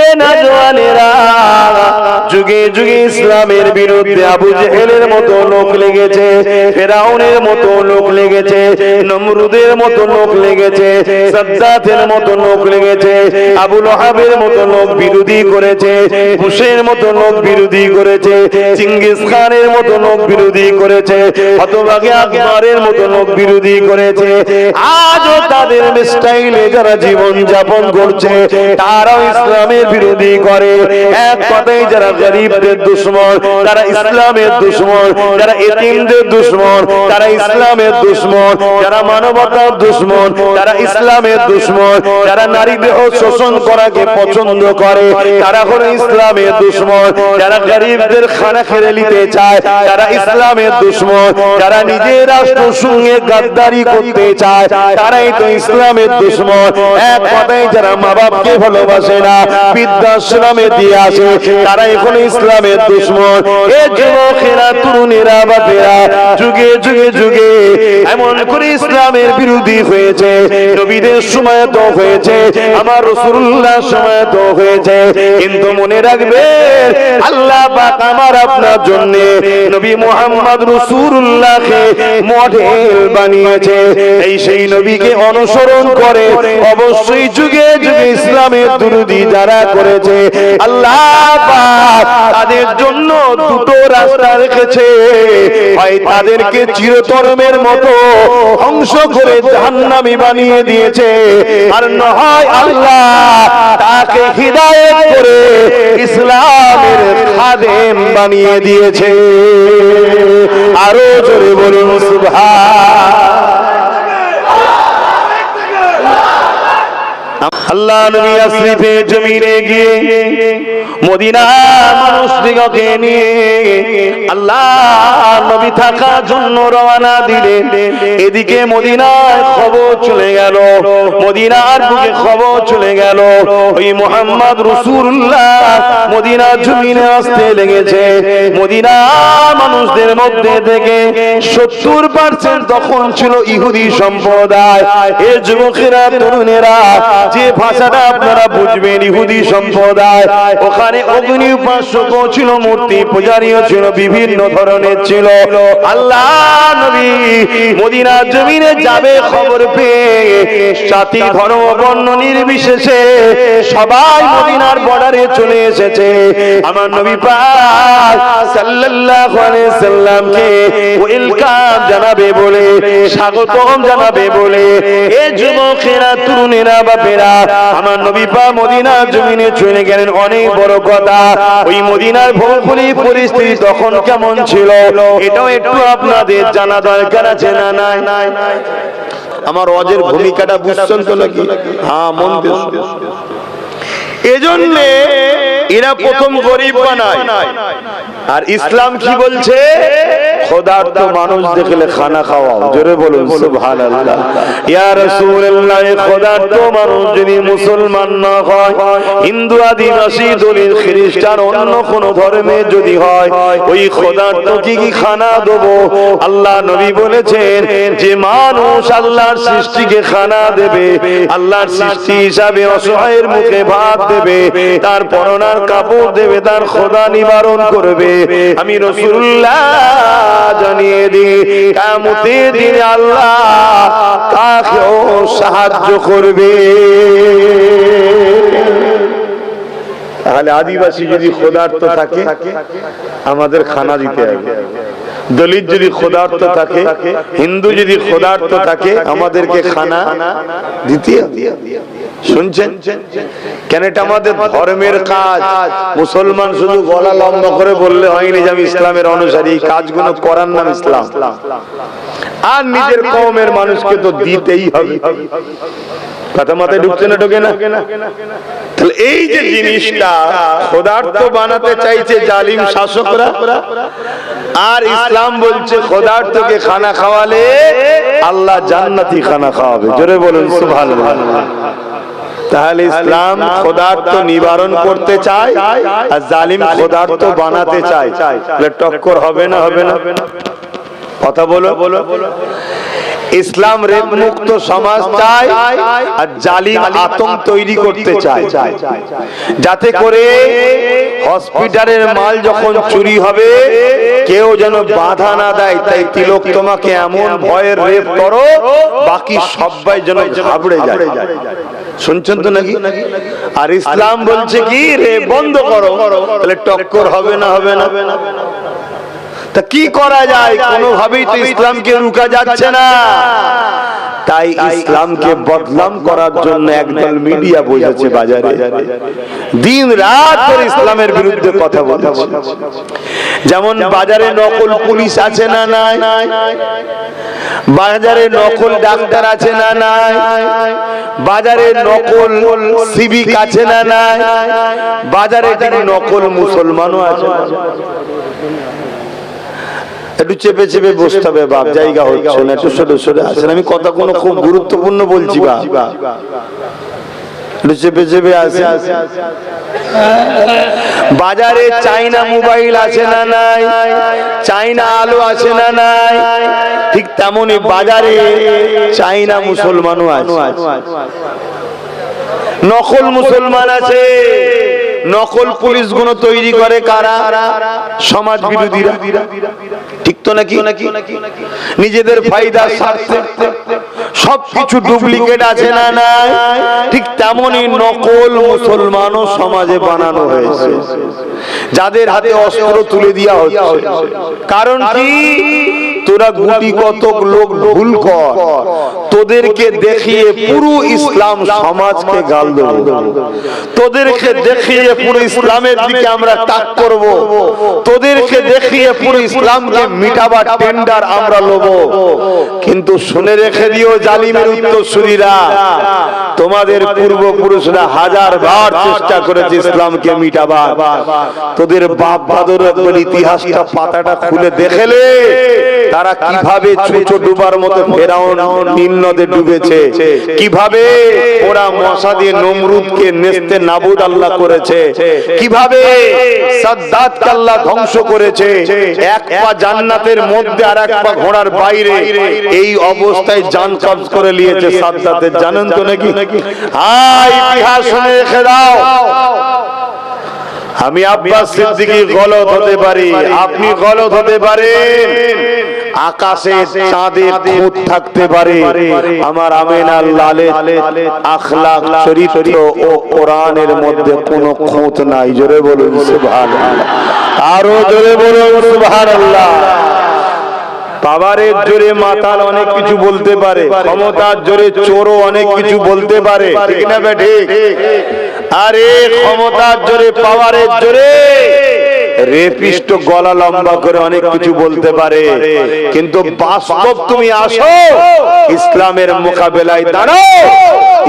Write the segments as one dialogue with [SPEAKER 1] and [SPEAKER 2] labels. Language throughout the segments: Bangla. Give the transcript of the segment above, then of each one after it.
[SPEAKER 1] এ নওজওয়ানেরা, যুগে যুগে ইসলামের বিরুদ্ধে আবু জেহেলের মতো লোক লেগেছে, ফেরাউনের মতো লোক লেগেছে, নমরুদের মতো লোক লেগেছে, সাদ্দাতের মতো লোক লেগেছে, আবু লহাবের মতো লোক বিরোধী করেছে, হুসেনের মতো লোক বিরোধী করেছে, চিঙ্গিস খানের মতো লোক বিরোধী করেছে, হতভাগে আকবরের মতো লোক বিরোধী করেছে। আজও তাদের স্টাইলে যারা জীবন যাপন করছে, তারাও ইসলামের বিরোধী করে। এক কথায় যারা গরিবদের দুশমন, তারা ইসলামের দুশমন, যারা এতিমদের দুশমন, তারা ইসলামের দুশমন, যারা মানবতার দুশমন, তারা ইসলামের দুশমন, যারা নারী দেহ শোষণ করাকে পছন্দ করে, তারা হলো ইসলামের দুশমন, যারা গরিবদের খানা খেয়ে নিতে চায়, তারা ইসলামের দুশমন, যারা নিজের রাষ্ট্রের সঙ্গে গাদ্দারি করতে চায়, তারাই তো ইসলামের দুশমন। এক কথায় যারা মা বাপকে ভালোবাসে না, বৃদ্ধাশ্রমে দিয়ে আসে, তারা এখন ইসলামের দুশমন। এ যুবকেরা, তরুণেরা, বাপেরা, যুগে যুগে যুগে এমন করে ইসলামের বিরোধী হয়েছে। নবীদের সময় তো হয়েছে, আমার রাসূলুল্লাহর সময় তো হয়েছে, কিন্তু মনে রাখবেন আল্লাহ পাক আমার আপনার জন্য নবী মুহাম্মদ রাসূলুল্লাহকে মডেল বানিয়েছে। এই সেই নবীকে অনুসরণ করে অবশ্যই যুগে যুগে ইসলামের বিরোধী যারা করেছে, আল্লাহ পাক তাদের জন্য দুটো রাস্তা রেখেছে। হয় তাদেরকে চিরতরমের মতো ধ্বংস করে জাহান্নামী বানিয়ে দিয়েছে, আর নয় আল্লাহ তাকে হিদায়াত করে ইসলামের খাদেম বানিয়ে দিয়েছে। আরো জোরে বলুন সুবহান। আল্লাহ নবী আসরিফে জমিনে গিয়ে মদিনার মানুষদিগকে নিয়ে আল্লাহ নবী থাকার জন্য রওনা দিলেন। এদিকে মদিনার খবর চলে গেল, মদিনার বুকে খবর চলে গেল, ওই মুহাম্মদ রাসূলুল্লাহ মদিনার জমিনে আসতে লেগেছে। মদিনার মানুষদের মধ্যে থেকে 70% তখন ছিল ইহুদি সম্প্রদায়। এ যুবকেরা, তরুণেরা, যে ভাষাটা আপনারা বুঝবেন, ইহুদি সম্প্রদায়। ওখানে অগ্নি উপাসক ছিল, মূর্তি পূজারীও ছিল, বিভিন্ন ধরনের ছিল। আল্লাহ নবী মদিনার জমিনে যাবে খবর পেয়ে জাতি ধর্ম বর্ণ নির্বিশেষে সবাই মদিনার বর্ডারে চলে এসেছে। আমার নবী পাক সাল্লাল্লাহু আলাইহি সাল্লামকে ওয়েলকাম জানাবে বলে, স্বাগতম জানাবে বলে এ যুবকেরা, তরুণেরা, বাপেরা আমার নবী পাক মদিনার জমিনে চলে গেলেন। অনেক বড় কথা, ওই মদিনার ভৌগোলিক পরিস্থিতি তখন কেমন ছিল এটাও একটু আপনাদের জানা দরকার আছে না? নাই আমার ওয়াজের ভূমিকাটা বুঝছেন তো নাকি? হ্যাঁ, মন দিয়ে এজন্য এরা প্রথম গরিব বানায়। আর ইসলাম কি বলছে? খোদার্থ মানুষ দেখলে খানা খাওয়াও। জোরে বলুন সুবহানাল্লাহ। ইয়া রাসূলুল্লাহ, খোদার্থ মানুষ যদি মুসলমান না হয়, হিন্দু, আদিবাসী, দলিত, খ্রিস্টান, অন্য কোন ধর্মে যদি হয়, ওই খোদার্থ কি খানা দেব? আল্লাহ নবী বলেছেন যে মানুষ আল্লাহর সৃষ্টিকে খানা দেবে, আল্লাহর সৃষ্টি হিসাবে অসহায়ের মুখে ভাত দেবে, তার পরনার কাপড় দেবে, তার খোদা নিবারণ করবে। আমি রাসূলুল্লাহ জানিয়ে দিই, কিয়ামতের দিনে আল্লাহ কাকেও সাহায্য করবে। তাহলে আদিবাসী যদি খোদার্থ থাকে আমাদের খানা দিতে হবে, দলিত যদি খোদার্থ থাকে, হিন্দু যদি খোদার্থ থাকে, আমাদেরকে খানা দিতে হবে। শুনছেন কেন? এটা আমাদের ধর্মের কাজ। মুসলমান শুধু গলা লম্বা করে বললে হয়নি যে আমি ইসলামের অনুসারী, কাজগুলো করার নাম ইসলাম। আর নিজের কওমের মানুষকে তো দিতেই হবে। কথা মাথায় ঢুকছে না? ঢোকে না? তাহলে এই যে জিনিসটা খোদার্থ বানাতে চাইছে জালিম শাসকরা, আর ইসলাম বলছে খোদার্থকে খানা খাওয়ালে আল্লাহ জান্নাতি খানা খাওয়াবে। জোরে বলুন সুবহানাল্লাহ। তাহলে ইসলাম খোদার্থ নিবারণ করতে চায় আর জালিম খোদার্থ বানাতে চায়, তাহলে টক্কর হবে না? হবে না? কথা বলো। ইসলাম রেপ মুক্ত সমাজ চায় আর জালিম আতঙ্ক তৈরি করতে চায়, যাতে করে হসপিটালের মাল যখন চুরি হবে কেউ যেন বাধা না দেয়। তাই তিলক তোমাকে এমন ভয়ের রেপ করো বাকি সবাই যেন ঘাবড়ে যায়। শুনছেন তো নাকি? আর ইসলাম বলছে কি রেপ বন্ধ করো, তাহলে টক্কর হবে না? হবে না। তা কি করা যায়? কোনোভাবেই তো ইসলামকে রুকা যাচ্ছে না। তাই ইসলামকে বদনাম করার জন্য একদল মিডিয়া বসেছে বাজারে, দিন রাত করে ইসলামের বিরুদ্ধে কথা বলছে। যেমন বাজারে নকল পুলিশ আছে না নাই? বাজারে নকল ডাক্তার আছে না নাই? বাজারে নকল সিভিক আছে না নাই? বাজারে নকল মুসলমানও আছে। একটু চেপে চেপে বসতে হবে বাপ, জায়গা হচ্ছে না, একটু সরে সরে আসেন। আমি কথা কোনো খুব গুরুত্বপূর্ণ বলছি বাপ, একটু চেপে চেপে আসেন। বাজারে চাইনা মোবাইল আছে না নাই? চাইনা আলো আছে না নাই? ঠিক তেমনি বাজারে চাইনা মুসলমানও আছে, নকল মুসলমান আছে। নকল পুলিশ গুলো তৈরি করে কারা? সমাজ বিরোধীরা। ঠিক তো নাকি? নিজেদের ফায়দার স্বার্থে সবকিছু ডুপ্লিকেট আছে না নাই? ঠিক তেমনই নকল মুসলমানও সমাজে বানানো হয়েছে, যাদের হাতে অস্ত্র তুলে দেওয়া হচ্ছে। কারণ কি? তোরা গুটি কতক লোক ভুল কর, তোদেরকে দেখিয়ে পুরো ইসলাম সমাজকে গাল দেব, তোদেরকে দেখিয়ে পুরো ইসলামের দিকে আমরা তাক করব, তোদেরকে দেখিয়ে পুরো ইসলামকে মিটাবার টেন্ডার আমরা লব। কিন্তু শুনে রেখে দিও জালিমের উত্তরসূরিরা, তোমাদের পূর্বপুরুষরা হাজারবার চেষ্টা করেছে ইসলামকে মিটাবার। তোদের বাপ দাদুর ইতিহাসটা পাতাটা খুলে দেখলে তারা কিভাবে ছোট ডুবার মতো ফেরাউন নীল নদে ডুবেছে, কিভাবে ওরা মশা দিয়ে নমরুদকে নেস্তে নাবুদ আল্লাহ করেছে, কিভাবে সাদ্দাতকে আল্লাহ ধ্বংস করেছে। এক পা জান্নাতের মধ্যে আর এক পা ঘোড়ার বাইরে, এই অবস্থায় জান কবজ করে নিয়েছে সাদ্দাতের। জানেন তো নাকি? ইতিহাস শুনে রেখে দাও। আমি আব্বাস সিদ্দিকী গলত হতে পারি, আপনি গলত হতে পারেন, আকাশে চাঁদে খুঁত থাকতে পারে, আমার আমিনার লালে আখলাক চরিত্র ও কোরআনের মধ্যে কোনো খুঁত নাই। জোরে বলুন সুবহানাল্লাহ, আরো জোরে বলুন সুবহানাল্লাহ। পাওয়ারের জোরে মাতাল অনেক কিছু বলতে পারে, ক্ষমতার জোরে চোরও অনেক কিছু বলতে পারে, ঠিক না ঠিক? আরে ক্ষমতার জোরে পাওয়ারের জোরে রেপিস্ট গলা লম্বা করে অনেক কিছু বলতে পারে, কিন্তু বাস্তব তুমি আসো ইসলামের মোকাবেলায় দাঁড়াও।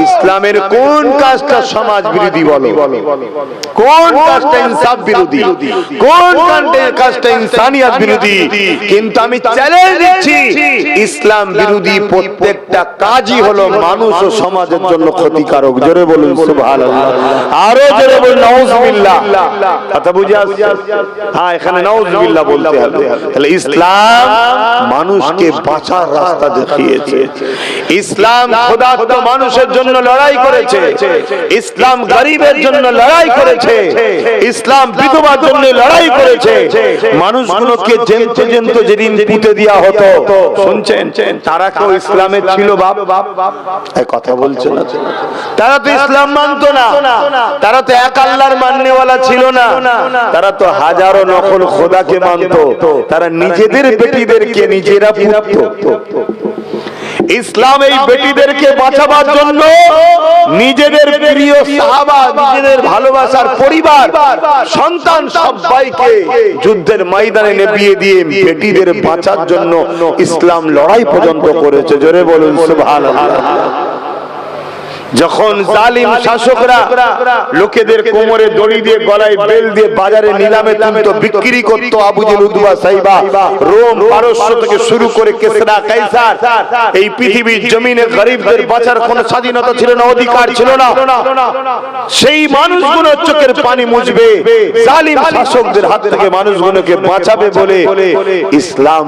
[SPEAKER 1] ইসলামের কোন কাজটা সমাজ বিরোধী বলো? কোন কাজটা ইনসাফ বিরোধী? কোন কাজটা ইনসানিয়ত বিরোধী? কিন্তু আমি চ্যালেঞ্জ দিচ্ছি, ইসলাম বিরোধী প্রত্যেকটা কাজই হলো মানুষ ও সমাজের জন্য ক্ষতিকারক। জোরে বলুন সুবহানাল্লাহ, আরো জোরে বলুন নাউজুবিল্লাহ। কথা বুঝে আসছে? হ্যাঁ, এখানে নাউজুবিল্লাহ বলতে হবে। তাহলে ইসলাম মানুষকে বাঁচার রাস্তা দেখিয়েছে। ইসলাম ক্ষুধার্ত মানুষের জন্য লড়াই করেছে, ইসলাম গরিবের জন্য লড়াই করেছে, ইসলাম বিধবার জন্য লড়াই করেছে। মানুষগুলোকে জেন্ত জেন্ত যেদিন পুঁতে দেওয়া হতো, শুনছেন, তারা কেউ ইসলামের ছিল বাপ? কথা বলছে না। তারা তো ইসলাম মানতো না, তারা তো এক আল্লাহর মাননেওয়ালা ছিল না, তারা তো হাজারো নকল খোদাকে মানতো। তারা নিজেদের বেটিদেরকে নিজেরা পুঁততো। ইসলাম এই বেটিদেরকে বাঁচাবার জন্য নিজেদের প্রিয় সাহাবা, নিজেদের ভালোবাসার পরিবার, সন্তান সবাইকে যুদ্ধের ময়দানে নেপিয়ে দিয়ে বেটিদের বাঁচার জন্য ইসলাম লড়াই পর্যন্ত করেছে। জোরে বলুন সুবহানাল্লাহ। যখন জালিম শাসকরা লোকেদের কোমরে দড়ি দিয়ে গলায় বেল দিয়ে বাজারে নিলামে তুলতো, বিক্রি করত, আবু জেহেল উতবা সাইবা, রোম পারস্য থেকে শুরু করে কেসরা কাইসার, এই পৃথিবীর জমিনে গরিবদের বাঁচার কোনো স্বাধীনতা ছিল না, অধিকার ছিল না। সেই মানুষগুলো চোখের পানি মুছবে, জালিম শাসকদের হাত থেকে মানুষগুলোকে বাঁচাবে বলে ইসলাম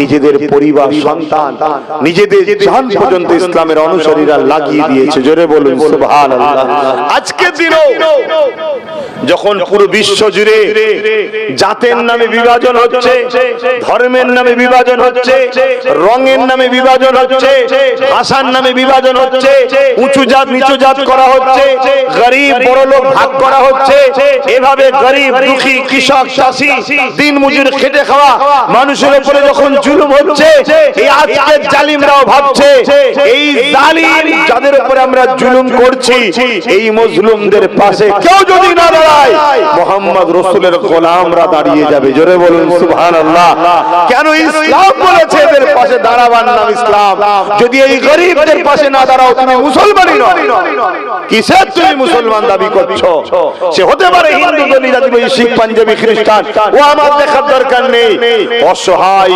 [SPEAKER 1] নিজেদের পরিবার, সন্তান, নিজেদের জান পর্যন্ত ইসলামের অনুসারীরা লাগিয়ে দিয়েছে। জোরে বলুন সুবহানাল্লাহ। আজকের দিনেও যখন পুরো বিশ্ব জুড়ে জাতের নামে বিভাজন হচ্ছে, ধর্মের নামে বিভাজন হচ্ছে, রঙের নামে বিভাজন হচ্ছে, ভাষার নামে বিভাজন হচ্ছে, উঁচু জাত নিচু জাত করা হচ্ছে, গরিব বড় লোক ভাগ করা হচ্ছে, এভাবে গরিব দুঃখী কৃষক চাষী দিন মজুর খেটে খাওয়া মানুষের উপরে যখন জুলুম হচ্ছে, এই আজকের জালিমরাও ভাবছে এই জালিম যাদের উপরে আমরা জুলুম করছি, এই মজলুমদের পাশে কেউ যদি না দাঁড়ায়, মুহাম্মদ রাসূলের গোলামরা দাঁড়িয়ে যাবে। জোরে বলুন সুবহানাল্লাহ। কেন ইসলাম বলেছে এদের পাশে দাঁড়াবার নাম ইসলাম। যদি এই গরিবদের পাশে না দাঁড়াও তুমি মুসলমানই নও। কিসের তুমি মুসলমান দাবি করছো? সে হতে পারে হিন্দু, দলিত, আদিবাসী, শিখ, পাঞ্জাবি, খ্রিস্টান, ও আমার দেখার দরকার নেই। অসহায়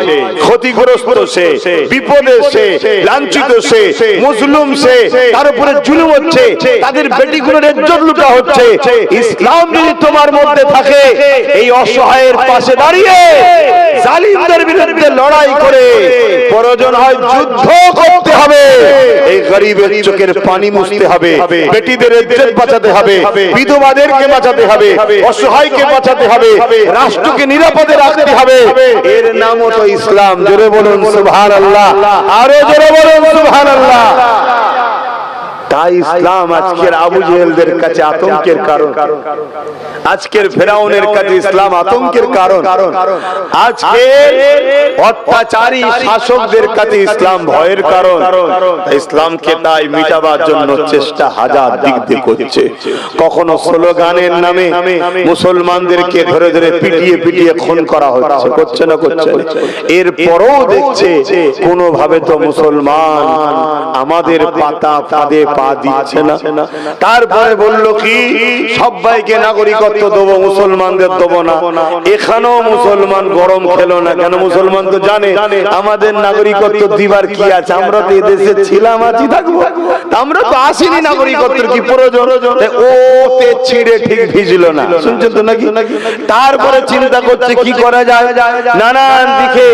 [SPEAKER 1] সে, ক্ষতিগ্রস্ত সে, বিপদে সে, লাঞ্ছিত সে, মুসলিম সে, তার উপরে জুলুম হচ্ছে, তাদের বেটিগুলোর ইজ্জত লুটা হচ্ছে। ইসলাম যদি তোমার মধ্যে থাকে, এই অসহায়ের পাশে দাঁড়িয়ে জালিমদের বিরুদ্ধে লড়াই করে প্রয়োজন হয় যুদ্ধ করতে হবে, এই গরিবের চোখের পানি মুছতে হবে, বেটিদের ইজ্জত বাঁচাতে হবে, বিধবাদেরকে বাঁচাতে হবে, অসহায়কে বাঁচাতে হবে, রাষ্ট্রকে নিরাপদে রাখতে হবে। এর নামও তো ইসলাম। জোরে বলুন সুবহানাল্লাহ, আরো জোরে বলুন সুবহানাল্লাহ। তাই ইসলাম আজকের আবু জেহেলদের কাছে আতঙ্কের কারণ, আজকের ফেরাউনের কাছে ইসলাম আতঙ্কের কারণ, আজকের অত্যাচারী শাসকদের কাছে ইসলাম ভয়ের কারণ। ইসলামকে তাই মিটাবার জন্য চেষ্টা হাজার দিক দিয়ে করছে। কখনো স্লোগানের নামে মুসলমানদেরকে ধরে ধরে পিটিয়ে পিটিয়ে খুন করা হচ্ছে, করছে না করছে। এরপরও দেখছে কোনোভাবে তো মুসলমান আমাদের পাতা ফাঁদে পা দিচ্ছে না। তারপরে বলল কি, সবাইকে নাগরিকত্ব দেবো, মুসলমানদের দেবো না। এখানেও মুসলমান গরম খেলো না। কেন? মুসলমান তো জানে আমাদের নাগরিকত্ব দিবার কি আছে, আমরা তো এদেশে ছিলাম, আছি, থাকবো, আমরা তো আসিনি, নাগরিকত্বের কি প্রয়োজন? ও তে ছিঁড়ে ঠিক ভিজলো না। শুনছেন তো নাকি? তারপরে চিন্তা করছে কি করা যায়, নানান দিকে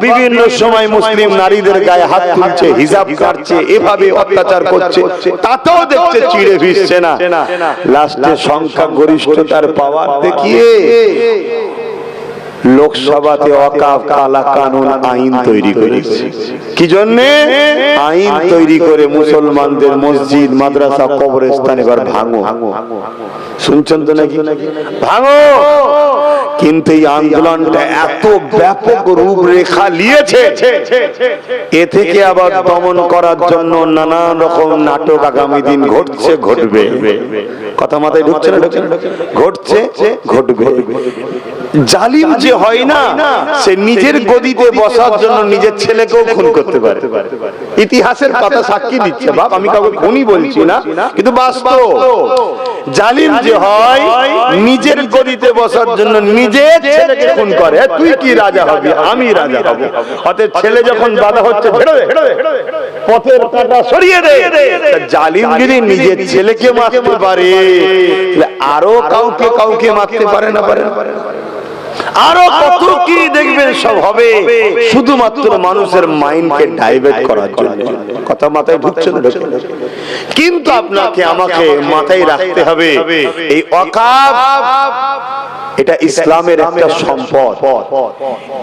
[SPEAKER 1] বিভিন্ন সময় মুসলিম নারীদের গায়ে হাত তুলছে, হিজাব কাটছে, এভাবে অত্যাচার করছে, তাতেও দেখছে চিড়ে ভিজছে না। লাস্টে সংখ্যা গরিষ্ঠতার পাওয়ার দেখিয়ে লোকসভাতে ওয়াকফ কালা কানুন আইন তৈরি করেছে। কি জন্য? আইন তৈরি করে মুসলমানদের মসজিদ, মাদ্রাসা, কবরস্থান এবার ভাঙো। শুনছেন তো নাকি? ভাঙো। কিন্তু এই আন্দোলনটা এত ব্যাপক রূপরেখা নিয়েছে, এ থেকে আবার দমন করার জন্য নানান রকম নাটক আগামী দিন ঘটছে, ঘটবে। কথা মাথায় ঢুকছে না? ঘটছে, ঘটবে। জালিম যে হয় না, সে নিজের গদিতে বসার জন্য নিজের ছেলেকেও খুন করতে পারে। ইতিহাসের কথা সাক্ষী দিচ্ছে। বাপ, আমি কাউকে খুনই বলছি না, কিন্তু বাস্তব। জালিম যে হয়, নিজের গদিতে বসার জন্য নিজের ছেলেকে খুন করে। তুই কি রাজা হবি? আমি রাজা হব। অতএব ছেলে যখন বাধা হচ্ছে, পথের কাঁটা সরিয়ে দে। জালিম যদি নিজের ছেলেকে মারতে পারে, আরো কাউকে কাউকে মারতে পারে না? পারে। আরো কত কি দেখবেন সব হবে, শুধুমাত্র মানুষের মাইন্ডকে ডাইভার্ট করার জন্য। কথা মাথায় ঢুকছে না? কিন্তু আপনাকে আমাকে মাথায় রাখতে হবে, এই ওয়াকফ এটা ইসলামের একটা সম্পদ।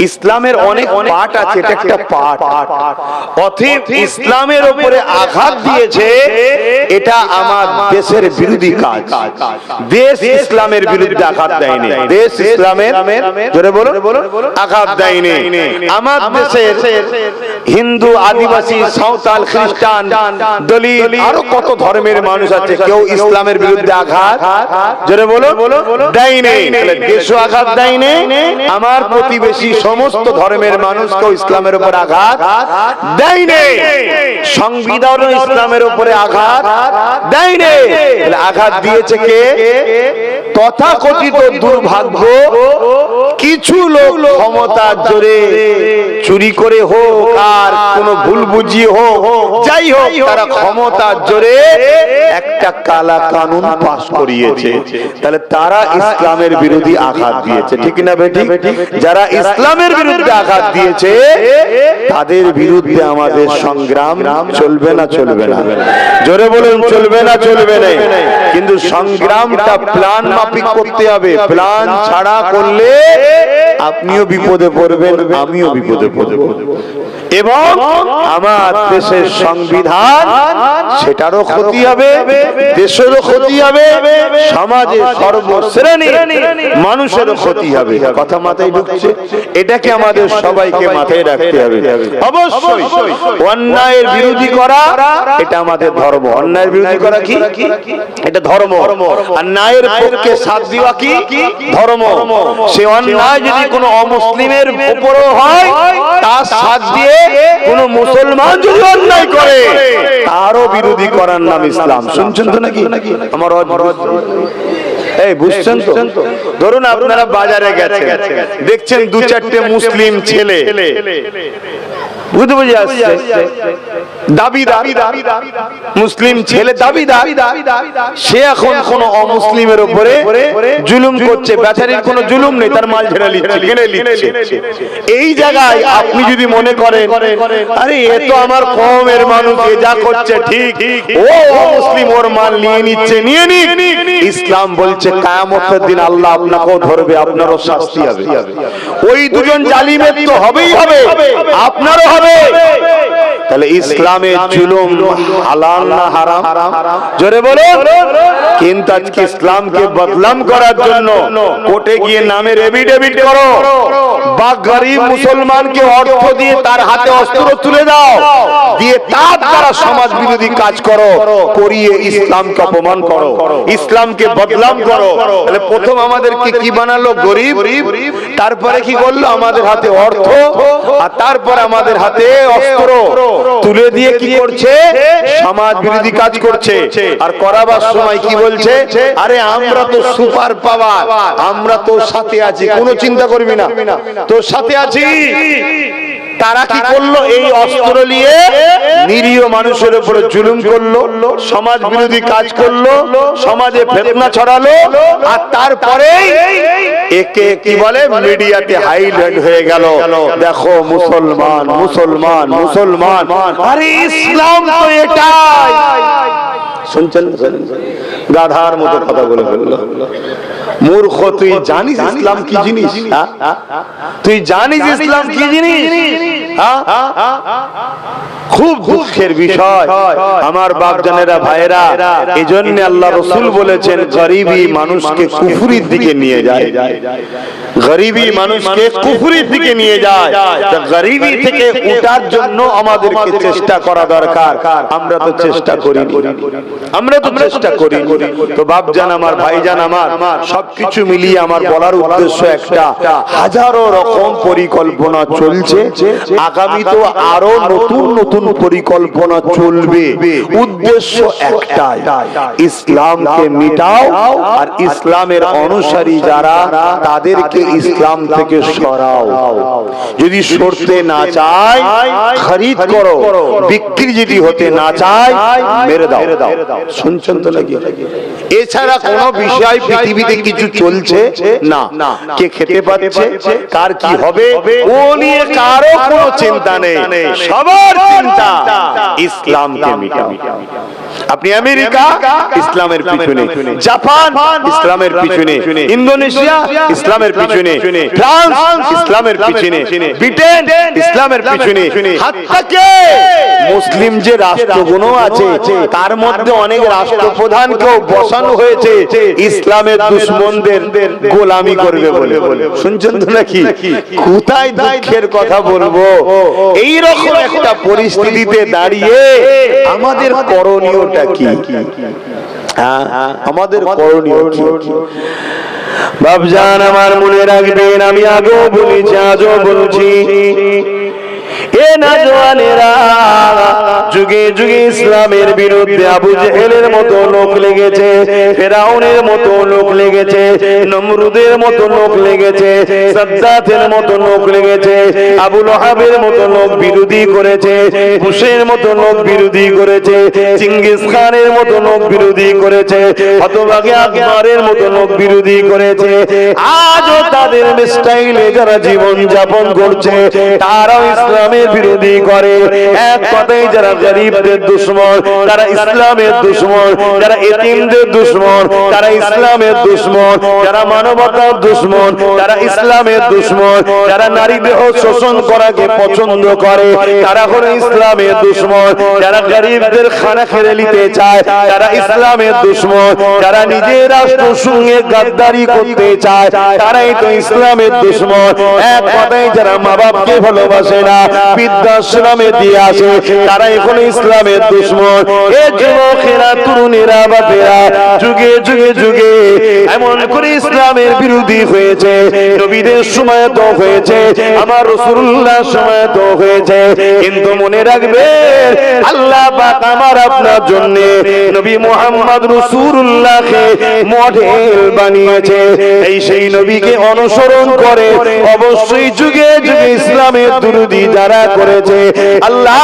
[SPEAKER 1] ইসলামের অনেক পার্ট আছে, এটা একটা পার্ট। অতএব ইসলামের উপরে আঘাত দিয়েছে, এটা আমার দেশের বিরোধী কাজ। দেশ ইসলামের বিরুদ্ধে আঘাত দেয়নি, দেশ ইসলামের, জোরে বলো, আঘাত দেয়নি। আমার দেশের হিন্দু, আদিবাসী, সাঁওতাল, খ্রিস্টান, দলিত, আরো কত ধর্মের মানুষ আছে, কেউ ইসলামের বিরুদ্ধে আঘাত, জোরে বলো, দেয়নি। দেশও আঘাত দেয়নি, আমার প্রতিবেশী সমস্ত ধর্মের মানুষকেও ইসলামের উপর আঘাত দেয়নি, সংবিধানও ইসলামের উপরে আঘাত দেয়নি। আঘাত দিয়েছে কে? তথাকথিত দুর্ভাগ্য কিছু লোক ক্ষমতার জোরে চুরি করে হোক আর কোন ভুল বুঝিয়ে হোক, যাই হোক, তারা ক্ষমতার জোরে একটা কালা কানুন পাশ করিয়েছে। তাহলে তারা ইসলামের বিরোধী আঘাত দিয়েছে, ঠিক না বেঠিক? যারা ইসলামের বিরুদ্ধে আঘাত দিয়েছে তাদের বিরুদ্ধে আমাদের সংগ্রাম চলবে না চলবে না? জোরে বলুন, চলবে না চলবে না? কিন্তু সংগ্রামটা প্ল্যান মাফিক করতে হবে। প্ল্যান ছাড়া করলে আপনিও বিপদে পড়বেন, আমিও বিপদে পড়ব, এবং আমার দেশের সংবিধান সেটারও ক্ষতি হবে, দেশেরও ক্ষতি হবে, সমাজে সর্বশ্রেণী মানুষেরও ক্ষতি হবে। কথা মাথায় ঢুকছে? এটাকে আমাদের সবাইকে মাথায় রাখতে হবে। অবশ্যই অন্যায়ের বিরোধী করা এটা আমাদের ধর্ম। অন্যায়ের বিরোধী করা কি? এটা ধর্ম। আর ন্যায়ের পক্ষে সাথ দেওয়া কি? ধর্ম। সে অন্যায় যদি কোনো অমুসলিমের উপরও হয় তার সাথ দিয়ে কোন মুসলমান যদি অন্যায় করে তারও বিরোধী করার নাম ইসলাম। শুনছেন তো নাকি? আমার এই বুঝছেন তো? ধরুন আপনারা বাজারে গেছেন, দেখছেন দু চারটে মুসলিম ছেলে, বুঝতে বুঝে আসছে, দাবিদার মুসলিম ছেলে, দাবিদার, সে এখন কোন অমুসলিমের উপরে জুলুম করছে। বেচারির কোনো জুলুম নেই, তার মাল ঝেড়ে নিচ্ছে, কিনে নিচ্ছে। এই জায়গায় আপনি যদি মনে করেন আরে এ তো আমার কওমের মানুষ, এ যা করছে ঠিক, ও মুসলিম ওর মাল নিয়ে নিচ্ছে, নিয়ে নিক, ইসলাম বলছে কিয়ামতের দিন আল্লাহ আপনাকেও ধরবে, আপনারও শাস্তি হবে। ওই দুজন জালিমের তো হবেই হবে, আপনারও হবে। তাহলে ইসলামের জুলুম হালাল না হারাম? জোরে বলুন। কিন্তু আজকে ইসলামকে বদনাম করার জন্য কোর্টে গিয়ে নামের এফিডেভিট করো, বা গরিব মুসলমানকে অর্থ দিয়ে তার হাতে অস্ত্র তুলে দাও, দিয়ে তার দ্বারা সমাজ বিরোধী কাজ করো, করিয়ে ইসলামকে অপমান করো, ইসলামকে বদনাম করো। তাহলে প্রথম আমাদেরকে কি বানালো? গরিব। তারপরে কি করলো? আমাদের হাতে অর্থ, আর তারপর আমাদের হাতে অস্ত্র তুলে দিয়ে কি করছে? সমাজ বিরোধী কাজ করছে। আর করাবার সময় কি বলছে? আরে আমরা তো সুপার পাওয়ার, আমরা তো সাথে আছি, কোনো চিন্তা করবি না, তোর সাথে আছি। তারা কি করলো? এই অস্ত্র নিয়ে নিরীহ মানুষের উপরে জুলুম করলো, সমাজ বিরোধী কাজ করলো, সমাজে ফিতনা ছড়ালো, আর তারপরে একে কি বলে? মিডিয়াতে হাইলাইট হয়ে গেল, দেখো মুসলমান মুসলমান মুসলমান। আরে ইসলাম তো এটাই। শুনছেন? গাধার মতো কথা বলে ফেললো। মূর্খ, তুই জানিস ইসলাম কি জিনিস? তুই জানিস ইসলাম কি জিনিস? খুব দুঃখের বিষয় আমার বাপজানেরা, ভাইরা। এজন্য আল্লাহ রাসূল বলেছেন গরিবী মানুষকে কুফরির দিকে নিয়ে যায়, গরিবী মানুষকে কুফরির দিকে নিয়ে যায়। তো গরিবী থেকে ওঠার জন্য আমাদেরকে চেষ্টা করা দরকার। আমরা তো চেষ্টা করি, আমরা তো চেষ্টা করি। তো বাপজান আমার, ভাইজান আমার, সবকিছু মিলিয়ে আমার বলার উদ্দেশ্য একটা, হাজারো রকম পরিকল্পনা চলছে, আগামী তো আরো নতুন নতুন পরিকল্পনা চলবে। উদ্দেশ্য একটাই, ইসলামকে মিটাও, আর ইসলামের অনুসারী যারা তাদেরকে ইসলাম থেকে সরাও। যদি সরতে না চায় খরিদ করো, বিক্রি যদি হতে না চায় মেরে দাও। শুনছেন তো নাকি? এছাড়া কোন বিষয় পৃথিবীতে কিছু চলছে না। কে খেতে পাচ্ছে, কার কি হবে, ও নিয়ে কারো কোনো চিন্তা নেই। সবার চিন্তা ইসলামকে মিটাও। আপনি আমেরিকা ইসলামের পিছনে, জাপান ইসলামের পিছনে, ইন্দোনেশিয়া ইসলামের পিছনে, ফ্রান্স ইসলামের পিছনে, ব্রিটেন ইসলামের পিছনে, হাত্তাকে মুসলিম যে রাষ্ট্রগুলো আছে তার মধ্যে অনেক রাষ্ট্রপ্রধানকেও বসানো হয়েছে ইসলামের দুশমনদের গোলামি করবে বলে। শুনছেন তো নাকি? কোথায় দুঃখের কথা বলবো, এই রকম একটা পরিস্থিতিতে দাঁড়িয়ে আমাদের করণীয়টা কি? আমাদের করণীয় কি? বাপজান আমার মনে রাখবেন, আমি আগেও বলেছি আজও বলছি, এ নওজওয়ানেরা, যুগে যুগে ইসলামের বিরুদ্ধে আবু জেহেলের মতো লোক লেগেছে, ফেরাউনের মতো লোক লেগেছে, নমরুদের মতো লোক লেগেছে, সাদ্দাতের মতো লোক লেগেছে, আবু লাহাবের মতো লোক বিরোধী করেছে, বুশের মতো লোক বিরোধী করেছে, চিঙ্গিস খানের মতো লোক বিরোধী করেছে, হতভাগে আকবরের মতো লোক বিরোধী করেছে। আজও তাদের স্টাইলে যারা জীবন যাপন করছে, তারাও ইসলামের বিরোধী করে। এক কথায় যারা গরিবদের দুশমন, তারা ইসলামের দুশমন, যারা এতিমদের দুশমন, তারা ইসলামের দুশমন, যারা মানবতার দুশমন, তারা ইসলামের দুশমন, যারা নারী দেহ শোষণ করাকে পছন্দ করে, তারা হলো ইসলামের দুশমন, যারা গরিবদের খানা খেয়ে নিতে চায়, তারা ইসলামের দুশমন, যারা নিজের রাষ্ট্রের সঙ্গে গাদ্দারি করতে চায়, তারাই তো ইসলামের দুশমন। এক কথায় যারা মা বাপকে ভালোবাসে না, বৃদ্ধাশ্রমে দিয়ে আসে, তারা এখন ইসলামের দুশমন। এ যুবকেরা, তরুণেরা, বাপেরা, যুগে যুগে যুগে এমন করে ইসলামের বিরোধী হয়েছে। নবীদের সময় তো হয়েছে, আমার রাসূলুল্লাহর সময় তো হয়েছে, কিন্তু মনে রাখবেন আল্লাহ পাক আমার আপনার জন্য নবী মুহাম্মদ রাসূলুল্লাহকে মডেল বানিয়েছে। এই সেই নবীকে অনুসরণ করে অবশ্যই যুগে যুগে ইসলামের বিরোধী যারা করেছে, আল্লাহ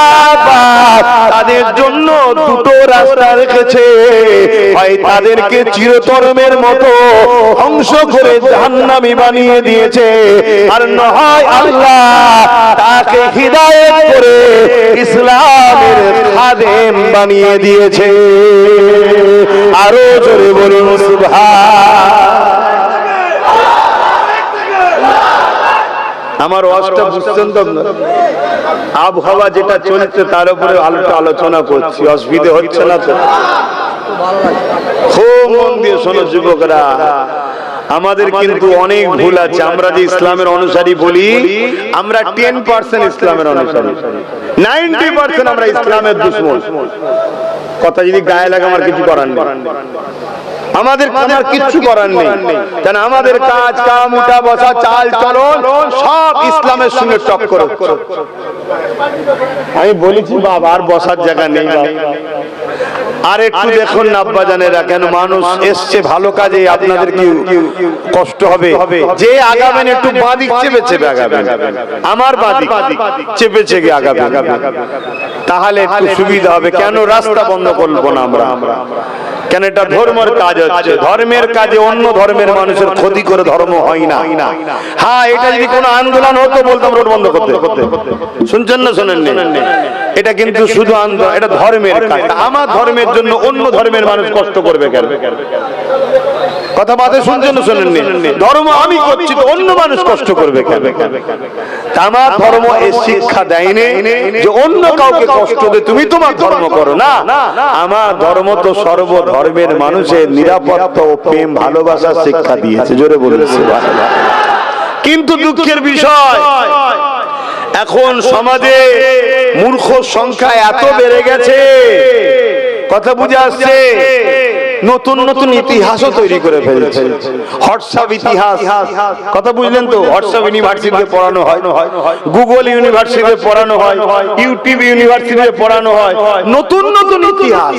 [SPEAKER 1] পাক তাদের জন্য দুটো রাস্তা রেখেছে। হয় তাদেরকে চিরতরমের মতো ধ্বংস করে জাহান্নামী বানিয়ে দিয়েছে, আর না হয় আল্লাহ তাকে হিদায়াত করে ইসলামের খাদেম বানিয়ে দিয়েছে। আরো জোরে বলুন সুবহান। আমার ওয়াজটা বুঝছেন তো? আবহাওয়া যেটা চলছে তার উপরে আলোচনা করছি, অসুবিধা হচ্ছে না তো? খুব মন দিয়ে শোনো যুবকরা, আমাদের কিন্তু অনেক ভুল আছে। আমরা যে ইসলামের অনুসারী বলি, আমরা 10% ইসলামের অনুসারী, 90% আমরা ইসলামের দুশমন। কথা যদি গায়ে লাগে আমার কিছু করার নেই, আমাদের কিচ্ছু করার নেই, কেন আমাদের কাজ কাম, উঠা বসা, চাল চলন সব ইসলামের সঙ্গে টক্কর। আমি বলেছি বাবা আর বসার জায়গা নেই। আর একটু দেখুন না আব্বাজানেরা, কেন মানুষ এসছে ভালো কাজে, আপনাদের কি কষ্ট হবে? যে আগাবেন একটু বাঁদিক চেপে চেপে আগাবেন, আমার বাঁদিক চেপে চেপে আগাবেন, তাহলে একটু সুবিধা হবে। কেন রাস্তা বন্ধ করবো না আমরা? কেন এটা ধর্মের কাজ হচ্ছে, ধর্মের কাজে অন্য ধর্মের মানুষের ক্ষতি করে ধর্ম হয় না। হ্যাঁ, এটা যদি কোনো আন্দোলন হতো বলতাম রোড বন্ধ করতে। শুনছেন না শোনেন? এটা কিন্তু শুধু আন্দোলন, এটা ধর্মের কাজ। আমার ধর্মের জন্য অন্য ধর্মের মানুষ কষ্ট করবে কেন? কথা বাদে শুনছেন না শোনেন? ধর্ম আমি করছি তো অন্য মানুষ কষ্ট করবে কেন? আমার ধর্ম এই শিক্ষা দেয়নি যে অন্য কাউকে কষ্ট দে তুমি তোমার ধর্ম করো না। আমার ধর্ম তো সর্ব ধর্মের মানুষের নিরাপত্তা ও প্রেম ভালোবাসার শিক্ষা দিয়েছে। জোরে বলেছে। কিন্তু দুঃখের বিষয়, এখন সমাজে মূর্খ সংখ্যা এত বেড়ে গেছে, কথা বুঝে আসছে, নতুন নতুন ইতিহাসও তৈরি করে ফেলছে। হোয়াটসঅ্যাপ ইতিহাস, কথা বুঝলেন তো? হোয়াটসঅ্যাপ ইউনিভার্সিটিতে পড়ানো হয়, গুগল ইউনিভার্সিটিতে পড়ানো হয়, ইউটিউব ইউনিভার্সিটিতে পড়ানো হয় নতুন নতুন ইতিহাস,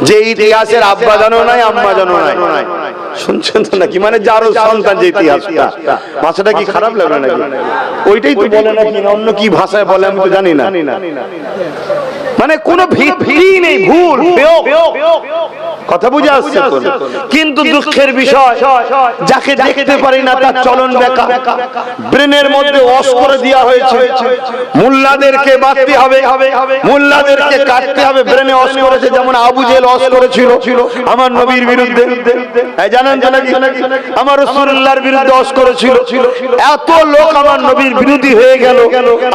[SPEAKER 1] যে ইতিহাসের আব্বা জানো নাই, আম্মা জানো নাই। শুনছেন তো নাকি? মানে যারও সন্তান যে ইতিহাসটা, ভাষাটা কি খারাপ লাগবে নাকি? ওইটাই তো বলে নাকি, অন্য কি ভাষায় বলে আমি তো জানি না। মানে কোনো ভিত্তি নেই, ভুল, কথা বুঝে আসছে তো? কিন্তু দুঃখের বিষয়, যাকে দেখতে পারি না তার চলন বেকা, ব্রেনের মধ্যে ওয়াশ করে দেওয়া হয়েছে। মুল্লাদেরকে বাঁধতে হবে, মুল্লাদেরকে কাটতে হবে, ব্রেনে ওয়াশ করেছে। যেমন আবু জেহেল ওয়াশ করেছিল আমার নবীর বিরুদ্ধে, জানেন নাকি? আমার রাসূলুল্লাহর বিরুদ্ধে ওয়াশ করেছিল। এত লোক আমার নবীর বিরোধী হয়ে গেল,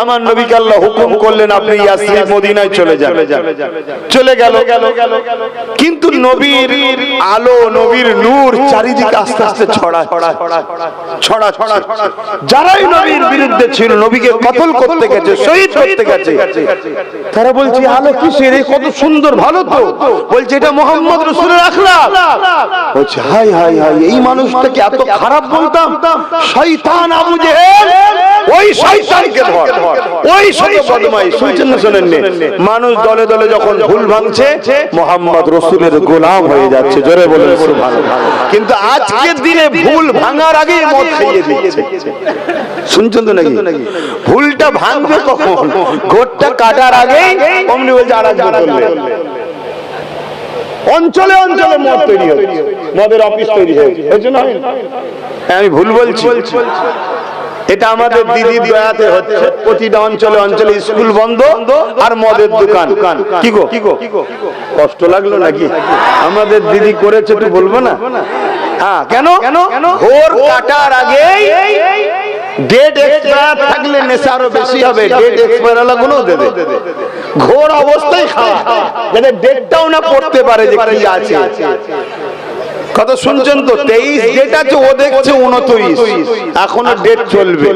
[SPEAKER 1] আমার নবীকে আল্লাহ হুকুম করলেন আপনি ইয়াসরিব মদিনায় চলে চলে গেল। কিন্তু নবীর আলো, নবীর নূর চারিদিকে আস্তে আস্তে ছড়া, যারাই নবীর বিরুদ্ধে ছিল, নবীকে কতল করতে গেছে, শহীদ করতে গেছে, তারা বলছে আলো কিসের, কত সুন্দর, ভালো তো। বলছে এটা মুহাম্মদ রাসূলের আখলাক। বলছে হায় হায় হায়, এই মানুষটাকে এত খারাপ বলতাম। শয়তান আবু জেহেল, ওই শয়তানকে ধর, ওই শত বদমাই। শুনছেন না শোনেননি? মানুষ দলে দলে যখন ভুল ভাঙছে, মুহাম্মদ রাসূলের গোলাম হয়ে যাচ্ছে। জোরে বলেন সুবহানাল্লাহ। কিন্তু আজকের দিনে ভুল ভাঙার আগেই মদ খাইয়ে দিচ্ছে। শুনছেন তো নাকি? ভুলটা ভাঙবে কখন? ঘোরটা কাটার আগেই অমনি বলছে আর এক বোতল নে। অঞ্চলে অঞ্চলে মদ তৈরি হচ্ছে, মদের অফিস তৈরি হয়েছে। আমি ভুল বলছি? এটা আমাদের দিদির দয়াতে হচ্ছে। প্রতিটা অঞ্চলে অঞ্চলে স্কুল বন্ধ আর মদের দোকান। কি গো কষ্ট লাগলো নাকি? আমাদের দিদি করেছে, একটু বলবো না? হ্যাঁ, কেন? ভোর কাটার আগেই ডেট এক্সপায়ার থাকলে নেশা আরো বেশি হবে। ডেট এক্সপায়ার হলে কোনো দেবে ঘোর অবস্থায় খাওয়া, যাতে ডেটটাও না পড়তে পারে যে কি আছে। কত শুনছেন তো? 23 ডেট আছে, ও দেখছে 29, এখনো ডেট চলবে।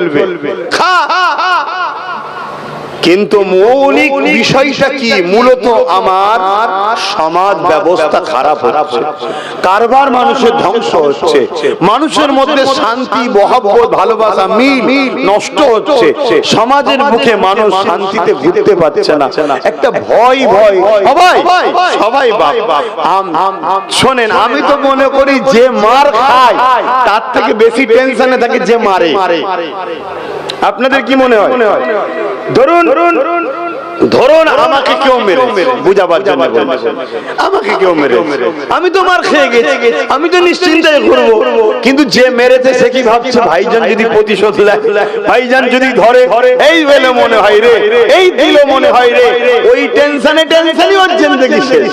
[SPEAKER 1] খা। কিন্তু মৌলিক বিষয়টা কি? মূলত আমার সমাজ ব্যবস্থা খারাপ হচ্ছে, কারবার মানুষের ধ্বংস হচ্ছে, মানুষের মধ্যে শান্তি, মহব্বত, ভালোবাসা, মিল নষ্ট হচ্ছে। সমাজের মুখে মানুষ শান্তিতে ঘুরতে পারছে না। একটা ভয় ভয়, সবাই বাপ। শোনেন, আমি তো মনে করি যে মার খায় তার থেকে বেশি টেনশনে থাকে যে মারে। আপনাদের কি মনে হয়? ধরুন আমাকে কেউ মেরে, বুঝাবার জন্য আমাকে কেউ মেরে, আমি তো মার খেয়ে গেছি, আমি তো নিশ্চিন্তায় ঘুরবো। কিন্তু যে মেরেছে সে কি ভাবছে? ভাইজান যদি প্রতিশোধ নেয়, ভাইজান যদি ধরে, এই বলে মনে হয় রে, এই দিল মনে হয় রে, ওই টেনশনই ওর জিন্দেগি শেষ।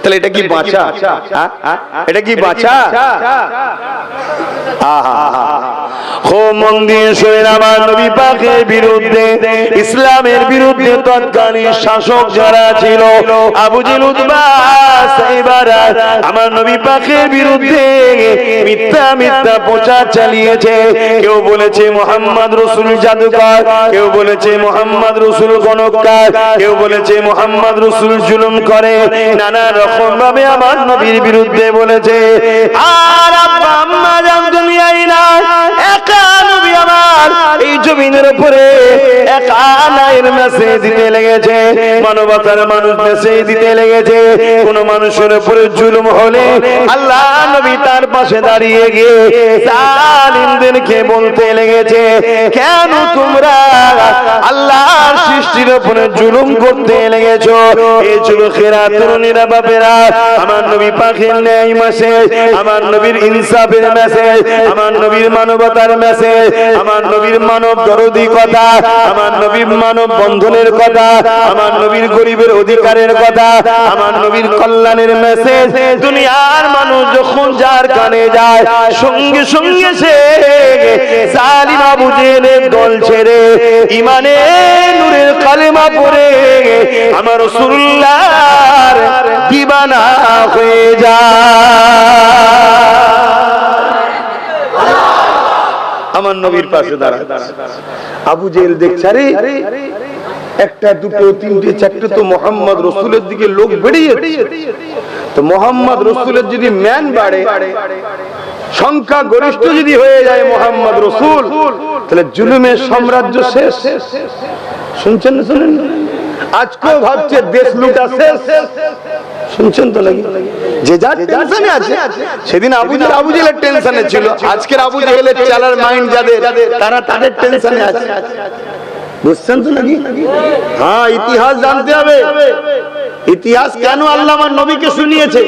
[SPEAKER 1] তাহলে এটা কি বাঁচা? এটা কি বাঁচা? মন দিয়ে শোনেন, আমার নবী পাকের বিরুদ্ধে, ইসলামের বিরুদ্ধে তৎকালীন শাসক যারা ছিল, আবু জেহেল, উতবা, সাইবারা, আমার নবী পাকের বিরুদ্ধে মিথ্যা প্রচার চালিয়েছে। কেউ বলেছে মুহাম্মদ রাসূল জাদুকর, কেউ বলেছে মুহাম্মদ রাসূল গণককার, কেউ বলেছে মুহাম্মদ রাসূল জুলুম করে, নানা রকম ভাবে আমার নবীর বিরুদ্ধে বলেছে। আর আব্বা আম্মা জান দুনিয়ায় না, একা নবী আমার এই জমিনের উপরে একা নায়ের মেসেজ দিতে লেগেছে, মানবতার মানুষ মেসেজ দিতে লেগেছে। কোন মানুষের উপরে জুলুম হলে আল্লাহ নবী তার পাশে দাঁড়িয়ে গিয়ে জালিমদেরকে বলতে লেগেছে, কেন তোমরা আল্লাহর সৃষ্টির উপরে জুলুম করতে লেগেছো? এই যুবকেরা, তরুণীরা, বাপেরা, আমার নবী পাকের ন্যায় মেসেজ, আমার নবীর ইনসাফের মেসেজ, আমার নবীর মানবতার মেসেজ, আমার নবীর মানব দরদি কথা, আমার নবীর মানব বন্ধনের কথা, আমার নবীর গরিবের অধিকারের কথা, আমার নবীর কল্যাণের মেসেজ দুনিয়ার মানুষ যখন যার কানে যায়, সঙ্গে সঙ্গে সে জালিম আবু জেহেলের দল ছেড়ে ইমানের নূরের কালেমা পড়ে আমার রাসূলুল্লাহর দিওয়ানা হয়ে যায়। আমার নবীর পাশে দাঁড়ায়। আবু জেহেল দেখছে, আরে একটা, দুটো, তিনটে, চারটে তো মুহাম্মদ রাসূলের দিকে লোক বেরিয়ে যাচ্ছে। তো মুহাম্মদ রাসূলের যদি ম্যান বাড়ে, সংখ্যা গরিষ্ঠ যদি হয়ে যায় মুহাম্মদ রাসূল, তাহলে জুলুমের সাম্রাজ্য শেষ। শুনছেন না? শুনেন, আজকেও ভাবছে দেশ লুটা শেষ। শুনছেন তো নাকি? যে যার টেনশনে আছে, সেদিন আবু জেহেলের টেনশনে ছিল, আজকের আবু জেহেলের চালার মাইন্ড যাদের, তারা তাদের টেনশনে আছে। বুঝছেন তো নাকি? হ্যাঁ, ইতিহাস জানতে হবে। ইতিহাস কেন আল্লাহ আমার নবীকে শুনিয়েছে?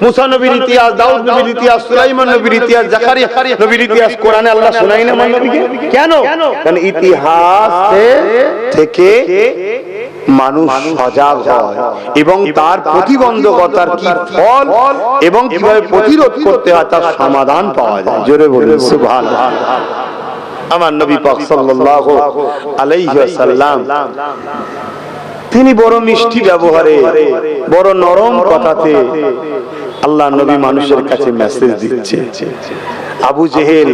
[SPEAKER 1] মুসা নবীর ইতিহাস, দাউদ নবীর ইতিহাস, সুলাইমান নবীর ইতিহাস, জাকারিয়া নবীর ইতিহাস কোরআনে আল্লাহ শোনায় না আমার নবীকে? কেন? কারণ ইতিহাস থেকে মানুষ সজাগ হয় এবং তার প্রতিবন্ধকতার কি ফল এবং কিভাবে প্রতিরোধ করতে হয় তার সমাধান পাওয়া যায়। জোরে বলুন সুবহানাল্লাহ। আমার নবী পাক সাল্লাল্লাহু আলাইহি ওয়াসাল্লাম তিনি বড় মিষ্টি ব্যবহারে, বড় নরম কথাতে আল্লাহ নবী মানুষের কাছে মেসেজ দিচ্ছে। আবু জেহেল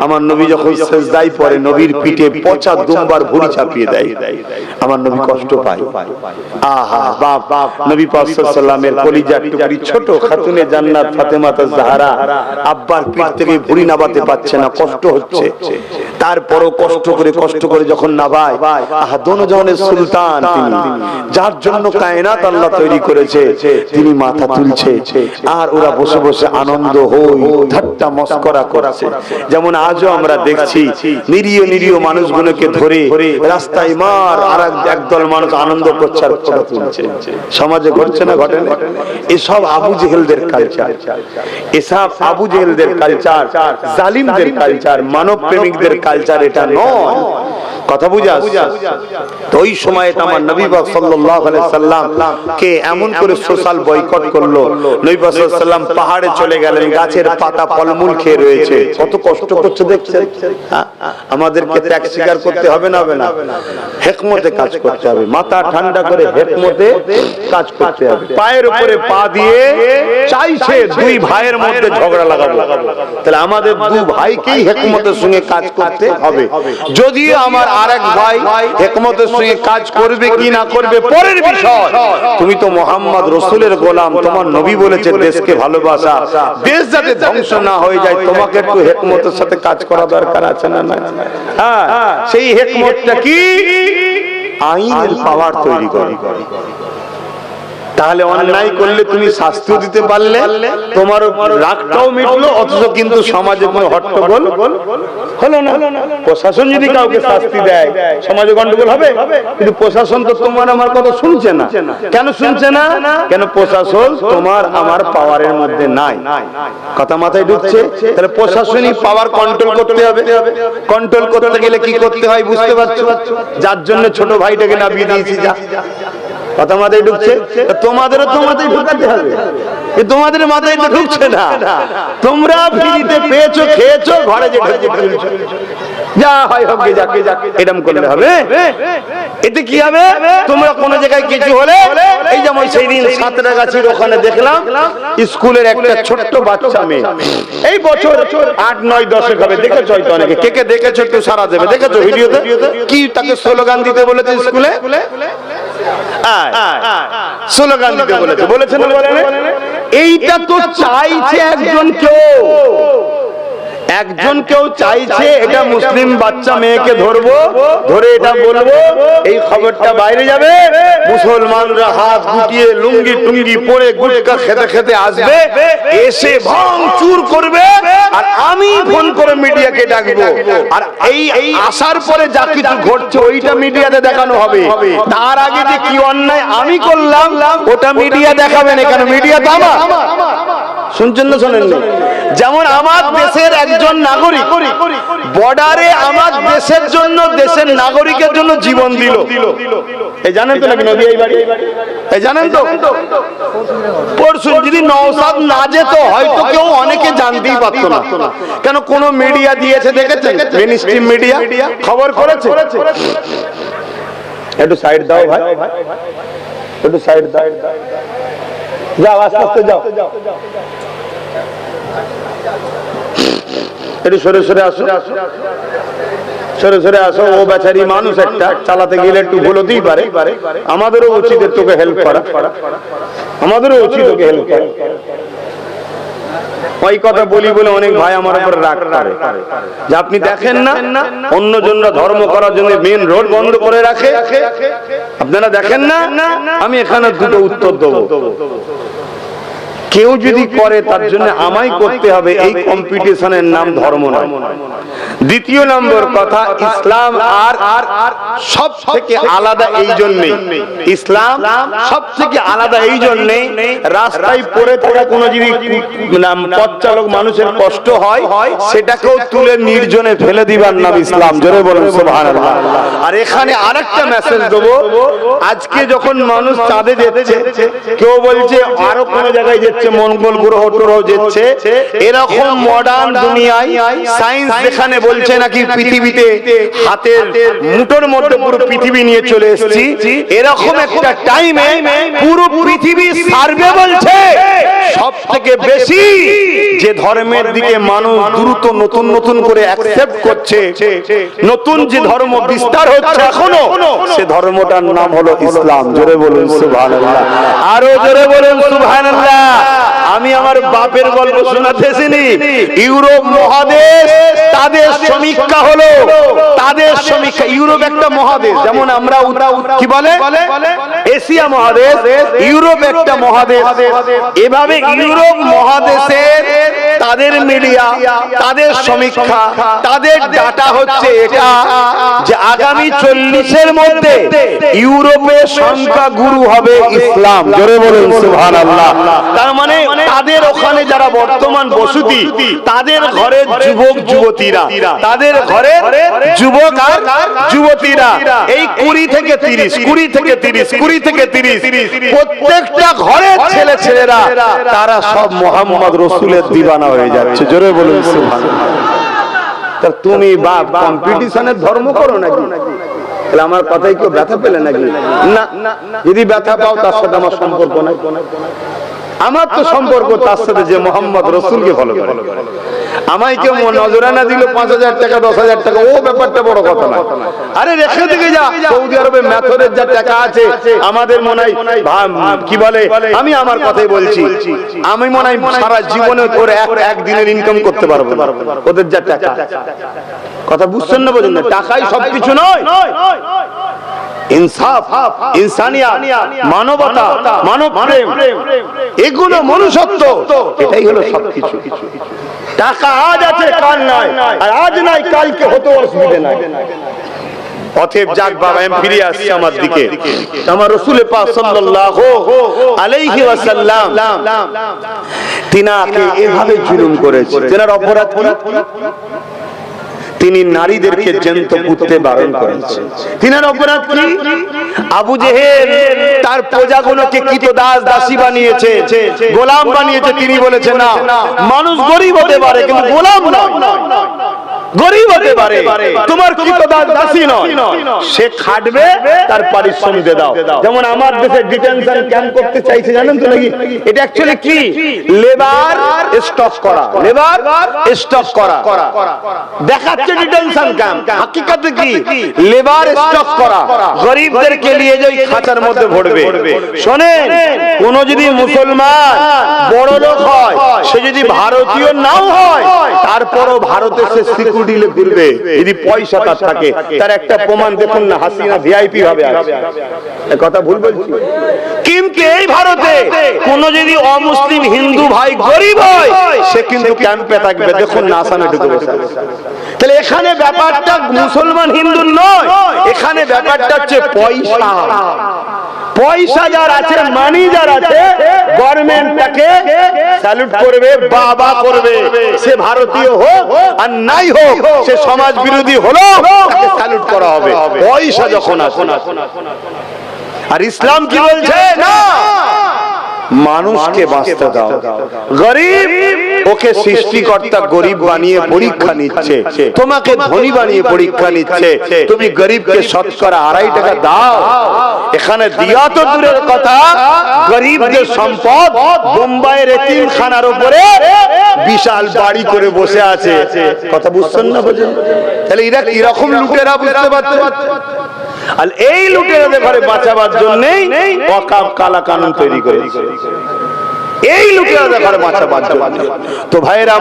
[SPEAKER 1] আমার নবী যখন সিজদায় পড়ে নবীর পিঠে পচা দুম্বার ভুঁড়ি চাপিয়ে দেয়, আমার নবী কষ্ট পায়। আহা বাপ, নবী পাক সাল্লাল্লাহু আলাইহি ওয়াসাল্লামের কলিজার টুকরি ছোট খাতুনে জান্নাত ফাতেমা জাহরা আব্বার পিঠ থেকে ভুঁড়ি নাবাতে পারছে না, কষ্ট হচ্ছে। তারপরও কষ্ট করে যখন নাবায়, আহা দোনজনের সুলতান তিনি, যার জন্য কায়নাত আল্লাহ তৈরি করেছে, তিনি মাথা তুলছে আর ওরা বসে বসে আনন্দ হই ঠাট্টা মস্করা করছে। যেমন আজও আমরা দেখছি নিরীহ মানুষগুলোকে ধরে রাস্তায় মার, আর একদল মানুষ আনন্দ করছে আর ফটো তুলছে। সমাজে ঘটছে না, ঘটে না? এসব আবু জেহেলদের কালচার, এসব আবু জেহেলদের কালচার, জালিমদের কালচার, মানব প্রেমিকদের কালচার এটা নয়। কথা বুঝা? তো ওই সময় আমার নবী পাক সাল্লাল্লাহু আলাইহি সাল্লাম কে এমন করে সোশ্যাল বয়কট করলো, নবী পাক সাল্লাল্লাহু আলাইহি সাল্লাম পাহাড়ে চলে গেলেন, গাছের পাতা ফলমূল খেয়ে রয়েছে, কত কষ্ট করছে দেখছেন। আমাদেরকে ত্যাগ স্বীকার করতে হবে না, হবে না? হিকমতে কাজ করতে হবে, মাথা ঠান্ডা করে হিকমতে কাজ করতে হবে। পায়ের উপরে পা দিয়ে চাইছে দুই ভাইয়ের মধ্যে ঝগড়া লাগাবো, তাহলে আমাদের দুই ভাইকেই হিকমতের সঙ্গে কাজ করতে হবে। যদি আমার আরেক ভাই হিকমতের সঙ্গে কাজ করবে কি না করবে পরের বিষয়, তুমি তো মুহাম্মদ রাসূলের গোলাম, তোমার নবী বলেছে দেশকে ভালোবাসা, দেশ যাতে ধ্বংস না হয়ে যায়, তোমাকে একটু হিকমতের সাথে কাজ করা দরকার আছে না? হ্যাঁ, সেই হিকমতটা কি? আইনের পাওয়ার তৈরি করে। তাহলে অন্যায় করলে তুমি শাস্তি দিতে পারলে, তোমার রাগটাও মিটলো, অথচ কিন্তু সমাজে কোনো হট্টগোল হলো না। প্রশাসন যদি কাউকে শাস্তি দেয় সমাজে গন্ডগোল হবে, কিন্তু প্রশাসন তো তোমার আমার কথা শুনছে না। কেন শুনছে না? কেন? প্রশাসন তোমার আমার পাওয়ারের মধ্যে নাই। কথা মাথায় ঢুকছে? তাহলে প্রশাসনিক পাওয়ার কন্ট্রোল করতে হবে। কন্ট্রোল করতে গেলে কি করতে হয় বুঝতে পারছো? যার জন্য ছোট ভাইটাকে নামিয়ে দিয়েছি, যা। কথা মাথায় ঢুকছে? তোমাদেরও তো মাথায় ঢুকাতে হবে, তোমাদের মাথায় তো ঢুকছে না। তোমরা ফ্রিতে পেয়েছো, খেয়েছো, ঘরে যে যা হয় হোক, এরকম করলে হবে? এতে কি হবে? তোমরা কোন জায়গায় কিছু হলে, এই যেমন সেই দিন সাঁতরাগাছির ওখানে দেখলাম স্কুলের একটা ছোট্ট বাচ্চা মেয়ে, এই বছর 8, 9, 10 হবে, দেখেছো হয়তো অনেকে, কে কে দেখেছো একটু সারা দেবে, দেখেছো ভিডিওতে? কি তাকে স্লোগান দিতে বলেছে স্কুলে? স্লোগান দিতে বলেছে, বলেছে না? এইটা তো চাইছে একজন কেউ চাইছে এটা মুসলিম বাচ্চা মেয়েকে ধরবো, ধরে এটা বলবো, এই খবরটা বাইরে যাবে, মুসলমানরা হাত গুটিয়ে লুঙ্গি টুঙ্গি পরে গুটকা খেতে খেতে আসবে, এসে ভাঙচুর করবে, আর আমি ফোন করে মিডিয়াকে ডাকবো, আর এই আসার পরে যা কিছু ঘটছে ওইটা মিডিয়াতে দেখানো হবে। তার আগে যে কি অন্যায় আমি করলাম ওটা মিডিয়া দেখাবে না, কেন? মিডিয়া তো আমার। শুনছেন না শোনেননি? যেমন আমার দেশের একজন নাগরিক বর্ডারে আমার দেশের জন্য, দেশের নাগরিকের জন্য জীবন দিল, এই জানেন তো নাকি? নদী এই বাড়ি, এই জানেন তো? পরশু যদি নওশাদ না যেত হয়তো কেউ অনেকে জানতেই পারতো না। কেন? কোন মিডিয়া দিয়েছে দেখেছেন? মেইন স্ট্রিম মিডিয়া খবর করেছে? একটু সাইড দাও ভাই, একটু সাইড দাও, যাও আস্তে আস্তে যাও, একটু সরে সরে আসো, সরে সরে আসো। ও বেচারি মানুষ, একটা চালাতে গেলে একটু ভুল হতেই পারে, আমাদেরও উচিত তোকে হেল্প করা, আমাদেরও উচিত তোকে হেল্প করা। ওই কথা বলি বলে অনেক ভাই আমার উপর রাগ করে যে আপনি দেখেন না অন্যজনরা ধর্ম করার জন্য মেন রোড বন্ধ করে রাখে, আপনারা দেখেন না? আমি এখানে দুটো উত্তর দেবো। কেউ যদি করে তার জন্য আমায় করতে হবে, এই কম্পিটিশনের নাম ধর্ম নয়। দ্বিতীয় নম্বর কথা, ইসলাম আর সব থেকে আলাদা এই জন্যে, ইসলাম সব থেকে আলাদা এই জন্যে, রাস্তায় পড়ে থাকা কোনো যদি পথ চালক মানুষের কষ্ট হয় সেটাকেও তুলে নির্জনে ফেলে দিবার নাম ইসলাম। জোরে বলেন সুবহানাল্লাহ। আর এখানে আরেকটা মেসেজ দেবো, আজকে যখন মানুষ চাঁদে যাচ্ছে, কেউ বলছে আরো কোন জায়গায় যাচ্ছে, মঙ্গল গ্রহ ট্রহ যাচ্ছে, এরকম মডার্ন দুনিয়ায় সায়েন্স যেখানে বলছে নাকি পৃথিবীতে হাতের মুঠোর মধ্যে পুরো পৃথিবী নিয়ে চলে এসেছি, এরকম একটা টাইমে পুরো পৃথিবী সার্ভে বলছে সব থেকে বেশি যে ধর্মের দিকে মানুষ দ্রুত নতুন নতুন করে অ্যাকসেপ্ট করছে, নতুন যে ধর্ম বিস্তার হচ্ছে এখনো, সে ধর্মটার নাম হলো ইসলাম। জোরে বলুন সুবহানাল্লাহ, আরো জোরে বলুন সুবহানাল্লাহ। আমি আমার বাপের গল্প শোনাতেছিনি, ইউরোপ মহাদেশ তাদের সমীক্ষা হলো, তাদের সমীক্ষা, ইউরোপ একটা মহাদেশ, যেমন আমরা কি বলে এশিয়া মহাদেশ, ইউরোপ একটা মহাদেশ, এভাবে ইউরোপ মহাদেশের তাদের মিডিয়া, তাদের সমীক্ষা, তাদের ডাটা হচ্ছে এটা যে আগামী 40-এর মধ্যে ইউরোপের সংখ্যা গুরু হবে ইসলাম। জোরে বলুন সুবহানাল্লাহ। তার মানে তাদের ওখানে যারা বর্তমান বসতি, তাদের ঘরের যুবক যুবতীরা, তাদের ঘরের যুবক আর যুবতীরা এই 20 থেকে 30, 20 থেকে 30, 20 থেকে 30, প্রত্যেকটা ঘরের ছেলে ছেলেরা তারা সব মুহাম্মদ রাসূলের দিওয়ানা হয়ে যাচ্ছে। জোরে বলুন সুবহানাল্লাহ। তা তুমি বাপ কম্পিটিশনের ধর্ম করো নাকি? তাহলে আমার কথাই কেউ ব্যথা পেলে নাকি? না, যদি ব্যথা পাও তার সাথে আমার সম্পর্ক নাই। আমার তো সম্পর্ক তার সাথে যে মোহাম্মদ রসুলকে ফলো করে। আমায় কেউ নজরানা দিল 5,000 টাকা 10,000 টাকা, ও ব্যাপারটা বড় কথা না। আরে রেখে দিকে যা, সৌদি আরবে মেথরের যা টাকা আছে আমাদের মনে হয় কি বলে, আমি আমার কথাই বলছি, আমি মনে হয় সারা জীবনে ওর একদিনের ইনকাম করতে পারবো না, ওদের যা টাকা। কথা বুঝছেন না? বোঝেন না? টাকাই সবকিছু নয়। ইনসাফ, ইনসানিয়াত, মানবতা, মানব প্রেম, এগুলো মনুষ্যত্ব, এটাই হলো সবকিছু। টাকা আজ আছে কাল নাই, আর আজ নাই কালকে হতে অসুবিধা নাই। অতএব যাক বাবা, আমি ফিরে আসছি আমার দিকে। আমার রাসূল পাক সাল্লাল্লাহু আলাইহি ওয়াসাল্লাম তিনাকে এভাবে জুলুম করেছে। তিনার অপরাধ কি? তিনি নারীদেরকে জ্যান্ত পুঁততে বারণ করেছেন। তিনার অপরাধ কি? আবু জেহেল তার প্রজাগুলোকে কৃতদাস দাসী বানিয়েছে, গোলাম বানিয়েছে। তিনি বলেছেন না, মানুষ গরিব হতে পারে কিন্তু গোলাম নয়, গরিব হতে পারে, তোমার কৃতদাস দাসী নয়, সে খাটবে তার পারিশ্রমিক দিয়ে দাও। যেমন আমার দেশে ডিটেনশন ক্যাম্প করতে চাইছে, জানেন তো নাকি? এটা অ্যাকচুয়ালি কি? লেবার স্টক করা, লেবার স্টক করা দেখাচ্ছে ডিটেনশন ক্যাম্প, হাকিকতে কি? লেবার স্টক করা, গরিবদেরকে নিয়ে যাই খাঁচার মধ্যে ভরবে। শোনেন, কোন যদি মুসলমান বড় লোক হয়, সে যদি ভারতীয় নাও হয়, তারপরও ভারতে সে সিকিউরিটি ঘুরবে যদি পয়সা তার থাকে। তার একটা প্রমাণ দেখুন না, হাসিনা ভিআইপি ভাবে আছে। কথা ভুল বলছি? কিন্তু এই ভারতে কোন যদি অমুসলিম হিন্দু ভাই গরিব হয়, সে কিন্তু ক্যাম্পে থাকবে। দেখুন না, আসামে ঢুকে বসে আছে। তাহলে এখানে ব্যাপারটা মুসলমান হিন্দু নয়, এখানে ব্যাপারটা হচ্ছে পয়সা। পয়সা যার আছে, মানি যার আছে, গভর্নমেন্ট তাকে স্যালুট করবে, বাবা করবে। সে ভারতীয় হোক আর নাই হোক, সে সমাজ বিরোধী হলো, তাকে স্যালুট করা হবে পয়সা যখন আছে। আর ইসলাম কি বলছে? না, মানুষকে বাঁচতে দাও। গরিব, ওকে সৃষ্টিকর্তা গরিব বানিয়ে পরীক্ষা নিচ্ছে, তোমাকে ধনী বানিয়ে পরীক্ষা নিচ্ছে। তুমি গরিবকে শতকরা 2.5 টাকা দাও। এখানে দিয়া তো দূরের কথা, গরিবদের সম্পদ বোম্বাইয়ের এতিমখানার উপরে বিশাল বাড়ি করে বসে আছে। কথা বুঝছেন না? বোঝেন? তাহলে এরা কিরকম লুটেরা বুঝতে পারছে? আর এই লুটেরাদের ঘরে বাঁচাবার জন্যই ওয়াকফ কালা কানুন তৈরি করেছে, এই লুটেরাদের ঘরে বাঁচাবার জন্য। তো ভাইয়েরা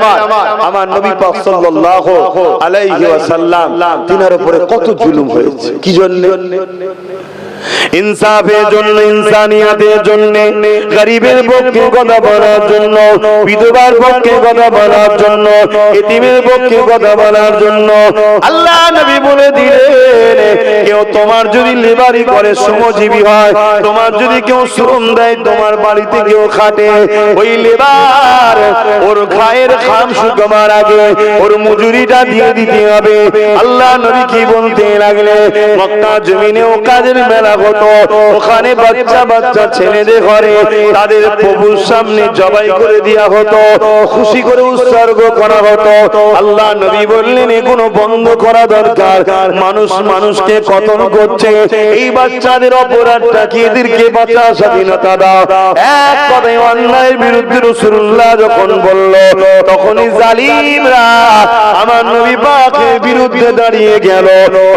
[SPEAKER 1] আমার নবী পাক সাল্লাল্লাহু আলাইহি ওয়াসাল্লাম তিনার উপরে কত জুলুম হয়েছে। কি জন্য? ইনসাফের জন্য, ইনসানিয়াতের জন্য, গরিবের পক্ষে কথা বলার জন্য, বিধবার পক্ষে কথা বলার জন্য, এতিমের পক্ষে কথা বলার জন্য আল্লাহ নবী বলে দিলেন, কেউ তোমার যদি লেবারি করে, শ্রমজীবী হয়, তোমার যদি কেউ শ্রম দেয়, তোমার বাড়িতে কেউ খাটে, ওই লেবার ওর খায়ের খাম শুকাবার আগে ওর মজুরিটা দিয়ে দিতে হবে। আল্লাহ নবী কি বলতে লাগলে, মক্কা জমিনেও কাজের মেলা হতো, ওখানে বাচ্চা বাচ্চা ছেলেদের ঘরে তাদের প্রভুর সামনে জবাই করে দেওয়া হতো, খুশি করে উৎসর্গ করা হতো। আল্লাহ নবী বললেন এগুলো বন্ধ করা দরকার। মানুষ মানুষকে কতল করছে, এই বাচ্চাদের অপরাধটা কি? এদেরকে বাঁচা স্বাধীনতা দাও। এক কথায় অন্যায়ের বিরুদ্ধে রাসূলুল্লাহ যখন বলল, তখনই জালিমরা আমার নবী পাকের বিরুদ্ধে দাঁড়িয়ে গেল।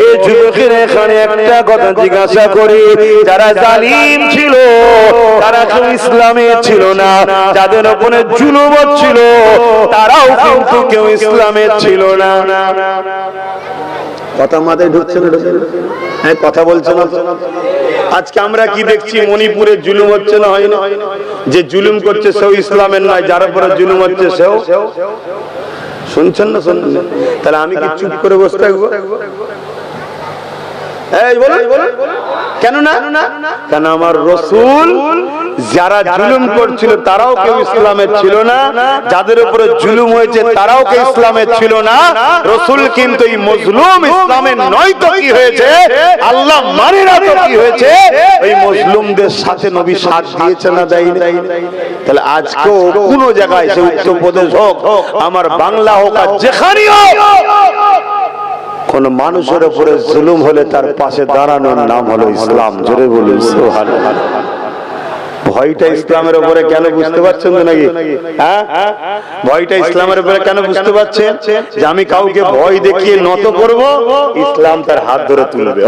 [SPEAKER 1] এই যুবকের এখানে একটা কথা জিজ্ঞাসা করি, যারা জালিম ছিল তারা কেউ ইসলামে ছিল না, যাদের উপরে জুলুম ছিল তারাও কিন্তু কেউ ইসলামে ছিল না। কথা মাথায় ঢুকছে না? হ্যাঁ, কথা বলছে না। আজকে আমরা কি দেখছি? মণিপুরে জুলুম হচ্ছে না, হয় না? যে জুলুম করছে সেও ইসলামের নয়, যার উপরে জুলুম হচ্ছে সেও। শুনছেন না? শুনছেন? তাহলে আমি কি চুপ করে বসে থাকবো? কেন না? কেন আমার রাসূল যারা জুলুম করছিল তারাও কেউ ইসলামের ছিল না, যাদের উপরে জুলুম হয়েছে তারাও কেউ ইসলামের ছিল না। রাসূল কিন্তু এই মজলুম ইসলামের নয় তো কি হয়েছে? আল্লাহ মানে না তো কি হয়েছে? এই মজলুমদের সাথে নবী সাথ দিয়েছে না দেয়নি? তাহলে আজকেও কোন জায়গায়, সে উত্তরপ্রদেশ হোক, আমার বাংলা হোক, আর যেখানেই হোক, কোন মানুষের উপরে জুলুম হলে তার পাশে দাঁড়ানোর নাম হলো ইসলাম। জোরে বলুন সুবহানাল্লাহ। ভয়টা ইসলামের উপরে কেন বুঝতে পারছেন তো নাকি? হ্যাঁ, ভয়টা ইসলামের উপরে কেন বুঝতে পারছেন? যে আমি কাউকে ভয় দেখিয়ে নত করব, ইসলাম তার হাত ধরে তুলবে।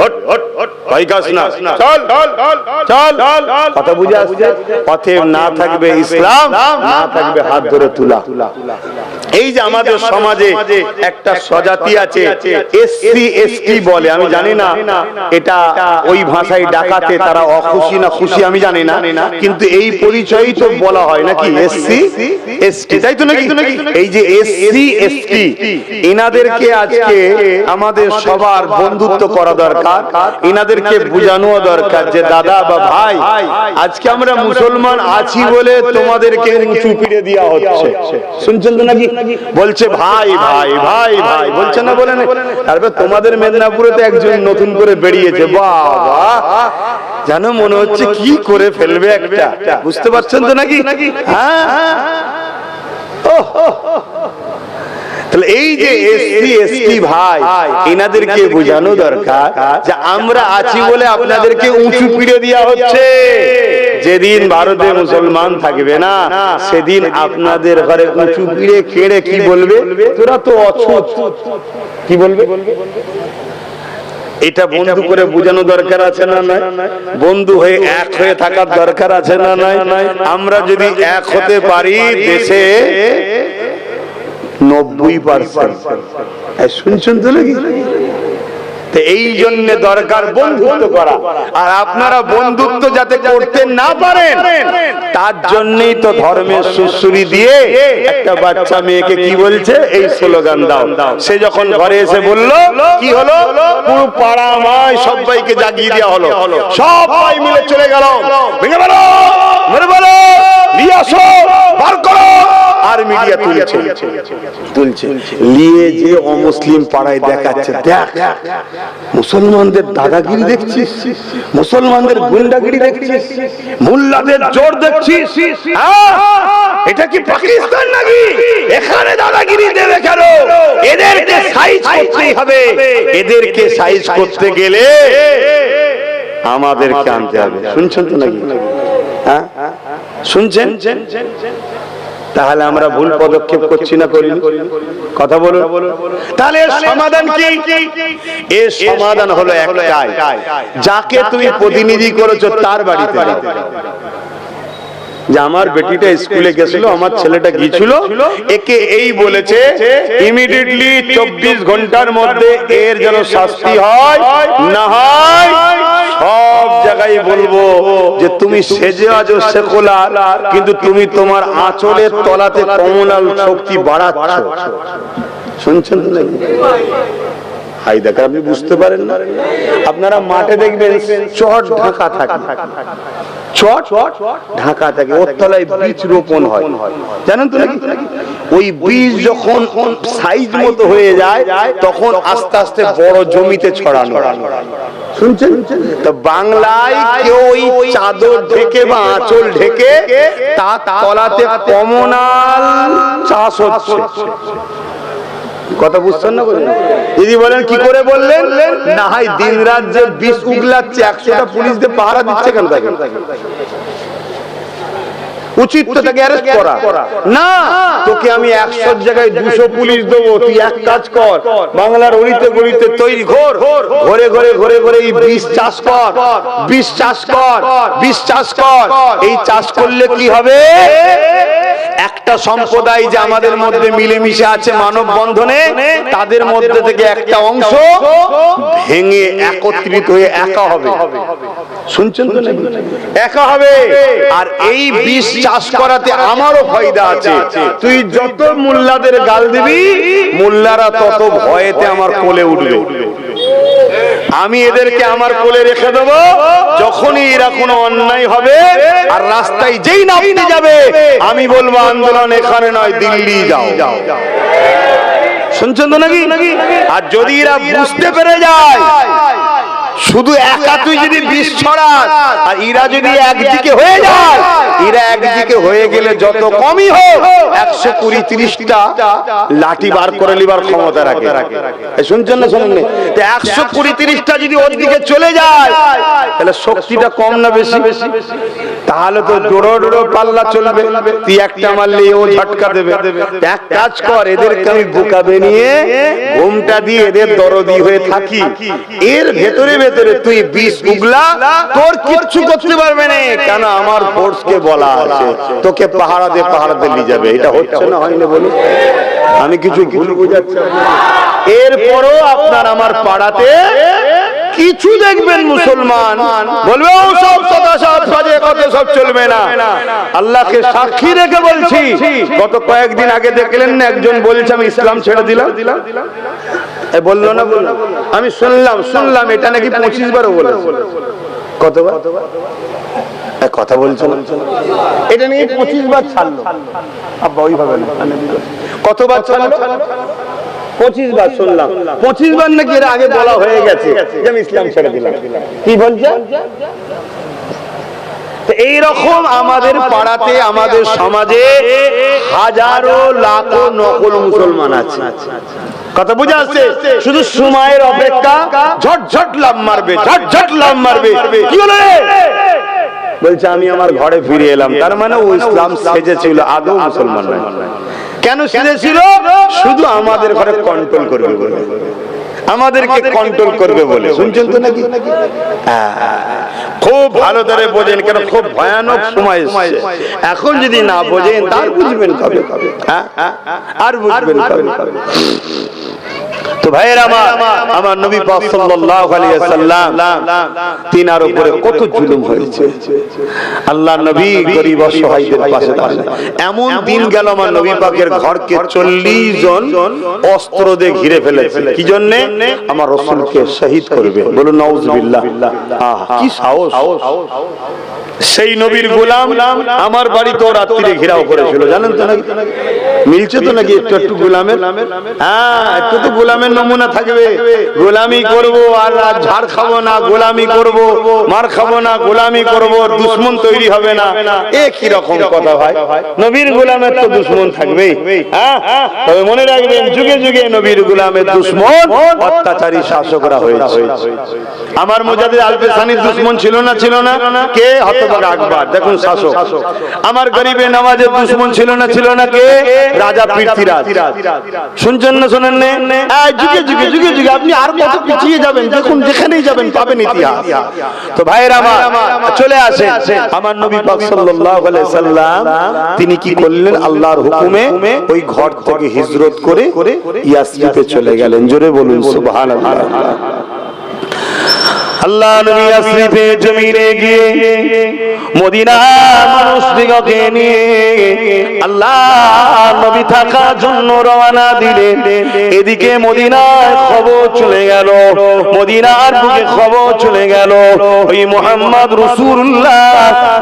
[SPEAKER 1] ভয় কাজ না, চল চল। কথা বুঝে আসছে? পথে না থাকবে ইসলাম, না থাকবে হাত ধরে তুলা। এই যে আমাদের সমাজে একটা স্বজাতি আছে, এসসি এসটি বলে, আমি জানি না এটা ওই ভাষায় ডাকাতে তারা অখুশি না খুশি আমি জানি না, কিন্তু এই পরিচয়ই তো বলা হয় নাকি, এসসি এসটি, তাই তো নাকি? এই যে এসসি এসটি, এনাদেরকে আজকে আমাদের সবার বন্ধুত্ব করা দরকার, এনাদেরকে বোঝানো দরকার যে দাদা বা ভাই, আজকে আমরা মুসলমান আছি বলে তোমাদেরকে উঁচু পিড়ে দেওয়া হচ্ছে। শুনছেন তো নাকি? বলছে ভাই ভাই ভাই ভাই, বলছে না? বলে না? তারপর তোমাদের মেদিনীপুরে তো একজন নতুন করে বেরিয়েছে, বাবা জানো মনে হচ্ছে কি করে ফেলবে একটা, বুঝতে পারছেন তো নাকি? হ্যাঁ, তাহলে এই যে এসসি এসটি ভাই, এনাদেরকে বোঝানো দরকার যে আমরা আছি বলে আপনাদেরকে উঁচু পিড়ে দেওয়া হচ্ছে। যেদিন ভারতে মুসলমান থাকবে না, সেদিন আপনাদের ঘরে উঁচু পিড়ে কেড়ে কি বলবে? তোরা তো অছুত। কি বলবে? এটা বন্ধু করে বোঝানো দরকার আছে না নাই? বন্ধু হয়ে এক হয়ে থাকার দরকার আছে না নাই? আমরা যদি এক হতে পারি, দেশে 90%। শুনছেন তো নাকি? এই জন্য দরকার বন্ধুত্ব করা, আর আপনারা বন্ধুত্ব যাতে করতে না পারেন তার জন্যই তো ধর্মের সুসুরি দিয়ে একটা বাচ্চা মেয়েকে কি বলছে, এই স্লোগান দাও। সে যখন ঘরে এসে বলল, কি হলো? পুরো পাড়া আমায় সবাইকে জাগিয়ে দেওয়া হলো, সবাই মিলে চলে গেল, ভেঙে বলো, মেরে বলো, নিয়ে আসো, বার করো, আর মিডিয়া তুলছে নিয়ে যে অমুসলিম পাড়ায় দেখাচ্ছে, দেখ মুসলমানদের দাদাগিরি দেখছিস, মুসলমানদের গুন্ডাগিরি দেখছিস, মোল্লাদের জোর দেখছিস, এটা কি পাকিস্তান নাকি? এখানে দাদাগিরি দেবে কেন? এদেরকে সাইজ করতেই হবে, এদেরকে সাইজ করতে গেলে আমাদেরকে আনতে হবে। শুনছেন তো নাকি? হ্যাঁ, শুনছেন? তাহলে আমরা ভুল পদক্ষেপ করছি না করি? কথা বলুন। তাহলে সমাধান কি? এর সমাধান হলো একটাই, যাকে তুমি প্রতিনিধি করেছো তার বাড়িতে যাও। যে আমার বেটিটা স্কুলে গেছিল, আমার ছেলেটা গিয়েছিল, একে এই বলেছে, ইমিডিয়েটলি 24 ঘন্টার মধ্যে এর যেন শাস্তি হয়, না হয় সব জায়গায় বলবো যে তুমি সেজে আছো সেকুলার, কিন্তু তুমি তোমার আঁচলের তলাতে কমনাল শক্তি বাড়াচ্ছ। শুনছেন তো নাকি? হাই দেখা আপনি বুঝতে পারেন না? আপনারা মাঠে দেখবেন চট ঢাকা থাকে, চট ঢাকা থাকে, ওর তলায় বীজ রোপণ হয়, জানেন তো নাকি? ওই বীজ যখন সাইজ মতো হয়ে যায়, তখন আস্তে আস্তে বড় জমিতে ছড়ানো। শুনছেন? তো বাংলায় কেউ ওই চাদর ঢেকে বা আঁচল ঢেকে তার তলাতে কমনাল চাষ হচ্ছে। কথা বুঝছেন না? দিদি বলেন কি করে বললেন? না হয় দিন রাত যে বিষ উগলাচ্ছে, 100টা পুলিশ দিয়ে পাহারা দিচ্ছে কেন? তাকে উচিত তো তাকে অ্যারেস্ট করা না। তোকে আমি 100 জায়গায় 200 পুলিশ দেবো, তুই এক কাজ কর, বাংলার অলিতে গলিতে তৈরি ঘোর, ঘরে ঘরে ঘরে ঘরে এই বিষ চাষ কর, বিষ চাষ কর, বিষ চাষ কর। এই চাষ করলে কি হবে? একটা সম্প্রদায় যে আমাদের মধ্যে মিলেমিশে আছে মানব বন্ধনে, তাদের মধ্যে থেকে একটা অংশ ভেঙে একত্রিত হয়ে একা হবে। শুনছেন তো? একা হবে। আর এই বিষ চাষ করাতে আমারও ফায়দা আছে। তুই যত মোল্লাদের গাল দিবি, মোল্লারা তত ভয়েতে আমার কোলে উঠবে। আমি এদেরকে আমার কোলে রেখে দেব। যখনই এরা কোনো অন্যায় হবে আর রাস্তায় যেই নামতে যাবে, আমি বলবো আন্দোলন এখানে নয়, দিল্লি যাও। শুনছেন তো নাকি? আর যদি এরা বুঝতে পেরে যায় শুধু একা তুই যদি বিষ ছড়াস আর এরা যদি একদিকে হয়ে যায়, এরা একদিকে হয়ে গেলে যত কমই হোক 120-30টা লাঠি বার করে লিবার ক্ষমতা রাখে। শুনছেন না? শোনেন? 120-30টা যদি ওর দিকে চলে যায়, তাহলে শক্তিটা কম না বেশি? তাহলে তো জোড়ো জোড়ো পাল্লা চলবে। তুই একটা মারলে ও ঝটকা দেবে। এক কাজ কর, এদেরকে আমি বোকা বানিয়ে ঘুমটা দিয়ে এদের দরদি হয়ে থাকি, এর ভেতরে ভেতরে তুই বিষ উগলা, তোর কিচ্ছু করতে পারবে না। কেন? আমার ফোর্সকে বলা আছে তোকে পাহারা দিয়ে নিয়ে যাবে। এটা হচ্ছে না? হয় না? বলি আমি কিছু ভুল বুঝাচ্ছি? এরপরও আপনার আমার পাড়াতে কিছু দেখবেন মুসলমান বলবে ও সব সদাসব সাজে কত সব চলবে না। আল্লাহকে সাক্ষী রেখে বলছি, গত কয়েকদিন আগে দেখলেন না একজন বলছে আমি ইসলাম ছেড়ে দিলাম। বললো না? বললো। আমি শুনলাম এটা নাকি 25 বারও বলেছে। কতবার কথা বলছো? এটা নিয়ে 25 বার ছাড়লো। আব্বা ওইভাবে কতবার ছাড়লো? 25 বার শুনলাম। 25 বার নাকি এর আগে বলা হয়ে গেছে যে আমি ইসলাম ছেড়ে দিলাম। কি বলছে? এইরকম আমাদের পাড়াতে, আমাদের সমাজে হাজারো লাখো নকল মুসলমান আছে। কথা বুঝে আসছে? শুধু সময়ের অপেক্ষা, ঝটঝট লাভ মারবে, ঝটঝট লাভ মারবে। কি হলো? বলছে আমি আমার ঘরে ফিরে এলাম। তার মানে ও ইসলাম সেজেছিল, আদৌ মুসলমান নয়। কেন সেজেছিল? শুধু আমাদের ঘরে কন্ট্রোল করবে বলে, আমাদেরকে কন্ট্রোল করবে বলে। শুনছেন তো নাকি? খুব ভালো করে বোঝেন, কেন খুব ভয়ানক সময় এসেছে। এখন যদি না বোঝেন তার বুঝবেন কবে? আর বুঝবেন কবে? তো ভাইয়েরা আমার নবী পাক সাল্লাল্লাহু আলাইহি ওয়াসাল্লাম তিনার উপরে কত জুলুম হয়েছে। আল্লাহ নবী গরিব অসহায়দের পাশে দাঁড়ালেন। এমন দিন গেল আমার নবী পাকের ঘরকে 40 জন অস্ত্র দিয়ে ঘিরে ফেলেছে। কি জন্য? আমার রাসূলকে শহীদ করবে। বলুন নাউজুবিল্লাহ। কি সাহস! সেই নবীর গোলাম আমার বাড়িতে রাত্রিরে ঘেরাও করেছিল, জানেন তো নাকি? মিলছে তো নাকি একটু একটু গোলামের? হ্যাঁ, একটু তো গোলামের নমুনা থাকবে। গোলামি করব আর ঝাড় খাবো না, গোলামি করব, মার খাবো না, গোলামি করব, দুশমন তৈরি হবে না। এ কি রকম কথা ভাই? নবীর গোলামের তো দুশমন থাকবেই। হ্যাঁ, তবে মনে রাখবেন যুগে যুগে নবীর গোলামের দুশমন অত্যাচারী শাসকরা হয়েছে। আমার মুজাদ্দিদ আল-পেশানির দুশমন ছিল না? ছিল না? কে? হতভাগা আকবর। দেখুন শাসক। আমার গরিবে নওয়াজের দুশমন ছিল না? ছিল না? কে? রাজা পৃথ্বীরাজ। শুনছেন না? শোনেন না? যুগে যুগে যুগে যুগে আপনি আর কত পিছিয়ে যাবেন, দেখুন যেখানেই যাবেন পাবেন ইতিহাস। তো ভাইরা আমার চলে আসেন, আমার নবী পাক সাল্লাল্লাহু আলাইহি সাল্লাম তিনি কি করলেন? আল্লাহর হুকুমে ওই ঘর থেকে হিজরত করে ইয়াসরিবে চলে গেলেন। জোরে বলুন সুবহানাল্লাহ। আল্লাহ নবী ইয়াসরিবে জমিনে গিয়ে মদিনার মানুষদিগকে নিয়ে আল্লাহ নবী থাকার জন্য রওনা দিলেন। এদিকে মদিনার খবর চলে গেল, মদিনার বুকে খবর চলে গেল ওই মুহাম্মদ রাসূলুল্লাহ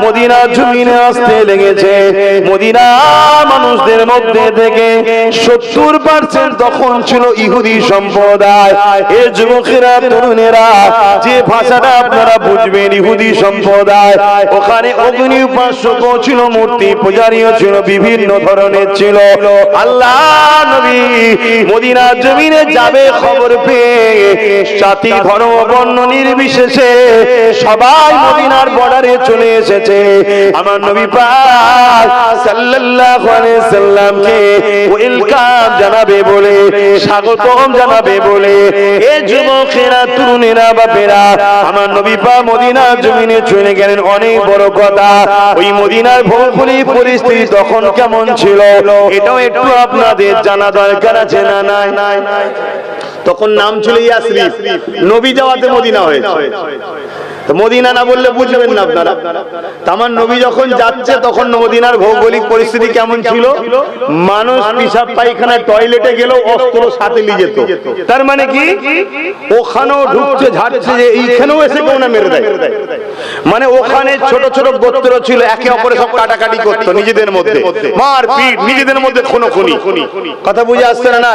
[SPEAKER 1] মদিনার জমিনে আসতে লেগেছে। মদিনার মানুষদের মধ্যে থেকে 70% তখন ছিল ইহুদি সম্প্রদায়। এ যুবকেরা, তরুণেরা যে ভাষাটা আপনারা বুঝবেন। ইহুদি সম্প্রদায়, ওখানে অগ্নি উপাস্য ছিল, মূর্তি পূজারীও ছিল, বিভিন্ন ধরনের ছিল। আল্লাহ নবী মদিনার জমিনে যাবে খবর পেয়ে জাতি ধর্ম বর্ণ নির্বিশেষে সবাই মদিনার বর্ডারে চলে এসেছে। আমার নবী পাক সাল্লাল্লাহু আলাইহি সাল্লামকে ওয়েলকাম জানাবে বলে, স্বাগতম জানাবে বলে এই যুবকেরা, তরুণেরা, বাপেরা আমার নবী পাক মদিনার জমিনে চলে গেলেন। অনেক বড় কথা, ওই মদিনার ভৌগোলিক পরিস্থিতি তখন কেমন ছিল এটাও একটু আপনাদের জানা দরকার আছে না নাই? তখন নাম ছিল ইয়াসরিব, নবী যাওয়াতে মদিনা হয়েছে। মদিনা না বললে বুঝবেন না আপনারা। আমার নবী যখন যাচ্ছে তখন মদিনার ভৌগোলিক পরিস্থিতি কেমন ছিল? মানুষ পিশাব পায়খানা টয়লেটে গেলেও অস্ত্র সাথে নিয়ে যেত। তার মানে কি ওখানেও ঢুকছে, ঝাড়ছে, যে এইখানেও এসে কেউ না মেরে দেয়। মানে ওখানে ছোট ছোট গোত্র ছিল, একে অপরে সব কাটাকাটি করতো নিজেদের মধ্যে, মারপিট, নিজেদের মধ্যে খুনোখুনি। কথা বুঝে আসছে না?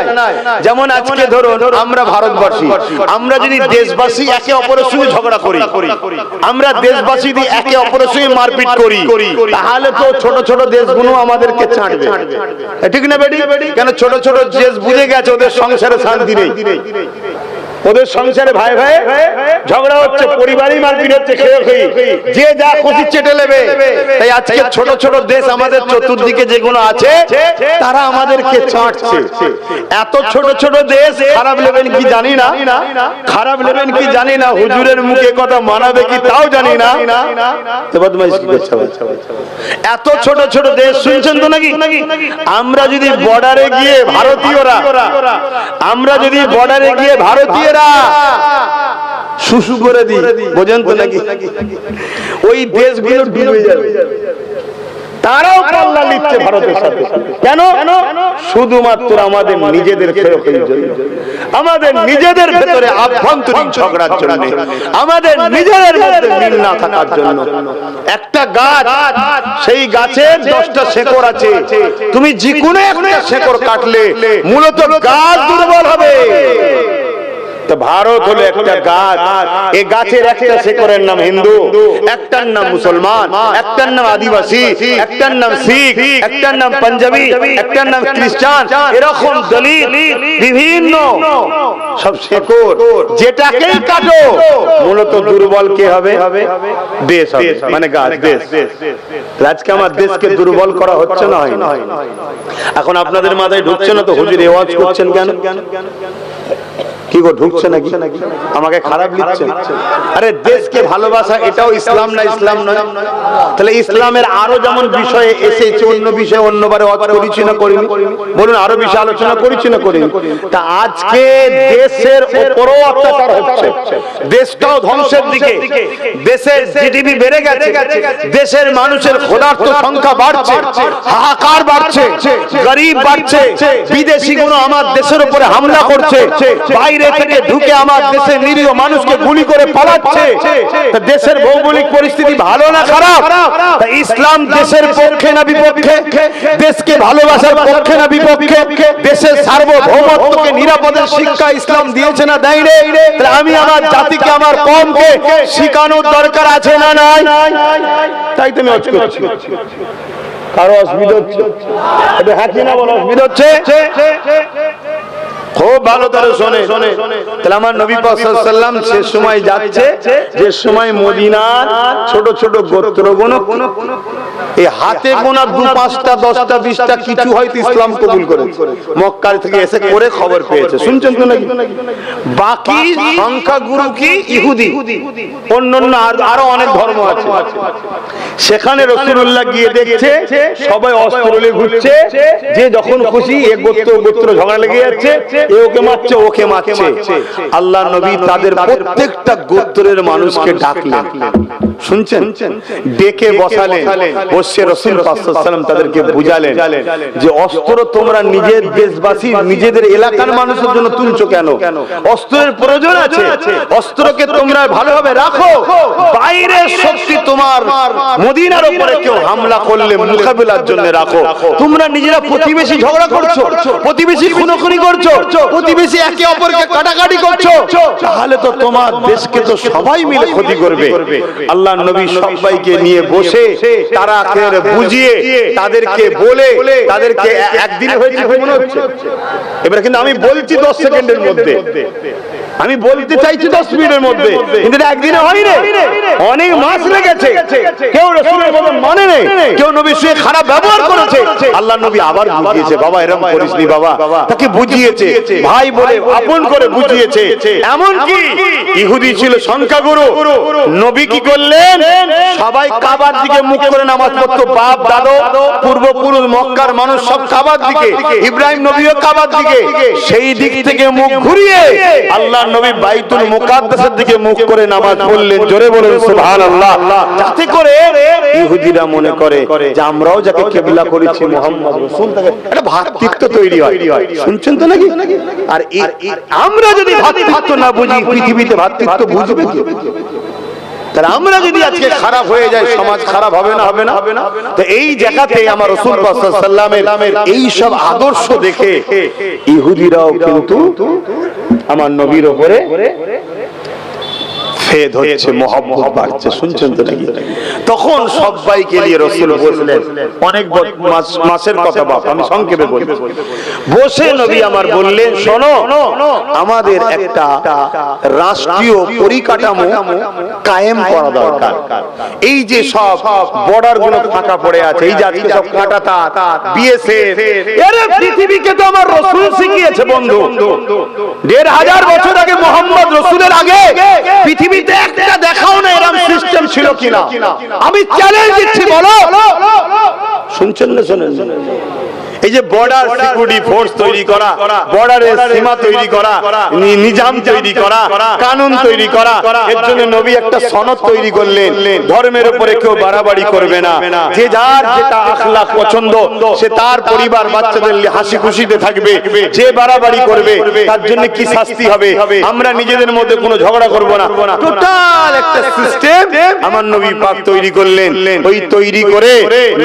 [SPEAKER 1] যেমন আজকে ধরুন আমরা ভারতবাসী, আমরা যদি দেশবাসী একে অপরের সঙ্গে ঝগড়া করি, আমরা দেশবাসী যদি একে অপরের সঙ্গে মারপিট করি, তাহলে তো ছোট ছোট দেশগুলো আমাদেরকে ছাড়বে, ঠিক না বেটি? কেন ছোট ছোট দেশ বুঝে গেছে ওদের সংসারে শান্তি নেই, ওদের সংসারে ভাই ভাই ঝগড়া হচ্ছে, পরিবারই মারপিট হচ্ছে, খেয়ে খেয়ে যে যা খুশি চেটে নেবে। তাই আজকে ছোট ছোট দেশ আমাদের চতুর্দিকে যেগুলো আছে তারা আমাদেরকে ছাড়ছে। এত ছোট ছোট দেশ খারাপ নেবেন কি জানি না, খারাপ নেবেন কি জানি না, হুজুরের মুখে কথা মানাবে কি তাও জানি না। এত ছোট ছোট দেশ শুনছেন তো নাকি? আমরা যদি বর্ডারে গিয়ে ভারতীয়রা, আমরা যদি বর্ডারে গিয়ে ভারতীয়রা শুশু করে দিই, বোঝেন তো নাকি? ওই দেশগুলো ডুবে যাবে। তারাও পাল্লা নিচ্ছে ভারতের সাথে। কেন? শুধুমাত্র আমাদের নিজেদের খেয়ে জন্য, আমাদের নিজেদের ভেতরে আভ্যন্তরীণ ঝগড়ার জন্য, আমাদের নিজেদের মধ্যে মিল না থাকার জন্য। একটা গাছ, সেই গাছের 10টা শেকড় আছে, তুমি যে কোনো একটা শেকড় কাটলে মূলত গাছ দুর্বল হবে। তো ভারত হলো একটা গাছ, এই গাছের একটা শেকড়ের নাম হিন্দু, একটার নাম মুসলমান, একটার নাম আদিবাসী, একটার নাম শিখ, একটার নাম পাঞ্জাবি, একটার নাম খ্রিস্টান। এরকম দলিত বিভিন্ন সব শেকড়, যেটাকেই কাটো মূলত দুর্বল কে হবে? দেশ হবে, মানে গাছ, দেশ। আজকে আমার দেশকে দুর্বল করা হচ্ছে না, হয় না? এখন আপনাদের মাথায় ঢুকছে না তো হুজুর এই ওয়াজ করছেন কেন? কি গো ঢুকছে নাকি? আমাকে খারাপ লিখছেন? আরে দেশকে ভালোবাসা এটাও ইসলাম না? ইসলাম নয়? তাহলে ইসলামের আরো যেমন বিষয়ে এসেছে, অন্য বিষয়ে অন্যবারে করেছি না করিনি? বলুন, আরো বিষয়ে আলোচনা করেছি না করিনি? তা আজকে দেশের উপরও অত্যাচার হচ্ছে, দেশটাও ধ্বংসের দিকে, দেশের জিডিপি বেড়ে গেছে, দেশের মানুষের ক্ষুধার্ত সংখ্যা বাড়ছে, হাহাকার বাড়ছে, গরিব বাড়ছে, বিদেশিগুলো আমার দেশের উপরে হামলা করছে, বাইরে থেকে ঢুকে আমার দেশের নিরীহ মানুষকে গুলি করে পালাচ্ছে। দেশের ভৌগোলিক পরিস্থিতি ভালো না খারাপ? ইসলাম দেশের পক্ষে না বিপক্ষে? দেশকে ভালোবাসার পক্ষে না বিপক্ষে? দেশের সার্বভৌমত্বকে নিরাপদের শিক্ষা ইসলাম দিয়েছে না দেয়নি? আমি আমার জাতিকে, আমার কওমকে শিখানোর দরকার আছে না নাই? তাই তুমি অজ করছি। কারো অসুবিধা হচ্ছে? হ্যাঁ কি না বলো, অসুবিধা হচ্ছে? খুব ভালো করে শোনে। তাহলে আমার নবী পাক সাল্লাল্লাহু আলাইহি ওয়াসাল্লাম সে সময় যাচ্ছে, যে সময় মদিনার ছোট ছোট গোত্রগুলো এই হাতে গোনা 2, 5টা, 10টা, 20টা কিছু হয়তো ইসলাম কবুল করেছে, মক্কা থেকে এসে করে খবর পেয়েছে। শুনছেন তো নাকি? বাকি সংখ্যাগুরু কি ইহুদি, অন্যান্য আরো অনেক ধর্ম আছে। সেখানে রাসূলুল্লাহ গিয়ে দেখছে সবাই অস্ত্র নিয়ে ঘুরছে, যে যখন খুশি এক গোত্র ঝগড়া লেগে যাচ্ছে, এ ওকে মারছে, ওকে মারছে। আল্লাহ নবী তাদের প্রত্যেকটা গোত্রের মানুষকে ডাকলেন, শুনছেন? ডেকে বসালেন, বসে রাসূল পাক সাল্লাল্লাহু আলাইহি ওয়াসাল্লাম তাদেরকে বুঝালেন যে অস্ত্র তোমরা নিজের দেশবাসী নিজেদের এলাকার মানুষের জন্য তুলছো কেন? অস্ত্রের প্রয়োজন আছে, অস্ত্রকে তোমরা ভালোভাবে রাখো। বাইরের শক্তি তোমার মদিনার উপরে কেউ হামলা করলে মোকাবিলার জন্য রাখো। তোমরা নিজেরা প্রতিবেশী ঝগড়া করছো, প্রতিবেশী খুনোখুনি করছো, প্রতিবেশী একে অপরকে কাটাকাটি করছো, তাহলে তো তোমার দেশকে তো সবাই মিলে ক্ষতি করবে। আল্লাহর নবী সবাইকে নিয়ে বসে তারা বুঝিয়ে তাদেরকে বলে তাদেরকে একদিনে হয়েছে মনে হচ্ছে। এবার কিন্তু আমি বলছি 10 সেকেন্ডের মধ্যে, আমি বলতে চাইছি 10 মিনিটের মধ্যে, কিন্তু একদিনে হয়নি, অনেক মাস লেগেছে। কেউ রাসূলের কথা মানে নেই, কেউ নবীর সঙ্গে খারাপ ব্যবহার করেছে। আল্লাহর নবী আবার বুঝিয়েছে, বাবা এরকম করিসনি বাবা, তাকে বুঝিয়েছে, ভাই বলে আপন করে বুঝিয়েছে। এমন কি ইহুদি ছিল সংখ্যাগুরু, নবী কি করলেন? সবাই কাবার দিকে মুখ করে নামাজ পড়তো, বাপ দাদু পূর্বপুরুষ মক্কার মানুষ সব কাবার দিকে, ইব্রাহিম নবীও কাবার দিকে। সেই দিক থেকে মুখ ঘুরিয়ে আল্লাহ নবী বাইতুল মুকাদ্দাসের দিকে মুখ করে নামাজ পড়লেন। জোরে বলেন সুবহানাল্লাহ। যাতে করে ইহুদিরা মনে করে যে আমরাও যাকে কিবলা করেছি মুহাম্মদ রাসূল, তাকে একটা ভ্রাতৃত্ব তৈরি হয়। শুনছেন তো নাকি? আর আমরা যদি ভ্রাতৃত্ব না বুঝি, পৃথিবীতে ভ্রাতৃত্ব বুঝবে কি? তাহলে আমরা যদি আজকে খারাপ হয়ে যায়, সমাজ খারাপ হবে না? হবে না? তো এই জায়গাতে আমার রাসূল সাল্লাল্লাহু আলাইহি ওয়াসাল্লামের এই সব আদর্শ দেখে ইহুদিরাও কিন্তু আমার নবীর উপরে ফেদ হচ্ছে, মহব্বত বাড়ছে। শুনছেন তো নাকি? তখন সবাইকে নিয়ে রাসূল বসলেন, অনেক মাসের কথা বাপ, আমি সংক্ষেপে বলি। বসে নবী আমার বললেন, শোনো, আমাদের একটা রাষ্ট্রীয় পরিকাঠামো কায়েম করা দরকার। এই যে সব বর্ডার গুলো ফাঁকা পড়ে আছে, এই যে আজকে সব কাঁটাতা বিএসএফ, এর পৃথিবীকে তো আমার রাসূল শিখিয়েছে বন্ধু। ১৫০০ বছর আগে মুহাম্মদ রাসূলের আগে পৃথিবীতে একটা দেখাও না এরকম সিস্টেম ছিল কিনা। আমি চ্যালেঞ্জ দিচ্ছি, বলো। শুনছেন না? শোনেন। এই যে বর্ডার সিকিউরিটি ফোর্স তৈরি করা, বর্ডারের সীমা তৈরি করা, নিজাম তৈরি করা, কানুন তৈরি করা, এর জন্য নবী একটা সনদ তৈরি করলেন, ধর্মের উপরে কেউ বাড়াবাড়ি করবে না, যে যার যেটা আখলাক পছন্দ সে তার পরিবার বাচ্চাদের হাসি খুশিতে থাকবে, যে বাড়াবাড়ি করবে তার জন্য কি শাস্তি হবে, আমরা নিজেদের মধ্যে কোনো ঝগড়া করব না। টোটাল একটা সিস্টেম আমার নবী পাক তৈরি করলেন। ওই তৈরি করে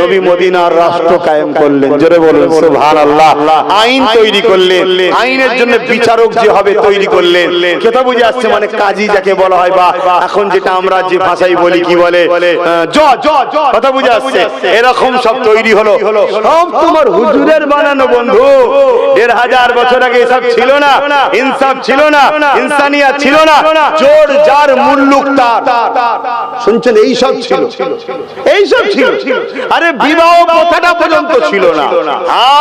[SPEAKER 1] নবী মদিনার রাষ্ট্র কায়েম করলেন। জোরে বলুন সুবহানাল্লাহ। আইন তৈরি করলেন, আইনের জন্য বিচারক যে হবে তৈরি করলেন। কথা বুঝে আসছে? মানে কাজী যাকে বলা হয়, বা এখন যেটা আমরা যে ভাষায় বলি কি বলে জজ, কথা বুঝে আসছে? এরকম সব তৈরি হলো, সব তোমার হুজুরের বানানো বন্ধু। ১৫০০ বছর আগে এসব ছিল না, ইনসাফ ছিল না, ইনসানিয়াত ছিল না, জোর যার মুল্লুক তার। শুনছেন? এই সব ছিল, এই সব ছিল। আরে বিবাহ কথাটা পর্যন্ত ছিল না।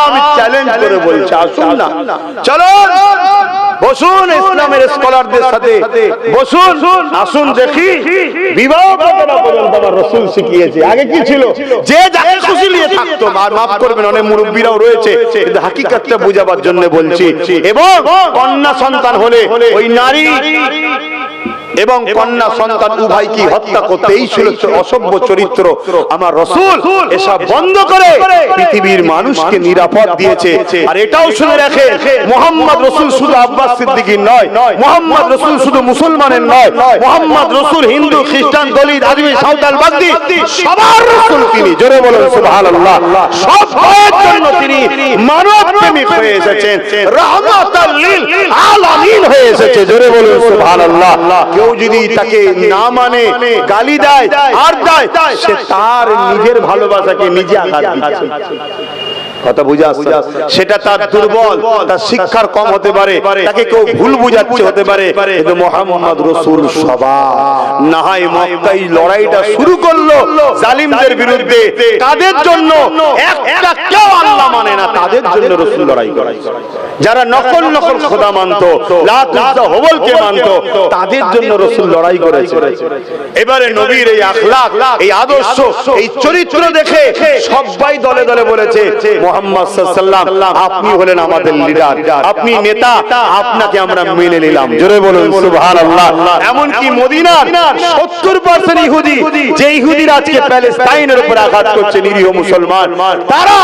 [SPEAKER 1] আমি চ্যালেঞ্জ করে বলছি, আসুন না, চলো বসুন ইসলামের স্কলারদের সাথে বসুন, আসুন দেখি বিবাহ কথাটা পর্যন্ত আমার রাসূল শিখিয়েছে। আগে কি ছিল? যে যাকে খুশি নিয়ে থাকতো। মাফ করবেন, অনেক মুরব্বীরাও রয়েছে, কিন্তু হাকিকতটা বোঝাবার জন্য বলছি। এবং কন্যা সন্তান হলে ওই নারী এবং কন্যা সন্তান উভয়কে হত্যা করতে, এই ছিল অসভ্য চরিত্র। আমার রাসূল এসব বন্ধ করে পৃথিবীর মানুষকে নিরাপদ দিয়েছে। আর এটাও শুনে রাখেন, মুহাম্মদ রাসূল শুধু আব্বাস সিদ্দিকীর নয়, মুহাম্মদ রাসূল শুধু মুসলমানের নয়, মুহাম্মদ রাসূল হিন্দু, খ্রিস্টান, দলিত, আদিবাসী, সাঁওতাল, বাগদি সবার রাসূল তিনি। জোরে বলুন সুবহানাল্লাহ। সবার জন্য তিনি মানব প্রেমিক হয়ে এসেছেন, রাহমাতাল লিল আলামিন হয়ে এসেছে। জোরে বলুন সুবহানাল্লাহ। কেউ যদি তাকে না মানে, গালি দেয় আর দেয়, সে তার নিজের ভালোবাসাকে নিজে আঘাত দিচ্ছে। কথা বুঝা আসছে? সেটা তার দুর্বল, তার শিক্ষার কম হতে পারে, তাকে কেউ ভুল বুঝাচ্ছে হতে পারে, কিন্তু মুহাম্মদ রাসূল সবার না হয় মক্কায় লড়াইটা শুরু করলো জালিমদের বিরুদ্ধে। কাদের জন্য? একটা কেউ আল্লাহ মানে না, তাদের জন্য রাসূল লড়াই করে। যারা নকল খোদা মানতো, লাত উজ্জা হবলকে মানতো, তাদের জন্য রাসূল লড়াই করেছে। এবারে নবীর এই আখলাক, এই আদর্শ, এই চরিত্র দেখে সবাই দলে দলে বলেছে মুহাম্মদ সাল্লাল্লাহু আলাইহি ওয়াসাল্লাম আপনি হলেন আমাদের লিডার, আপনি নেতা, আপনাকে আমরা মেনে নিলাম। জোরে বলুন সুবহানাল্লাহ। এমন কি মদিনার 70% ইহুদি, যে ইহুদিরা আজকে প্যালেস্টাইনের উপর আঘাত করছে নিরীহ মুসলমান, তারা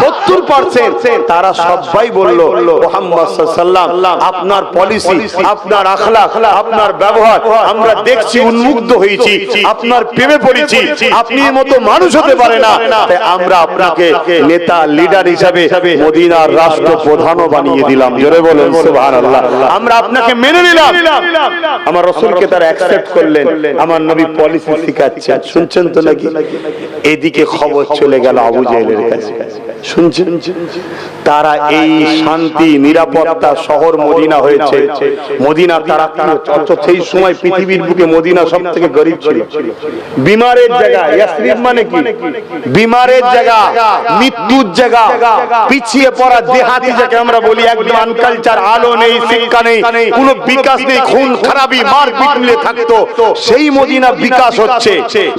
[SPEAKER 1] 70% তারা সবাই বলল মুহাম্মদ সাল্লাল্লাহু আলাইহি ওয়াসাল্লাম আপনার পলিসি, আপনার আখলাক, আপনার ব্যবহার আমরা দেখছি, উন্মুগ্ধ হয়েছি, আপনার প্রেমে পড়েছি, আপনি মতো মানুষ হতে পারে না, তাই আমরা আপনাকে নেতা লিডার হিসাবে মদিনার রাষ্ট্রপ্রধানও বানিয়ে দিলাম। জোরে বলুন সুবহানাল্লাহ। আমরা আপনাকে মেনে নিলাম। আমার রাসূলকে তারা অ্যাকসেপ্ট করলেন, আমার নবী পলিসি শিখাচ্ছেন। শুনছেন তো নাকি? এদিকে খবর চলে গেল আবু জেহেলের কাছে। শুনছেন? তারা এই শান্তি নিরাপত্তা শহর মদিনা হয়েছে, মদিনা তারা সেই সময় পৃথিবীর বুকে মদিনা সবথেকে গরীব ছিল, বিমারের জায়গা। ইয়াসরিব মানে কি? বিমারের জায়গা, মৃত্যুর জায়গা, পিছিয়ে পড়া দেহাতি যাকে আমরা বলি, একদম আনকালচার, আলো নেই, শিক্ষা নেই, কোনো বিকাশ নেই, খুন খারাপি মারপিট মিলে থাকতো। সেই মদিনা বিকাশ হচ্ছে,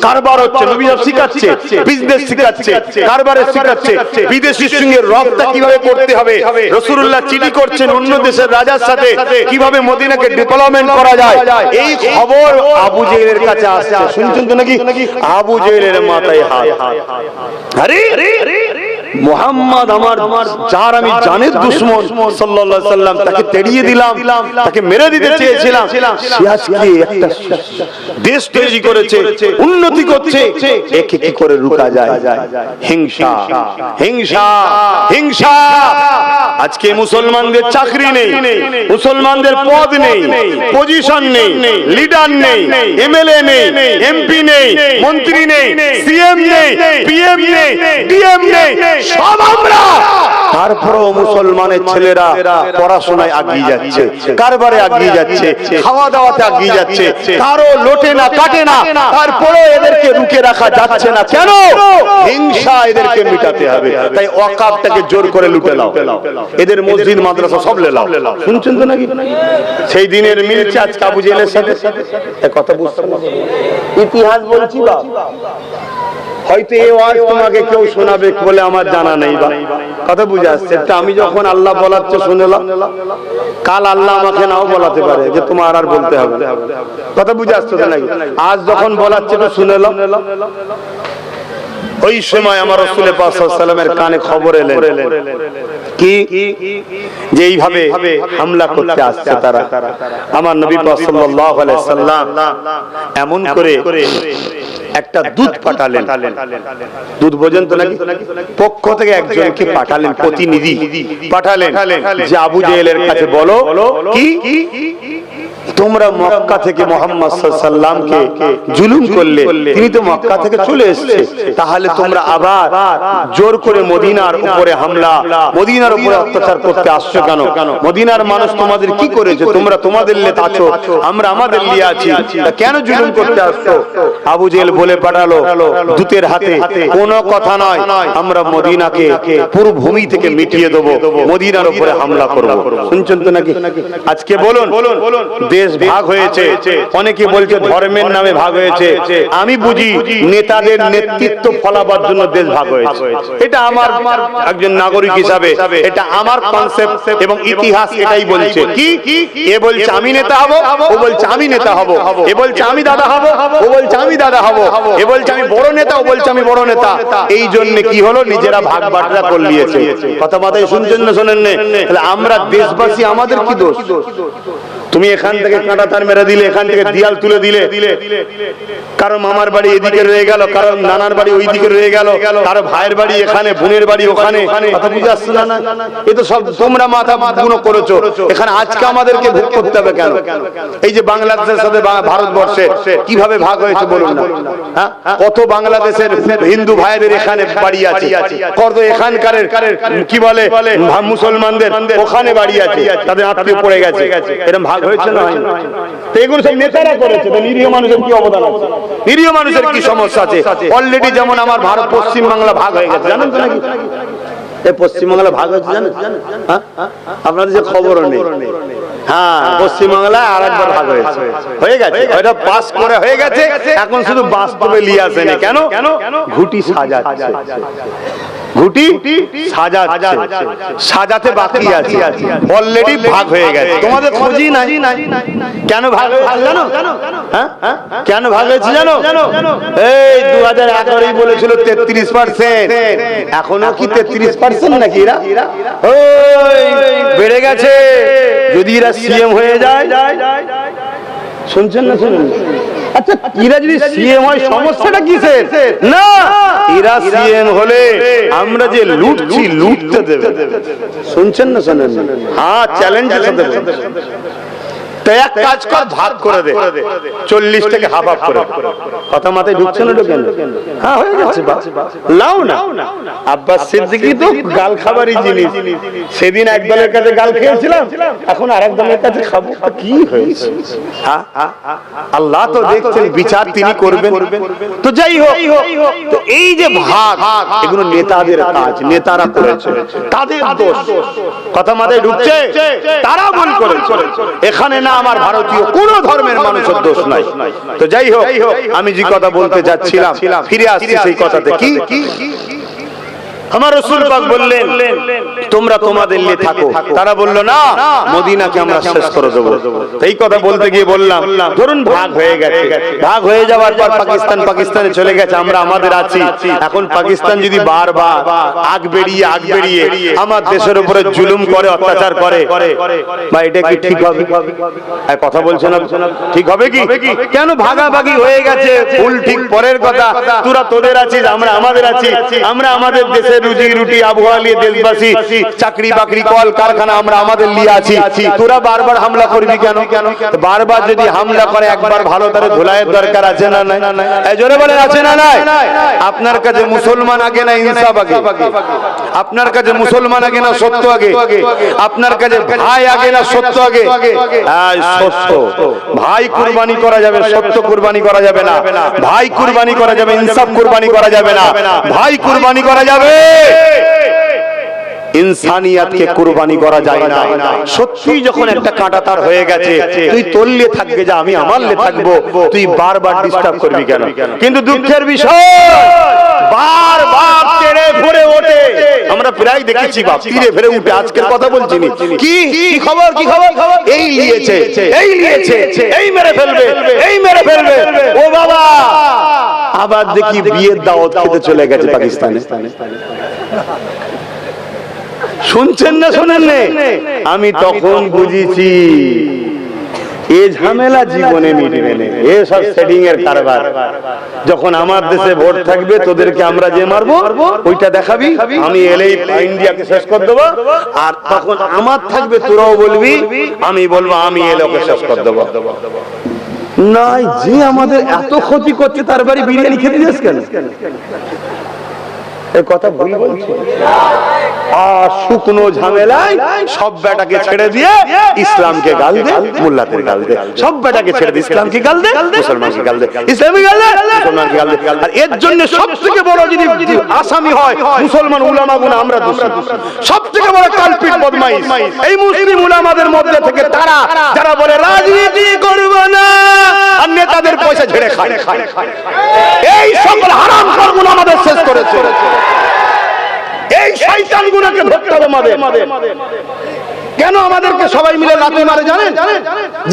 [SPEAKER 1] কারবার হচ্ছে, নবী শিখাচ্ছে, বিজনেস শিখাচ্ছে, কারবারের শিখাচ্ছে, বিদেশির সঙ্গে রপ্তা কিভাবে করতে হবে। রাসূলুল্লাহ চিঠি করছেন অন্য দেশের রাজার সাথে, কিভাবে মদিনাকে ডেভেলপমেন্ট করা যায়, এই খবর আবু জেহেলের কাছে আসছে। শুনছেন তো নাকি? আবু জেহেলের মাথায় হাত। আরে মুহাম্মদ আমার যার আমি জানের দুশমন সাল্লাল্লাহু আলাইহি সাল্লাম, তাকে তেড়িয়ে দিলাম, তাকে মেরে দিতে চেয়েছিলাম, সে আজকে একটা দেশ তৈরি করেছে, উন্নতি করছে, একে কি করে রুকা যায়? হিংসা, হিংসা, হিংসা। আজকে মুসলমানদের চাকরি নেই, মুসলমানদের পদ নেই, পজিশন নেই, লিডার নেই, এমএলএ নেই, এমপি নেই, মন্ত্রী নেই, সিএম নেই, পিএম নেই, ডিএম নেই, সব আমরা। তারপরেও মুসলমানের ছেলেরা পড়াশোনায় এগিয়ে যাচ্ছে, কারবারে এগিয়ে যাচ্ছে, খাওয়া দাওয়াতে এগিয়ে যাচ্ছে, কারো লোটে না কাটে না, তারপরেও এদেরকে রুখে রাখা যাচ্ছে না। কেন? হিংসা এদেরকে মিটাতে হবে। তাই ওয়াকাফটাকে জোর করে লুটে নাও, এদের মসজিদ মাদ্রাসা সব লেলাও। শুনছেন তো নাকি? সেই দিনের মিলছে আজকে আবু জেহেলের সাথে। কথা বুঝতে পারছেন? ইতিহাস বলছি বা হয়তো এই ওয়াজ তোমাকে কেউ শোনাবে বলে আমার জানা নেই, বা কথা বুঝে আসছে। আমি যখন আল্লাহ বলাচ্ছে শুনলাম, কাল আল্লাহ আমাকে নাও বলাতে পারে যে তোমার আর বলতে হবে। কথা বুঝে আসছে তো নাকি? আজ যখন বলাচ্ছে তো শুনলাম, ওই সময় আমার রাসূল পাক সাল্লাল্লাহু আলাইহি ওয়াসাল্লামের কানে খবর এলেন কি যে এইভাবে হামলা করতে আসছে তারা। আমার নবী পাক সাল্লাল্লাহু আলাইহি ওয়াসাল্লাম এমন করে একটা দূত পাঠালেন। দূত বোঝেন তো নাকি? পক্ষ থেকে একজনকে পাঠালেন, প্রতিনিধি পাঠালেন যে আবু জেহেলের কাছে বলো কি তোমরা মক্কা থেকে মুহাম্মদ সাল্লাল্লাহু আলাইহি ওয়াসাল্লামকে জুলুম করলে, তিনি তো মক্কা থেকে চলে এসেছে, তাহলে তোমরা আবার জোর করে মদিনার উপরে হামলা, মদিনার উপরে অত্যাচার করতে আসছো কেন? মদিনার মানুষ তোমাদের কি করেছে? তোমরা তোমাদের লিয়ে আছো, আমরা আমাদের লিয়ে আছি, কেন জুলুম করতে আসছো? আবু জেহেল বলে পাঠালো দূতের হাতে, কোনো কথা নয়, আমরা মদিনাকে পুরো ভূমি থেকে মিটিয়ে দেবো, মদিনার উপরে হামলা করব। শুনছেন তো নাকি? আজকে বলুন দেশ ভাগ হয়েছে, অনেকে বলছে ধর্মের নামে ভাগ হয়েছে, আমি বুঝি নেতাদের নেতৃত্ব ফলাবার জন্য দেশ ভাগ হয়েছে। এটা আমার একজন নাগরিক হিসাবে এটা আমার কনসেপ্ট এবং ইতিহাস এটাই বলছে। কি এ বলছে আমি নেতা হব, ও বলছে আমি নেতা হব, এ বলছে আমি দাদা হব, ও বলছে আমি দাদা হব, এ বলছে আমি বড় নেতা, ও বলছে আমি বড় নেতা। এই জন্য কি হলো, নিজেরা ভাগ বাটরা করে নিয়েছে। কথা মাথায় শুনছেন না শোনেন না? তাহলে আমরা দেশবাসী, আমাদের কি দোষ? তুমি এখান থেকে কাঁটা তার মেরে দিলে, এখান থেকে দেয়াল তুলে দিলে, কারো মামার বাড়ি এদিকে রয়ে গেল, কারো নানার বাড়ি ওই দিকে রয়ে গেল, কারো ভাইয়ের বাড়ি এখানে, বোনের বাড়ি ওখানে। কথা বুঝে আসছে না? এ তো সব তোমরা মাথা গুণ করেছো। এখানে আজকে আমাদেরকে ভোগ করতে হবে কেন? এই যে বাংলাদেশের সাথে ভারতবর্ষে কিভাবে ভাগ হয়েছে বলুন না? হ্যাঁ, কত বাংলাদেশের হিন্দু ভাইদের এখানে বাড়ি আছে, কত এখানকার কি বলে মুসলমানদের ওখানে বাড়ি আছে, তাদের আত্মীয় পড়ে গেছে। এরকম ভাগ হয়েছে না? এগুলো সব নেতারা করেছে। তো নিরীহ মানুষের কি অবদান আছে? নিরীহ মানুষের কি সমস্যা আছে? অলরেডি যেমন আমার ভারত পশ্চিম বাংলা ভাগ হয়ে গেছে, জানেন তো নাকি? এই পশ্চিম বাংলা ভাগ হয়েছে জানেন? আপনাদের যে খবরও নেই। হ্যাঁ, পশ্চিম বাংলায় আর একবার ভাগ হয়েছে, হয়ে গেছে, ওইটা পাস করে হয়ে গেছে। এখন শুধু বাস্তবে নিয়ে আসেনি। কেন? ঘুটি সাজাচ্ছে। ঘুটি সাজাতে বাকি আছে, অলরেডি ভাগ হয়ে গেছে, তোমাদের খোঁজই নাই। কেন ভাগ হয়েছে জানো? কেন ভাগ হয়েছে জানো? এই 2011 বলেছিল 33%, এখনো কি 33% নাকি? এরা বেড়ে গেছে। যদি এরা সিএম হয়ে যায়, শুনছেন না? শুনুন, আচ্ছা এরা যদি সিএম হয় সমস্যাটা কিসের? না, এরা সিএম হলে আমরা যে লুটছি লুটতে দেবে। শুনছেন না? শুনেন? হ্যাঁ, চ্যালেঞ্জের সাথে তো এক কাজ কর, ভাগ করে দে 40 থেকে হাফ হাফ করে। কথা মাথায় ঢুকছে না? ঢুকেন? হ্যাঁ, হয়ে যাচ্ছে। লাও না। আব্বাস সিদ্দিকী তো গাল খাবারই জিনিস। সেদিন এক দলের কাছে গাল খেয়েছিলাম, এখন আরেক দলের কাছে খাবো। কি হয়েছে? আল্লাহ তো দেখছেন, বিচার তিনি করবেন। তো যাই হোক, তো এই যে ভাগ, এগুলো নেতাদের কাজ, নেতারা করেছে, তাদের দোষ। কথা মাথায় ঢুকছে? তারা ভুল করেছে। এখানে না আমার ভারতীয় কোন ধর্মের মানুষের দোষ নাই। তো যাই হোক, আমি যে কথা বলতে যাচ্ছিলাম, ফিরে আসছি সেই কথাতে। কি আমার রাসূল পাক বললেন, তোমরা তোমাদের নিয়ে থাকো। তারা বলল না, মদিনাকে আমরা শেষ করে দেবো। এই কথা বলতে গিয়ে বললাম, ধরুন ভাগ হয়ে গেছে, ভাগ হয়ে যাওয়ার পর পাকিস্তানে চলে গেছে, আমরা আমাদের আছি। এখন পাকিস্তান যদি বারবার আগ বেরিয়ে আমার দেশের উপরে জুলুম করে, অত্যাচার করে, বা এটা কি ঠিক হবে? কথা বলছেন, ঠিক হবে কি? কেন ভাগাভাগি হয়ে গেছে, ভুল ঠিক পরের কথা। তোরা তোদের আছিস, আমরা আমাদের আছি। আমরা আমাদের দেশে রুজি রুটি আবহাওয়া নিয়ে দেশবাসী, চাকরি বাকরি কল কারখানা আমরা আমাদের নিয়ে আছি। তোরা বারবার হামলা করবি কেন? বারবার যদি হামলা করে, একবার ভালো তারে ধুলাইয়ের দরকার আছে না নাই? জোরে বলেন, আছে না নাই? আপনার কাছে মুসলমান আগে না ইনসাফ আগে? আপনার কাছে মুসলমান আগে না সত্য আগে? আপনার কাছে ভাই আগে না সত্য আগে? সত্য ভাই কুরবানি করা যাবে, সত্য কুরবানি করা যাবে না। ভাই কুরবানি করা যাবে, ইনসাফ কুরবানি করা যাবে না। ভাই কুরবানি করা যাবে, ইনসানিয়াতকে কুরবানি করা যায় না। সত্যি যখন একটা কাঁটা তার হয়ে গেছে, তুই তোললে থাকবে, যা আমি আমার লে থাকবো, তুই বারবার ডিস্টার্ব করবি কেন? কিন্তু দুঃখের বিষয়, বারবার তেড়ে ফুড়ে ওঠে। আমরা প্রায় দেখেছি বাপ তীরে ফেরে উঠে। আজকের কথা বলছি, কি খবর, কি খবর? এই নিয়েছে, এই নিয়েছে, এই মেরে ফেলবে, এই মেরে ফেলবে। ও বাবা, আবার দেখি বিয়ের দাওয়াত খেতে চলে গেছে পাকিস্তানে। শুনছেন না? শোনেন? আমি তখন বুঝেছি এ ঝামেলা জীবনে মিটবে না, এসব সেটিং এর কারবার। যখন আমার দেশে ভোট থাকবে, তোদেরকে আমরা যে মারবো ওইটা দেখাবি, আমি এলেই ইন্ডিয়াকে শেষ করে দেবো। আর তখন আমার থাকবে, তোরাও বলবি, আমি বলবো আমি এলোকে শেষ করে দেবো। নাই, যে আমাদের এত ক্ষতি করছে, তার বাড়ি বিরিয়ানি খেতে যাস কেন? এই কথা ভুল বলছে। আর শুকনো ঝামেলায় সব বেটাকে ছেড়ে দিয়ে ইসলামকে গাল দে, মোল্লাদের গাল দে। সব বেটাকে ছেড়ে দিয়ে ইসলামকে গাল দে, মুসলমানকে গাল দে, ইসলামকে গাল দে, মুসলমানকে গাল দে। আর এর জন্য সবথেকে বড় যদি আসামি হয় মুসলমান উলামাগুলো, আমরা দোষী। সবথেকে বড় কালপিট বদমাইশ এই মুসলিম উলামাদের মধ্যে থেকে তারা, যারা বলে রাজনীতি করব না আর নেতাদের পয়সা ঝেড়ে খায়। এই সকল হারামখোরগুলো আমাদের শেষ করেছে। এই শয়তানগুলোকে ধরতে হবে আমাদের। কেন আমাদেরকে সবাই মিলে লাথি মারে জানেন?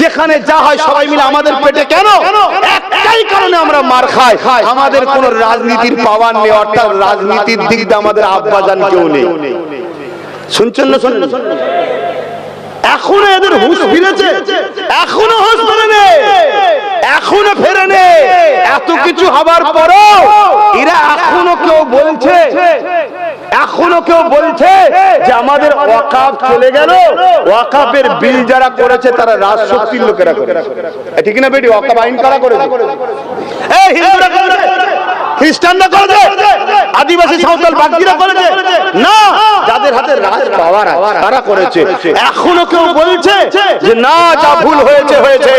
[SPEAKER 1] যেখানে যা হয় সবাই মিলে আমাদের পেটে। কেন? একটাই কারণে আমরা মার খাই, আমাদের কোন রাজনীতির পাওয়ার নেই, অর্থাৎ রাজনীতির দিক দিয়ে আমাদের আব্বাজান কেউ নেই। শুনছেন না? শুনুন, এখনো এদের হুঁশ ফিরেছে, এখনো হুঁশ ফেরেনি, এখনো ফেরেনি। এত কিছু হবার পরও এরা এখনো কেউ বলছে যে আমাদের ওয়াকাফ চলে গেল। ওয়াকাফের বিল যারা করেছে তারা রাজশক্তির লোকেরা করেছে, ঠিক না বেটি? ওয়াকাফ আইন কারা করেছে? এই হিন্দুরা করেছে, খ্রিস্টানরা করেছে, আদিবাসী সাঁওতাল বাগদিরা করেছে না, যাদের হাতে রাজ পাওয়ার তারা করেছে। এখনো কেউ বলছে যে না, যা ভুল হয়েছে হয়েছে,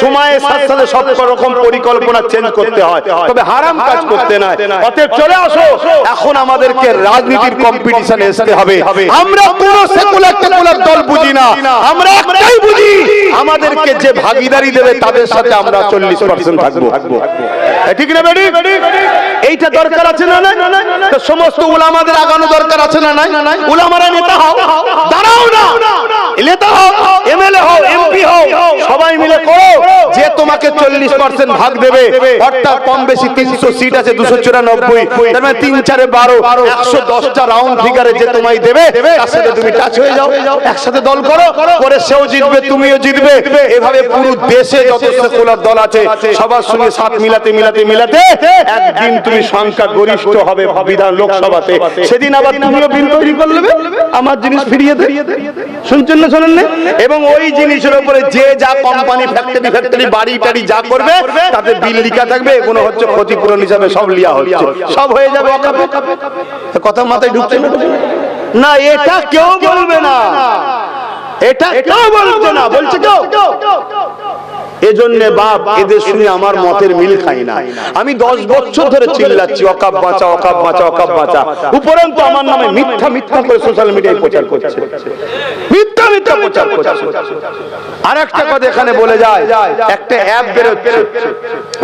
[SPEAKER 1] সময়ের সাথে সাথে সব রকম পরিকল্পনা চেঞ্জ করতে হয়, তবে হারাম কাজ করতে নয়। অতএব চলে আসো, এখন আমাদেরকে রাজনীতির কম্পিটিশনে আসতে হবে। আমরা কোনো সেকুলার দল বুঝি না, আমরা একটাই বুঝি, আমাদেরকে যে ভাগিদারি দেবে তাদের সাথে আমরা 40% থাকবো। ঠিক না বেটি? এইটা দরকার আছে না? তো সমস্ত উলামাদের আগানো দরকার আছে না? উলামারা নেতা হও, দাঁড়াও না, নেতা হও, এমএলএ হও, এমপি হও, সবাই মিলে করো, যে তোমাকে 40% ভাগ দেবে। অর্থাৎ কম বেশি 300 সিট আছে, 294, তার মানে 3 4 12, 110টা রাউন্ড ফিগারে যে তোমায় দেবে তার সাথে তুমি টাচ হয়ে যাও, একসাথে দল করো, করে সেও জিতবে, তুমিও জিতবে। এভাবে পুরো দেশে যত সেকুলার দল আছে সবার সঙ্গে সাথ মিলাতে মিলাতে মিলাতে একদিন তুমি সংখ্যা গরিষ্ঠ হবে বিধান লোকসভাতে। সেদিন আবার তুমিও বিল তৈরি করে নেবে, আমার জিনিস ফিরিয়ে দে। শুনছেন না, শোনেন না? এবং ওই জিনিসের উপরে যে যা কোম্পানি, ফ্যাক্টরি, বাড়ি টাড়ি যা করবে তাতে বিল লিখা থাকবে, এগুলো হচ্ছে ক্ষতিপূরণ হিসাবে সব লিয়া হচ্ছে, সব হয়ে যাবে অকাপে। কথা মাথায় ঢুকছে না? এটা কেউ বলবে না, এটা কেউ বলছে না, বলছে কেউ? এজন্য বাপ এদের শুনে আমার মতের মিল খাই না। আমি 10 বছর ধরে চিল্লাচ্ছি ওয়াকফ বাঁচা, ওয়াকফ বাঁচা, ওয়াকফ বাঁচা। উপরন্তু আমার নামে মিথ্যা মিথ্যা করে সোশ্যাল মিডিয়ায় প্রচার করছে, মিথ্যা মিথ্যা প্রচার করছে। আরেকটা কথা এখানে বলে যায়, একটা অ্যাপ বের হচ্ছে,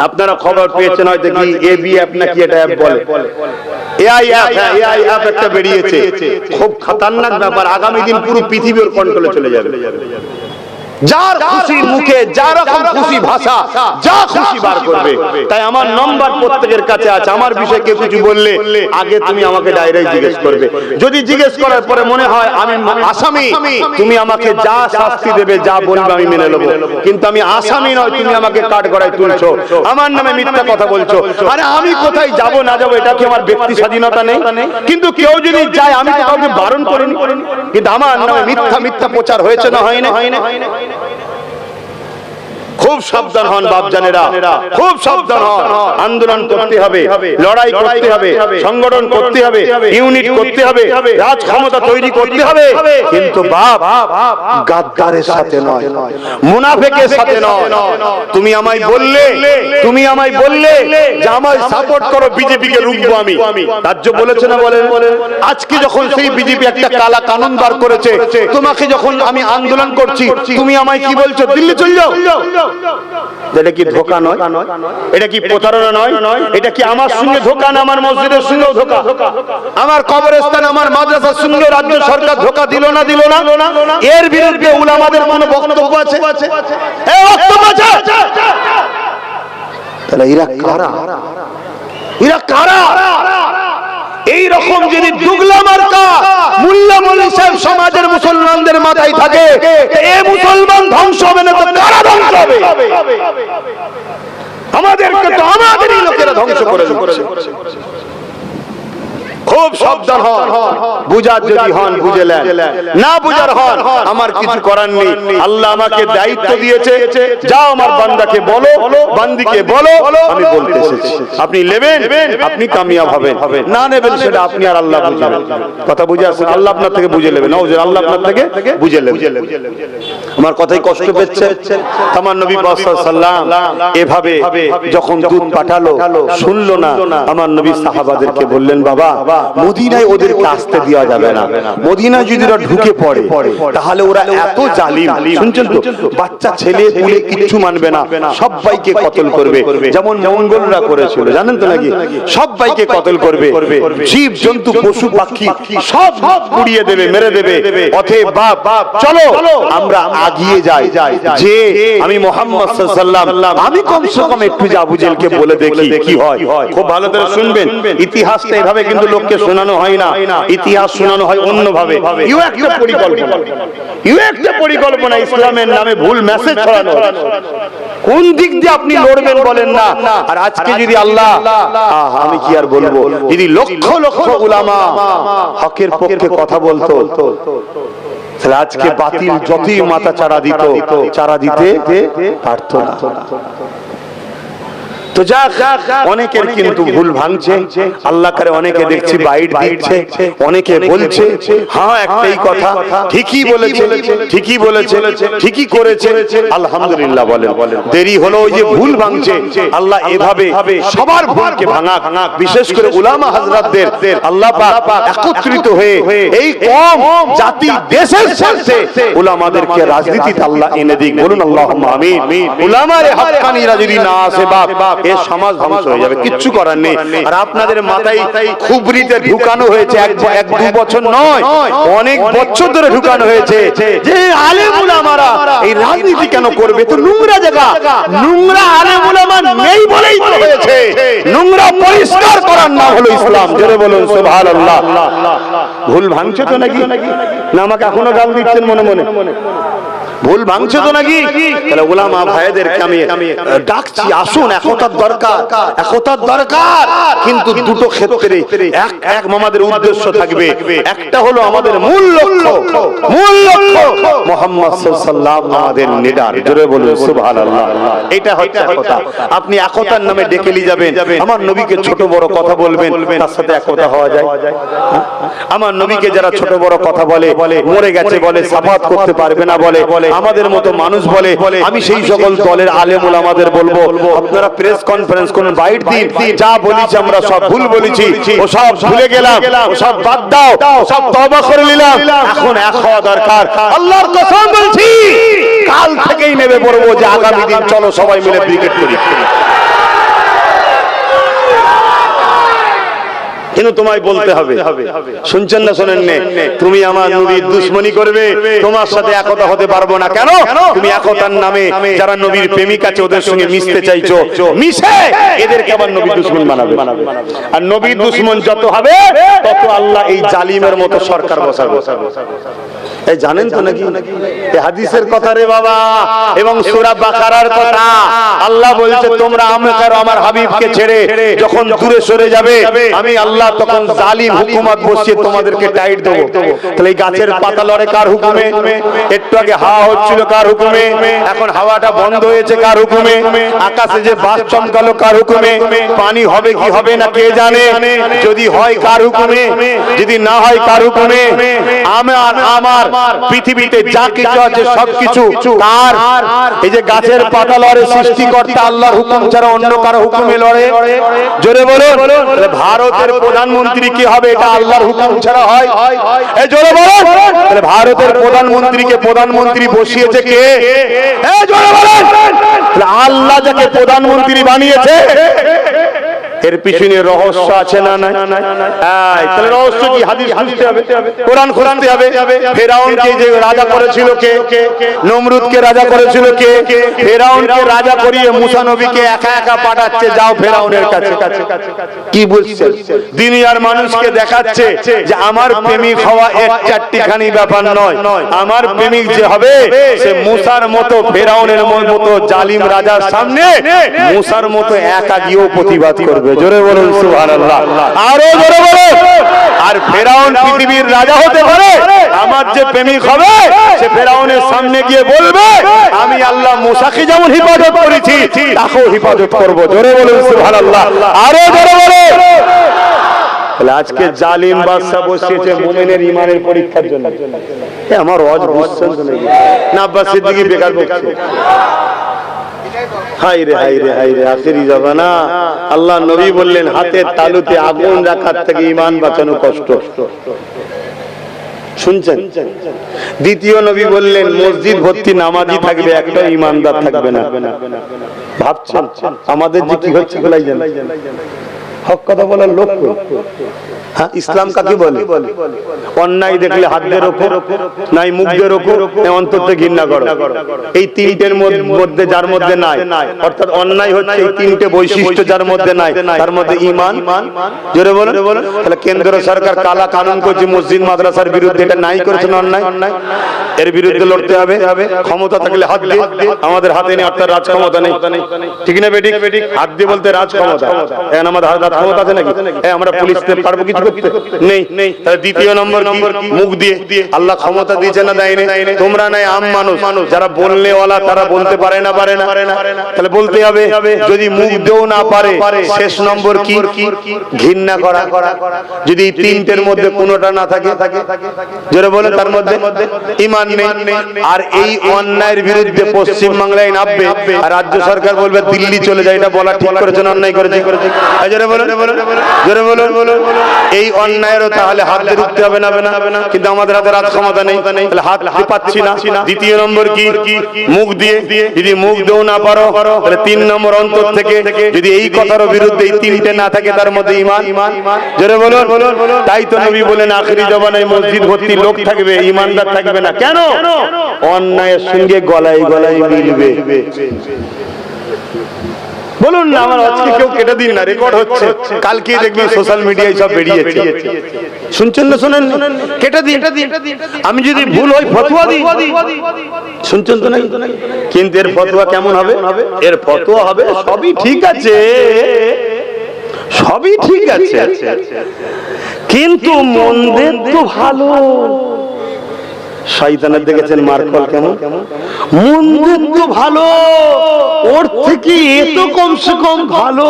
[SPEAKER 1] আপনারা খবর পেয়েছেন হয়তো, কি এবি অ্যাপ নাকি এটা অ্যাপ বলে, এআই অ্যাপ। এআই অ্যাপ একটা বেরিয়েছে, খুব খতরনাক ব্যাপার। আগামী দিন পুরো পৃথিবীর কন্ট্রোলে চলে যাবে। যার খুশি মুখে যা রকম খুশি ভাষা যা খুশি বার করবে। তাই আমার নম্বর প্রত্যেকের কাছে আছে, আমার বিষয়ে কেউ কিছু বললে আগে তুমি আমাকে ডাইরেক্ট জিজ্ঞেস করবে। যদি জিজ্ঞেস করার পরে মনে হয় আমি আসামি, তুমি আমাকে যা শাস্তি দেবে, যা বলবে আমি মেনে নেবো। কিন্তু আমি আসামি নয়, তুমি আমাকে কাঠগড়ায় তুলছো, আমার নামে মিথ্যা কথা বলছো। আরে আমি কোথায় যাব না যাব এটা কি আমার ব্যক্তি স্বাধীনতা নেই? কিন্তু কেউ যদি যায়, আমি তো কাউকে বারণ করিনি, কিন্তু আমার নামে মিথ্যা মিথ্যা প্রচার হয়েছে না হয় না? খুব সাবধান হন বাপজানেরা, খুব সাবধান হন। আন্দোলন করতে হবে, লড়াই করতে হবে, সংগঠন করতে হবে, ইউনিট করতে হবে, রাজ ক্ষমতা তৈরি করতে হবে, কিন্তু বাপ গাদ্দারের সাথে নয়, মুনাফিকের সাথে নয়। তুমি আমায় বললে যে আমায় সাপোর্ট করো, বিজেপিকে রুখবো আমি। রাজ্য বলেছে না বলেন? আজকে যখন সেই বিজেপি একটা কালা কানুন বার করেছে, তোমাকে যখন আমি আন্দোলন করছি, তুমি আমায় কি বলছো? দিল্লি চল যাও। এটা কি ধোঁকা নয়? এটা কি প্রতারণা নয়? এটা কি আমার সঙ্গে ধোঁকা না আমার মসজিদের সঙ্গেও ধোঁকা? আমার কবরস্থান, আমার মাদ্রাসার সঙ্গে রাজ্য সরকার ধোঁকা দিল না? এর বিরুদ্ধে উলামাদের কোনো বক্তব্য আছে? তাহলে এরা কারা? এই রকম যদি দুগলা মার্কা মুল্লা মৌলভী সাহেব সমাজের মুসলমানদের মাথায় থাকে, এই মুসলমান ধ্বংস হবে না তো কারা ধ্বংস হবে? আমাদেরকে তো আমাদেরই লোকেরা ধ্বংস করে দিচ্ছে। খুব সাবধান হন, বুঝার যদি হন বুঝলেন, না বুঝার হন আমার কিছু করার নেই। আল্লাহ আমাকে দায়িত্ব দিয়েছে, যাও আমার বান্দাকে বলো, বান্দিকে বলো আমি বলতে এসেছি। আপনি নেবেন, আপনি কামিয়াব হবেন, না নেবেন সেটা আপনি আর আল্লাহ বুঝবেন। কথা বুঝে আসছেন? আল্লাহ আপনার থেকে বুঝে নেবেন, আল্লাহ আপনার থেকে বুঝে নেবেন। আমার কথাই কষ্ট পেয়েছে? আমার নবী পাক সাল্লাল্লাহু আলাইহি ওয়াসাল্লাম এভাবে যখন দুধ পাঠালো, শুনলো না, আমার নবী সাহাবাদেরকে বললেন, বাবা মদিনায় ওদেরকে আসতে দেওয়া যাবে না। মদিনায় যদি ওরা ঢুকে পড়ে তাহলে ওরা এত জালিম, শুনছেন তো, বাচ্চা ছেলে পুলে কিচ্ছু মানবে না, সবাইকে কতল করবে, যেমন মঙ্গলরা করেছিল, জানেন তো নাকি? সবাইকে কতল করবে, জীব জন্তু পশু পাখি সব পুড়িয়ে দেবে, মেরে দেবে। অতএব বাপ চলো আমরা আগিয়ে যাই, যে আমি মুহাম্মদ সাল্লাল্লাহু আলাইহি ওয়াসাল্লাম, আমি কমসে কম একটু আবু জেহেলকে বলে দেখি কি হয়। খুব ভালো করে শুনবেন, ইতিহাসটা এভাবে কিন্তু লোককে শোনানো হয় না, ইতিহাস শোনানো হয় অন্যভাবে। একটা পরিকল্পনা ইসলামের নামে ভুল মেসেজ ছড়ানো। কোন দিক দিয়ে আপনি লড়বেন বলেন না? আর আজকে যদি আল্লাহ, আমি কি আর বলবো, যদি লক্ষ লক্ষ উলামা হকের পক্ষে কথা বলতো, তাহলে আজকে বাতিল যতই মাথা চারা দিতে পারতো না। তো যাক, অনেকের কিন্তু ভুল ভাঙছে, আল্লাহ করে অনেকে দেখছি বাইট দিচ্ছে, অনেকে বলছে হ্যাঁ একটাই কথা, ঠিকই বলেছে, ঠিকই বলেছে, ঠিকই করেছে, আলহামদুলিল্লাহ বলেন। দেরি হলো ওই যে ভুল ভাঙছে, আল্লাহ এভাবে সবার ভুলকে ভাঙা, বিশেষ করে উলামা হযরতদের আল্লাহ পাক একত্রিত হয়ে এই কম জাতি দেশের স্বার্থে উলামাদেরকে রাজনীতিতে আল্লাহ এনে দিক, বলুন আল্লাহুম্মা আমিন। উলামায়ে হাক্কানীরা যদি না আসে বাপ, এই সমাজ ধ্বংস হয়ে যাবে, কিচ্ছু করার নেই। আর আপনাদের মাথায় খুবরিতে ঢুকানো হয়েছে, এক দু বছর নয়, অনেক বছর ধরে ঢুকানো হয়েছে যে আলেম উলামারা এই রাজনীতি কেন করবে, তো নোংরা জায়গা, নোংরা আলেম উলামা নেই বলেই তো হয়েছে। নোংরা পরিষ্কার করার নাম হলো ইসলাম, জোরে বলুন সুবহানাল্লাহ। ভুল ভাঙছে তো নাকি, না আমাকে এখনো গাল দিচ্ছেন মনে মনে? ভুল ভাঙছে তো নাকি? তাহলে উলামা ভাইদেরকে আমি ডাকছি, আসুন, একতার দরকার, একতার দরকার। কিন্তু দুটো ক্ষেত্রে এক আমাদের উদ্দেশ্য থাকবে, একটা হলো আমাদের মূল লক্ষ্য, মুহাম্মদ সাল্লাল্লাহু আলাইহি ওয়াসাল্লাম আমাদের নিডার, জোরে বলুন সুবহানাল্লাহ। এটা হচ্ছে কথা। আপনি একতার নামে ডেকে নিয়ে যাবেন, আমার নবীকে ছোট বড় কথা বলবেন, তার সাথে একতা হওয়া যায়? আমার নবীকে যারা ছোট বড় কথা বলে, মরে গেছে বলে, সাফাত করতে পারবে না বলে, আমাদের মতো মানুষ বলে, আমি সেই সকল দলের আলেম ওলামাদের বলবো আপনারা প্রেস কনফারেন্স করুন, বাইট দিন, যা বলেছি আমরা সব ভুল বলেছি, ও সব ভুলে গেলাম, ও সব বাদ দাও, সব তওবা করে নিলাম, এখন এক হওয়া দরকার। আল্লাহর কসম বলছি, কাল থেকেই নেমে পড়বো যে আগামী দিন চলো সবাই মিলে ক্রিকেট করি। কিন্তু তোমায় বলতে হবে, শুনছেন না শোনেন না, তুমি আমার নবীর দুশমনি করবে, তোমার সাথে একতা হতে পারবো না। কেন? তুমি একতার নামে যারা নবীর প্রেমিক আছে ওদের সঙ্গে মিশতে চাইছো, মিশে এদেরকে আবার নবীর দুশমন বানাবে। আর নবীর দুশমন যত হবে তত আল্লাহ এই জালিমের মতো সরকার বসাবে। এই জানেন তো নাকি এই হাদিসের কথা রে বাবা, এবং সূরা বাকারার কথা। আল্লাহ বলছে তোমরা আমার হাবিবকে ছেড়ে যখন দূরে সরে যাবে, আমি আল্লাহ তখন জালিম হুকুমত বসিয়ে তোমাদেরকে টাইট দেবো। তাহলে এই গাছের পাতা লড়ে কার হুকুমে? একটু আগে হাওয়া হচ্ছিল কার হুকুমে? এখন হাওয়াটা বন্ধ হয়েছে কার হুকুমে? আকাশে যে বাস চমকালো কার হুকুমে? পানি হবে কি হবে না কে জানে? যদি হয় কার হুকুমে, যদি না হয় কার হুকুমে? আমার পৃথিবীতে যা কিছু আছে সবকিছু কার? এই যে গাছের পাতা লড়ে সৃষ্টিকর্তা আল্লাহর হুকুম ছাড়া অন্য কারো হুকুমে লড়ে? জোরে বলুন। ভারতের প্রধানমন্ত্রী কি হবে? এটা আল্লাহর হুকুম ছাড়া হয়? এই জোরে বলুন। তাহলে ভারতের প্রধানমন্ত্রীকে প্রধানমন্ত্রী বসিয়েছে কে? এই জোরে বলুন। আল্লাহ যাকে প্রধানমন্ত্রী বানিয়েছে এর পিছনে রহস্য আছে না নাই? তাহলে রহস্য কি? হাদিস খুঁজতে হবে, কোরআন খুঁজতে হবে। ফেরাউনকে যে রাজা করেছিল কে? নমরুদকে রাজা করেছিল কে? ফেরাউনকে রাজা করিয়ে মুসা নবীকে একা একা পাঠাচ্ছে, যাও ফেরাউনের কাছে। কি বলছে? দুনিয়ার মানুষকে দেখাচ্ছে যে আমার প্রেমিক হওয়া এক চারটিখানি ব্যাপার নয়, আমার প্রেমিক যে হবে সে মুসার মতো, ফেরাউনের মতো জালিম রাজার সামনে মুসার মতো একা গিয়েও প্রতিবাদ করবে। জোরে বলুন সুবহানাল্লাহ, আরো জোরে বলুন। আর ফেরাউন পৃথিবীর রাজা হতে পারে, আমার যে প্রেমিক হবে সে ফেরাউনের সামনে গিয়ে বলবে আমি আল্লাহ মুসাকে যেমন হিফাজত করেছি তাকেও হিফাজত করব। জোরে বলুন সুবহানাল্লাহ, আরো জোরে বলুন। তাহলে আজকে জালিম বাদশা বসিয়েছে মুমিনের ঈমানের পরীক্ষার জন্য। আমার ওয়াজ বুঝছেন তো নাকি? না আব্বাস সিদ্দিকী বেকার বকছে। হাই রে হাই রে হাই রে, আখেরি জামানা। আল্লাহ নবী বললেন হাতের তালুতে আগুন রাখার থেকে ঈমান বাঁচানো কষ্ট। শুনছেন? দ্বিতীয় নবী বললেন মসজিদ ভর্তি নামাজি থাকবে, একটা ঈমানদার থাকবে না। ভাবছেন আমাদের যে কি হচ্ছে বলাই জানেন? হক কথা বলার লোক। হ্যাঁ, ইসলাম কাকে বলে? অন্যায় দেখলে হাতের ওপর, নাই মুখের ওপর, অন্তরতে ঘৃণা করো। এই তিনটের মধ্যে যার মধ্যে নাই, অর্থাৎ অন্যায় হচ্ছে এই তিনটে বৈশিষ্ট্য যার মধ্যে নাই, তার মধ্যে ঈমান। জোরে বলো। তাহলে কেন্দ্র সরকার কালা কানুন করছে মসজিদ মাদ্রাসার বিরুদ্ধে, এটা নাই করেছেন অন্যায়, এর বিরুদ্ধে লড়তে হবে। ক্ষমতা থাকলে হাত দিয়ে, আমাদের হাতে নেই, অর্থাৎ রাজ ক্ষমতা নেই, ঠিক না বেটি? হাত দিয়ে বলতে রাজ ক্ষমতা, আমাদের হাত ক্ষমতা আছে নাকি? আমরা পুলিশকে পারবো কিছু? করতে নেই। তাহলে দ্বিতীয় নম্বর মুখ দিয়ে আল্লাহ ক্ষমতা দিয়েছে না দেয়নি? তোমরা নাই আম মানুষ, যারা বললে ওয়ালা তারা বলতে পারে না, তাহলে বলতে হবে। যদি মুখ দিয়েও না পারে, শেষ নম্বর কি? ঘৃণা করা। যদি এই তিনটের মধ্যে কোনোটা না থাকে, যারা বলেন তার মধ্যে ঈমান নেই। আর এই অন্যায়ের বিরুদ্ধে পশ্চিম বাংলায় নামবে, আর রাজ্য সরকার বলবে দিল্লি চলে যায়, এটা বলা ঠিক করেছে না অন্যায় করেছে? যারা বলেন, যারা বলেন এই অন্যায়েরও তাহলে হাত দিয়ে রুখতে হবে না? কিন্তু আমাদের হাতে রাজ ক্ষমতা নেই, তাহলে হাত পাচ্ছি না। দ্বিতীয় নম্বর কি? মুখ দিয়ে। যদি মুখ দিয়েও না পারো, তাহলে তিন নম্বর অন্তর থেকে। যদি এই কথার বিরুদ্ধে এই তিনটে না থাকে, তার মধ্যে ঈমান। যারা বলুন, তাই তো নবী বলেন আখিরি জমানায় মসজিদ ভর্তি লোক থাকবে, ঈমানদার থাকবে না। কেন? অন্যায়ের সঙ্গে গলায় গলায় মিলবে। বলুন না, আমার আজকে কেউ কেটে দিন না, রেকর্ড হচ্ছে, কালকে দেখবেন সোশ্যাল মিডিয়ায় সব বেরিয়েছে। শুনছেন না? শুনেন, কেটে দিন। আমি যদি ভুল হই ফতোয়া দিই, শুনছেন তো? নাই। কিন্তু এর ফতোয়া কেমন হবে? এর ফতোয়া হবে সবই ঠিক আছে, সবই ঠিক আছে, কিন্তু মন্দের তো ভালো। শয়তানের দেখেছেন মারফল কেমন? মন্দের তো ভালো, ওর থেকে এ তো কমসে কম ভালো।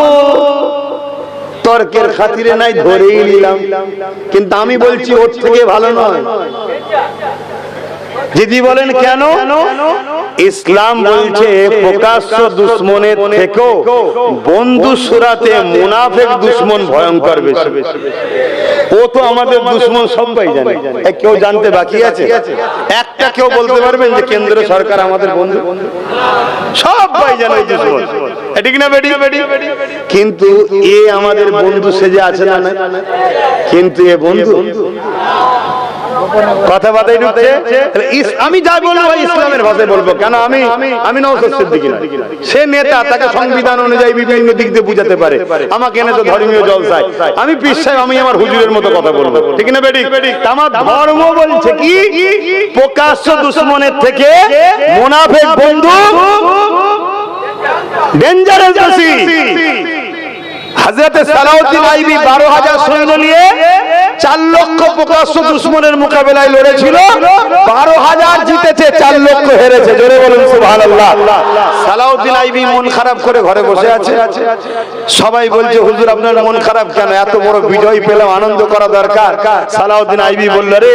[SPEAKER 1] তর্কের খাতিরে নাই, ধরেই নিলাম, কিন্তু আমি বলছি ওর থেকে ভালো নয়। যদি বলেন কেন? ইসলাম বলছে প্রকাশ্য দুশ্মনের থেকেও বন্ধু সুরাতে মুনাফিক দুশ্মন ভয়ঙ্কর বেশি। ও তো আমাদের দুশ্মন সবাই জানে, কেউ জানতে বাকি আছে? একটা কেউ বলতে পারবেন যে কেন্দ্র সরকার আমাদের বন্ধু? সবাই জানে দুশ্মন, ঠিক না বেটি? কিন্তু এ আমাদের বন্ধু সেজে আছে না? কিন্তু এ বন্ধু কথা বাতাই ঢুকছে। আমি যা বলবো ইসলামের ভাষায় বলবো। কেন? আমি নওশাদ সিদ্দিকী না, সে নেতা, তাকে সংবিধান অনুযায়ী বিভিন্ন দিক দিয়ে বুঝাতে পারে। আমাকে এনে তো ধর্মীয় জলসায়, আমি পীর সাহেব, আমি আমার হুজুরের মতো কথা বলবো, ঠিক না বেটি? আমার ধর্ম বলছে কি? প্রকাশ্য দুশ্মনের থেকে মুনাফিক বন্ধু ডেঞ্জারাস বেশি। হযরত সালাউদ্দিন আইবি 12,000 সৈন্য নিয়ে 4 লক্ষ প্রকাশ্য দুশমনের মোকাবেলায় লড়েছিল, 12,000 জিতেছে, 4 লক্ষ হেরেছে। জোরে বলুন সুবহানাল্লাহ। সালাউদ্দিন আইবি মন খারাপ করে ঘরে বসে আছে। সবাই বলছে হুজুর আপনার মন খারাপ কেন? এত বড় বিজয় পেলাম, আনন্দ করা দরকার। সালাউদ্দিন আইবি বলল, রে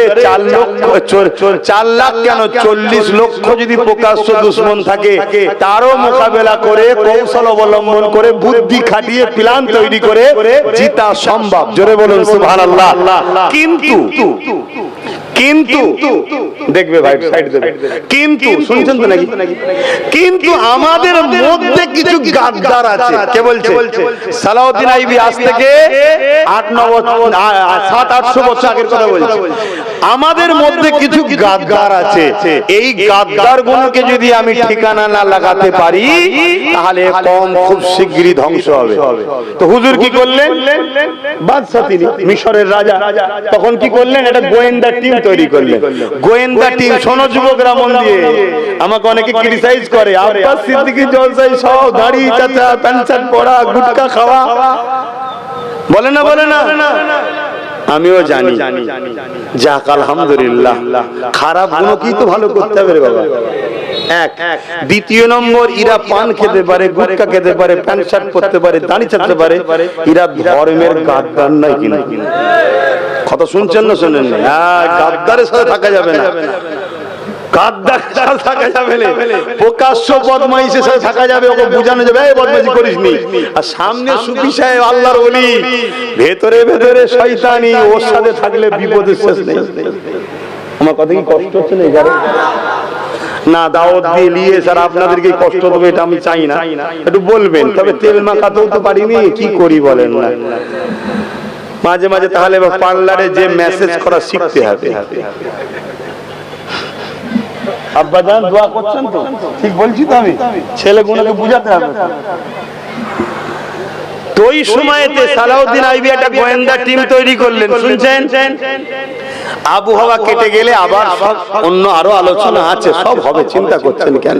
[SPEAKER 1] 4 লাখ কেন, 40 লক্ষ যদি প্রকাশ্য দুশমন থাকে, তারও মোকাবেলা করে কৌশল অবলম্বন করে বুদ্ধি খাটিয়ে প্ল্যান তৈরি করে জিতা সম্ভব। জোরে বলুন সুবহানাল্লাহ। কিন্তু দেখবে ভাই, সাইড দেবে। কিন্তু শুনছেন তো নাকি? কিন্তু আমাদের মধ্যে কিছু গাদ্দার আছে। কে বলছে? সালাউদ্দিন আইবি আজ থেকে 700-800 বছর আগের কথা বলছে। আমাদের মধ্যে কিছু গাদ্দার আছে। এই গাদ্দার গুলোকে যদি আমি ঠিকানা না লাগাতে পারি, তাহলে কম খুব শীঘ্রই ধ্বংস হবে। তো হুজুর কি করলেন? বাদশা তিনি, মিশরের রাজা, তখন কি করলেন? একটা গোয়েন্দা টিম তৈরি করলেন। গোয়েন্দা টিম, শোনো যুবকরা মন দিয়ে, আমাকে অনেকে ক্রিটিসাইজ করে, আব্বাস সিদ্দিকী জলসাই সব দাড়ি চাচা, প্যান্ট শার্ট পরা, গুটকা খাওয়া, বলে না? আমিও জানি। যাক আলহামদুলিল্লাহ, খারাপ গুণ কি তো ভালো করতে হবে রে বাবা। এক। দ্বিতীয় নম্বর, এরা পান খেতে পারে, গুটকা খেতে পারে, প্যান্ট শার্ট পরতে পারে, দাড়ি চাচতে পারে, এরা ধর্মের গাদ্দার নয়। কিনা কথা শুনছেন না? শোনেন না? গাদ্দারের সাথে থাকা যাবে না, গাদ্দারের সাথে থাকা যাবে না। প্রকাশ্য বদমাইশের সাথে থাকা যাবে, ওকে বোঝানো যাবে এই বদমাইশি করিসনি। আর সামনে সুফি সাহেব আল্লাহর ওলি, ভেতরে ভেতরে শয়তানি, ওর সাথে থাকলে বিপদের শেষ নেই। আমার কথা কি কষ্ট হচ্ছে না? এখানে না দাওয়াত দিয়ে নিয়ে স্যার আপনাদেরকে কষ্ট দেবে, এটা আমি চাই না। একটু বলবেন, তবে তেল মাখাতেও তো পারিনি, কি করি বলেন না? মাঝে মাঝে তাহলে পার্লারে যে মেসেজ করা শিখতে হবে। আব্বাজান দোয়া করছেন তো? ঠিক বলছি তো? আমি ছেলেগুলোকে বুঝাতে হবে। তো ওই সময়তে সালাউদ্দিন আইবি একটা গোয়েন্দা টিম তৈরি করলেন, শুনছেন? আবহাওয়া কেটে গেলে আবার সব অন্য আরো আলোচনা আছে, সব হবে, চিন্তা করছেন কেন?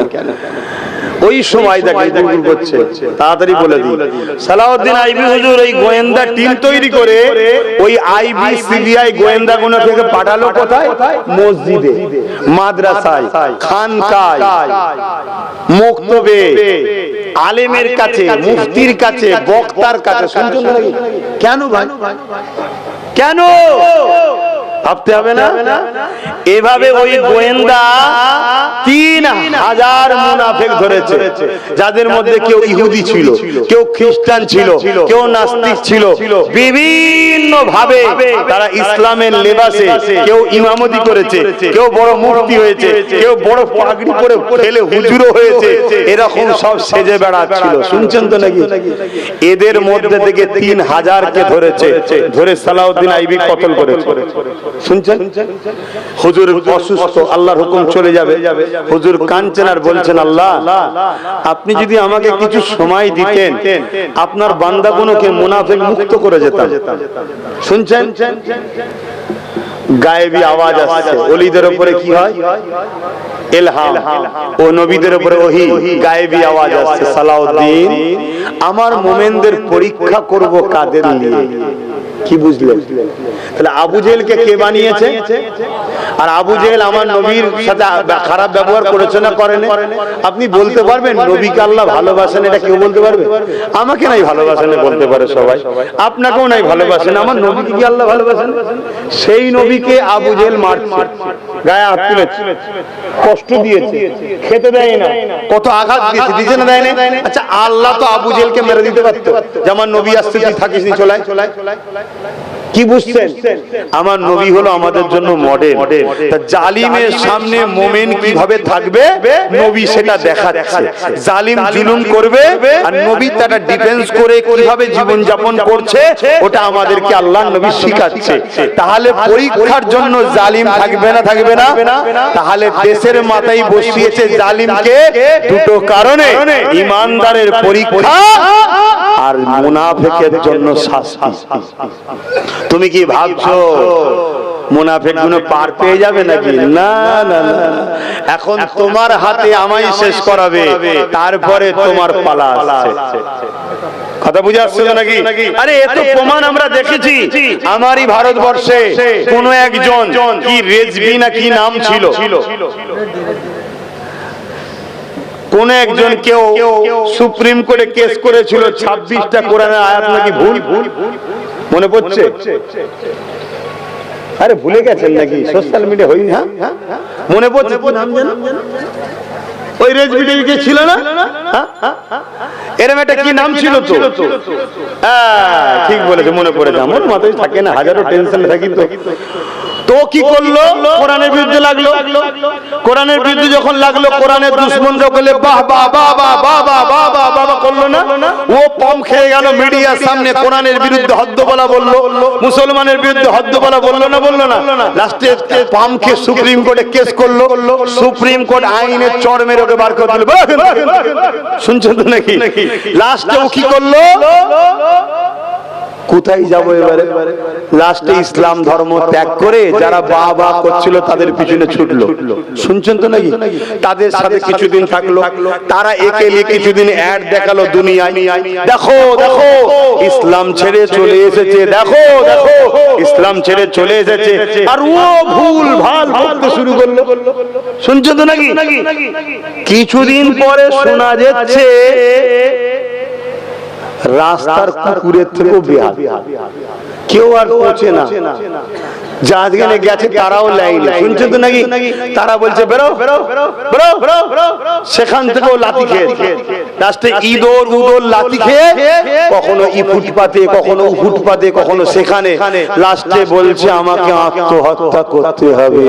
[SPEAKER 1] ওই সময় দেখে গুড়গুড় করছে, তাড়াতাড়ি বলে দিই। সালাউদ্দিন আইবি হুজুর এই গোয়েন্দা টিম তৈরি করে ওই আইবি সিবিআই গোয়েন্দা গুলো থেকে পাঠালো কোথায়? মসজিদে, মাদ্রাসায়, খানকায়, মক্তবে, আলেমের কাছে, মুফতির কাছে, বক্তার কাছে। শুনছেন নাকি? কেন ভাই, কেন ভাবতে হবে না? এভাবে ওই গোয়েন্দা 3000 মুনাফিক ধরেছে, যাদের মধ্যে কেউ ইহুদি ছিল, কেউ খ্রিস্টান ছিল, কেউ নাস্তিক ছিল। বিভিন্ন ভাবে তারা ইসলামের লেবাসে, কেউ ইমামতি করেছে, কেউ বড় মুফতি হয়েছে, কেউ বড় পাগড়ি পরে ফেলে হুজুরও হয়েছে, এরকম সব সেজে বেড়াচ্ছিল। শুনছেন তো নাকি? এদের মধ্যে থেকে 3000 কে ধরেছে, ধরে সালাউদ্দিন আইবি কতল করেছে। শুনছেন? হুজুর অসুস্থ, আল্লাহর হুকুম চলে যাবে, হুজুর কাঁদছেন আর বলছেন, আল্লাহ আপনি যদি আমাকে কিছু সময় দিতেন, আপনার বান্দাগুলোকে মুনাফিক মুক্ত করে যেতাম। শুনছেন? গায়েবী আওয়াজ আসছে। ওলিদের উপরে কি হয়? ইলহাম। ও নবীদের উপরে ওহী, গায়েবী আওয়াজ আসছে। সালাউদ্দিন, আমার মুমিনদের পরীক্ষা করব কাদের নিয়ে? কি বুঝলেন? তাহলে আবু জেহেলকে কে বানিয়েছে? আর আবু জেহেল আমার নবীর সাথে খারাপ ব্যবহার করেছে না করেনি? আপনি বলতে পারবেন নবীকে আল্লাহ ভালোবাসেন? এটা কেউ বলতে পারবে? আমাকে নাই ভালোবাসেন বলতে পারে সবাই, আপনাকেও নাই ভালোবাসেন। আমার নবীকে কি আল্লাহ ভালোবাসেন? সেই নবীকে আবু জেহেল মারছে, গায়ে হাত তুলেছে, কষ্ট দিয়েছে, খেতে দেয় না, কত আঘাত দিয়েছে, দিয়েছে না দেয় না? আচ্ছা, আল্লাহ তো আবু জেহেলকে মেরে দিতে পারতো, যে আমার নবী আসছে তুই থাকিস নি, চলাই। কি বুঝছেন? আমার নবী হলো আমাদের জন্য মডেল। তা জালিমের সামনে মুমিন কিভাবে থাকবে নবী সেটা দেখাচ্ছে। জালিম জুলুম করবে আর নবী তাটা ডিফেন্স করে কিভাবে জীবন যাপন করছে ওটা আমাদেরকে আল্লাহর নবী শিখাচ্ছে। তাহলে পরীক্ষার জন্য জালিম থাকবে না, থাকবে না? তাহলে দেশের মাথায় বসিয়েছে জালিমকে দুটো কারণে, ইমানদারের পরীক্ষা আর মুনাফিকের জন্য শাস্তি। তুমি কি ভাবছো মুনাফিক গুলো পার পেয়ে যাবে নাকি? না না না, এখন তোমার হাতে আমায় শেষ করাবে, তারপরে তোমার পালা আসছে। কথা বুঝে আসছে নাকি? আরে এত প্রমাণ আমরা দেখেছি। আমারই ভারতবর্ষে কোন একজন কি রেজবি না কি নাম ছিল, কোন একজন কেউ সুপ্রিম কোর্টে কেস করেছিল 26টা কোরআনের আয়াত নাকি ভুল। মনে পড়ছে? আরে ভুলে গেছেন নাকি? সোশ্যাল মিডিয়া হই। হ্যাঁ মনে পড়ছে? নাম জানো? ওই রেজবি টিভি ছিল না? এরম একটা কি নাম ছিল তো? ঠিক বলেছে, মনে পড়েছে। আমার মাথায় থাকে না, হাজারো টেনশন থাকি তো। তো কি করলো? কোরআনের বিরুদ্ধে লাগলো। কোরআনের বিরুদ্ধে যখন লাগলো, কোরআনের দুশমনরা বলে বাহ বাহ বাহ বাহ বাহ বাহ বাহ বাহ বাহ করলো না? ও পম খেয়ে গেল মিডিয়ার সামনে, কোরআনের বিরুদ্ধে হদ্দ বলা বললো, মুসলমানের বিরুদ্ধে হদ্দ বলা বললো না, বললো না? লাস্টে পাম খেয়ে সুপ্রিম কোর্টে কেস করলো। সুপ্রিম কোর্ট আইনের চড় মেরে ওকে বার করে দিল। শুনছেন তো নাকি? লাস্টে ও কি করলো? কোথায় যাবো এবারে? লাস্টে ইসলাম ধর্ম ত্যাগ করে যারা বাবা করছিল তাদের পিছনে ছুটলো। শুনছেন তো নাকি? তাদের সাথে কিছুদিন থাকলো, তারা একে নিয়ে কিছুদিন অ্যাড দেখালো দুনিয়ায়, দেখো দেখো ইসলাম ছেড়ে চলে এসেছে, দেখো দেখো ইসলাম ছেড়ে চলে এসেছে। আর ও ভুল ভাল করতে শুরু করলো। শুনছেন তো নাকি? কিছুদিন পরে শোনা যাচ্ছে রাস্তার কুকুরের থেকেও বেহাল, কেউ আর পৌঁছে না। যারা গেছে তারাও লাইন। শুনছো তো নাকি? তারা বলছে বেরো বেরো বেরো বেরো, সেখান থেকেও লাথি খেয়ে লাস্টে ইদোর উদোর লাথি খেয়ে কখনো ই ফুটপাতে, কখনো ফুটপাতে, কখনো সেখানে। লাস্টে বলছে আমাকে আত্মহত্যা করতে হবে।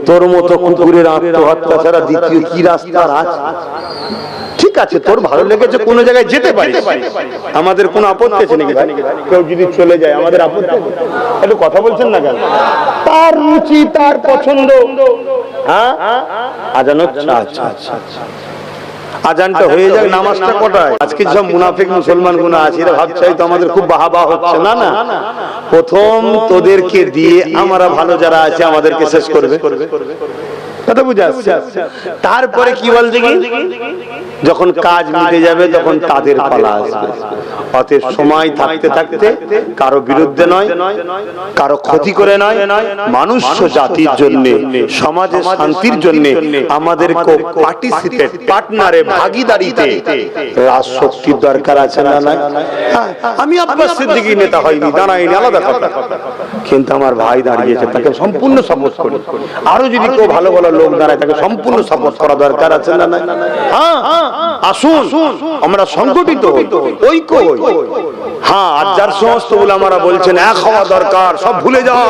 [SPEAKER 1] তোর মতো কুকুরের আত্মহত্যা ছাড়া দ্বিতীয় কি রাস্তা আছে? ঠিক আছে, তোর ভালো লেগেছে কোন জায়গায় যেতে পারিস, আমাদের কোনো আপত্তি আছে নাকি? কেউ যদি চলে যায় আমাদের আপত্তি? একটু কথা বলছেন না কেন? তার রুচি, তার পছন্দ। হ্যাঁ আজানো। আচ্ছা আচ্ছা,
[SPEAKER 2] আজানটা হয়ে যাক, নামাজটা কটায়? আজকে সব মুনাফিক মুসলমান গুলো আছে, এরা ভাবছে তো আমাদের খুব বাহাবা হচ্ছে। না না, প্রথম তোদেরকে দিয়ে আমরা ভালো যারা আছে আমাদেরকে শেষ করবে, কথা বুঝা? তারপরে কি বল দেখি, যখন কাজ মিটে যাবে তখন তাদের পালা আসবে। অতএব সময় থাকতে থাকতে কারো বিরুদ্ধে নয়, কারো ক্ষতি করে নয়, মানুষ জাতির জন্য, সমাজের শান্তির জন্য আমাদেরকে পার্টিসিপেট, পার্টনারে, ভাগীদারিতে রাজশক্তির দরকার আছে না? নাই? আমি আব্বাস সিদ্দিকী নেতা হয়নি, দাঁড়াইনি, আলাদা কথা, কিন্তু আমার ভাই দাঁড়িয়েছে, তাকে সম্পূর্ণ সাপোর্ট করি। আরো যদি কেউ ভালো ভালো লোক দাঁড়ায় তাকে সম্পূর্ণ সাপোর্ট করা দরকার আছে না? নাই? হ্যাঁ, আসুন আমরা সংগঠিত হই, ঐক্য হই। হ্যাঁ, আর যার সমস্ত উলামারা বলছেন এক হওয়া দরকার, সব ভুলে যাও,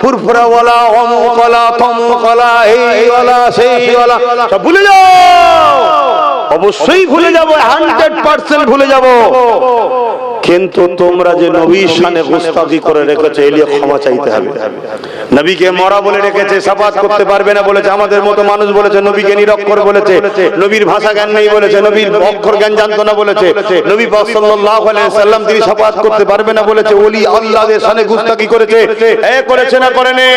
[SPEAKER 2] ফুরফুরাওয়ালা, অমুকওয়ালা, তমুকওয়ালা, এইওয়ালা, সেইওয়ালা, সব ভুলে যাও। অবশ্যই ভুলে যাব, 100% ভুলে যাব। কিন্তু তোমরা যে নবীর শানে গুস্তাখি করে রেখেছো, এলিয়ে ক্ষমা চাইতে হবে। নবীকে মরা বলে রেখেছে, শাফাত করতে পারবে না বলেছে, আমাদের মতো মানুষ বলেছে, নবীকে নিরক্ষর বলেছে, নবীর ভাষা জ্ঞান নেই বলেছে, নবীর অক্ষর জ্ঞান জানতো না বলেছে, নবী পাক সাল্লাল্লাহু আলাইহি সাল্লাম তিনি শাফাত করতে পারবে না বলেছে, ওলি আল্লাহর শানে গুস্তাখি করেছে। এ করেছে না করেনি?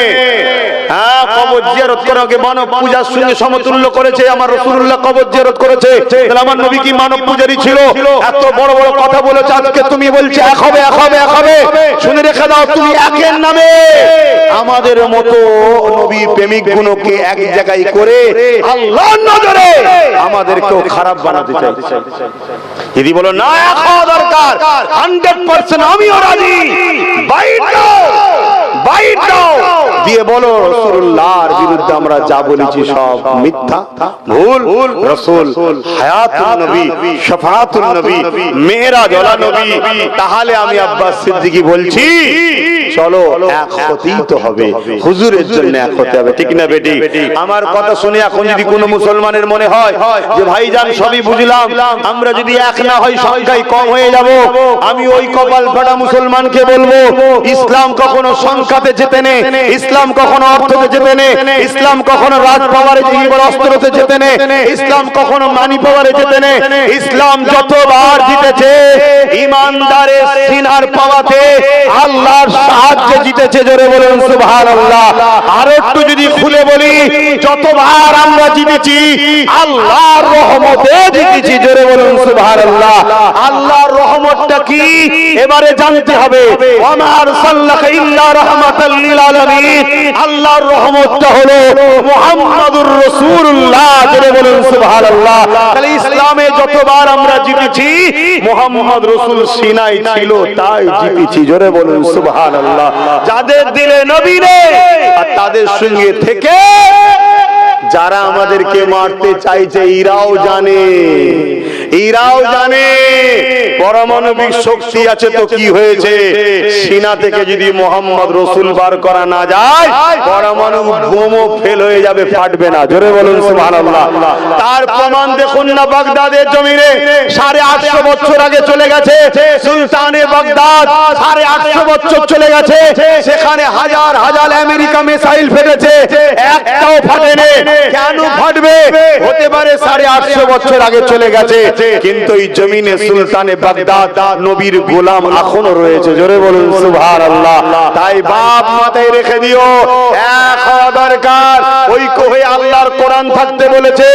[SPEAKER 2] হ্যাঁ, কবর জিয়ারত করাকে মানব পূজার সঙ্গে সমতুল্য করেছে। আমার রাসূলুল্লাহ কবর জিয়ারত করেছে, তাহলে আমার নবী কি মানব পূজারী ছিল? এত বড় বড় কথা বলেছে, আজকে তুমি বলছো এক হবে, এক হবে, এক হবে। শুনে রেখে দাও, তুমি একের নামে আমাদের মতো নবী প্রেমিক গুণকে এক জায়গায় করে আল্লাহর নজরে আমাদেরকেও খারাপ বানাতে চাইছে। যদি বলো না এক হওয়া দরকার, 100% আমিও রাজি, বাইট দাও, বাইট দাও দিয়ে বলো রাসূলুল্লাহর বিরুদ্ধে আমরা যা বলেছি সব মিথ্যা, ভুল। রাসূল হায়াতুন নবী, শাফাআতুন নবী, মেরাজ ওয়ালা নবী। তাহলে আমি আব্বাস সিদ্দিকী বলছি, চলো এক হতেই তো হবে, হুজুরের জন্য এক হতে হবে, ঠিক না বেটি? আমার কথা শুনে এখন যদি কোনো মুসলমানের মনে হয় যে ভাইজান সবই বুঝলাম, আমরা যদি এক না হই সংখ্যায় কম হয়ে যাব, আমি ওই কপাল ফাটা মুসলমানকে বলবো, ইসলাম কখনো সংখ্যাতে জেতে নে, ইসলাম কখনো অর্থতে জেতে নে, ইসলাম কখনো রাজ পাওয়ারে জীবন অস্ত্রতে জেতে নে, ইসলাম কখনো মানি পাওয়ারে জেতে নে। ইসলাম যতবার জিতেছে ইমানদারের সিনার পাওয়াতে আল্লাহর সাহায্যে জিতেছে। জোরে বলুন সুবহানাল্লাহ। আর একটু যদি খুলে বলি, যতবার আমরা জিতেছি আল্লাহর রহমতে জিতেছি। জোরে বলুন সুবহানাল্লাহ। আল্লাহর রহমতটা কি এবারে জানতে হবে। ওয়া মা আরসালনাকা ইল্লা রাহমাতাল লিল আলামিন। আল্লাহর রহমতটা হলো মুহাম্মাদুর রাসূলুল্লাহ। জোরে বলুন সুবহানাল্লাহ। তাহলে ইসলামে যতবার আমরা জিতেছি মুহাম্মদ রাসূল সিনায় ছিল, তাই জিতেছি। জোরে বলুন সুবহানাল্লাহ। যাদের দিলে নবী নেই আর তাদের সঙ্গে থেকে যারা আমাদেরকে মারতে চাইছে, এরাও জানে, এরাও জানে পারমাণবিক শক্তি আছে তো কি হয়েছে, সিনা থেকে যদি মোহাম্মদ রসুল বার করা না যায় পারমাণবিক বোমও ফেল হয়ে যাবে, ফাটবে না। জোরে বলুন সুবহানাল্লাহ। তার প্রমাণ দেখুন না বাগদাদের জমিনে 850 বছর আগে চলে গেছে, সুলতানে বাগদাদ 850 বছর চলে গেছে, সেখানে হাজার হাজার আমেরিকা মিসাইল ফেলেছে, একটাও ফাটেনি। কেন ফাটবে? হতে পারে 850 বছর আগে চলে গেছে, কিন্তু এই জমিনে সুলতানে বাগদাদ নবীর গোলাম এখনো রয়েছে। জোরে বলুন সুবহানাল্লাহ। তাই বাপ মাথায় রেখে দিও, এক হওয়া দরকার। ঐক্য হয়ে আল্লাহর কোরআন থাকতে বলেছে,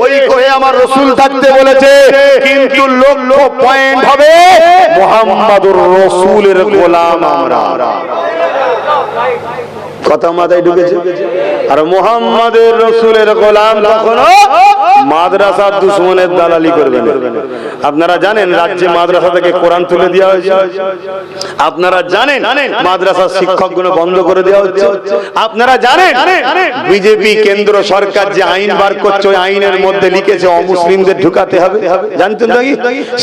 [SPEAKER 2] ঐক্য হয়ে আমার রাসূল থাকতে বলেছে, কিন্তু লক্ষ্য পয়েন্ট হবে মুহাম্মাদুর রাসূলের গোলাম আমরা। কথা মাথায় ঢুকেছে? আর মুহাম্মাদের রাসূলের গোলাম কখনো মাদ্রাসার দুশমনের দালালি করবে না। আপনারা জানেন রাজ্যে মাদ্রাসা থেকে কোরআন তুলে দেওয়া হয়েছে, আপনারা জানেন মাদ্রাসার শিক্ষকগুলো বন্ধ করে দেওয়া হচ্ছে, আপনারা জানেন বিজেপি কেন্দ্র সরকার যে আইন বার করছে ওই আইনের মধ্যে লিখেছে অমুসলিমদের ঢুকাতে হবে। জানতেন নাকি?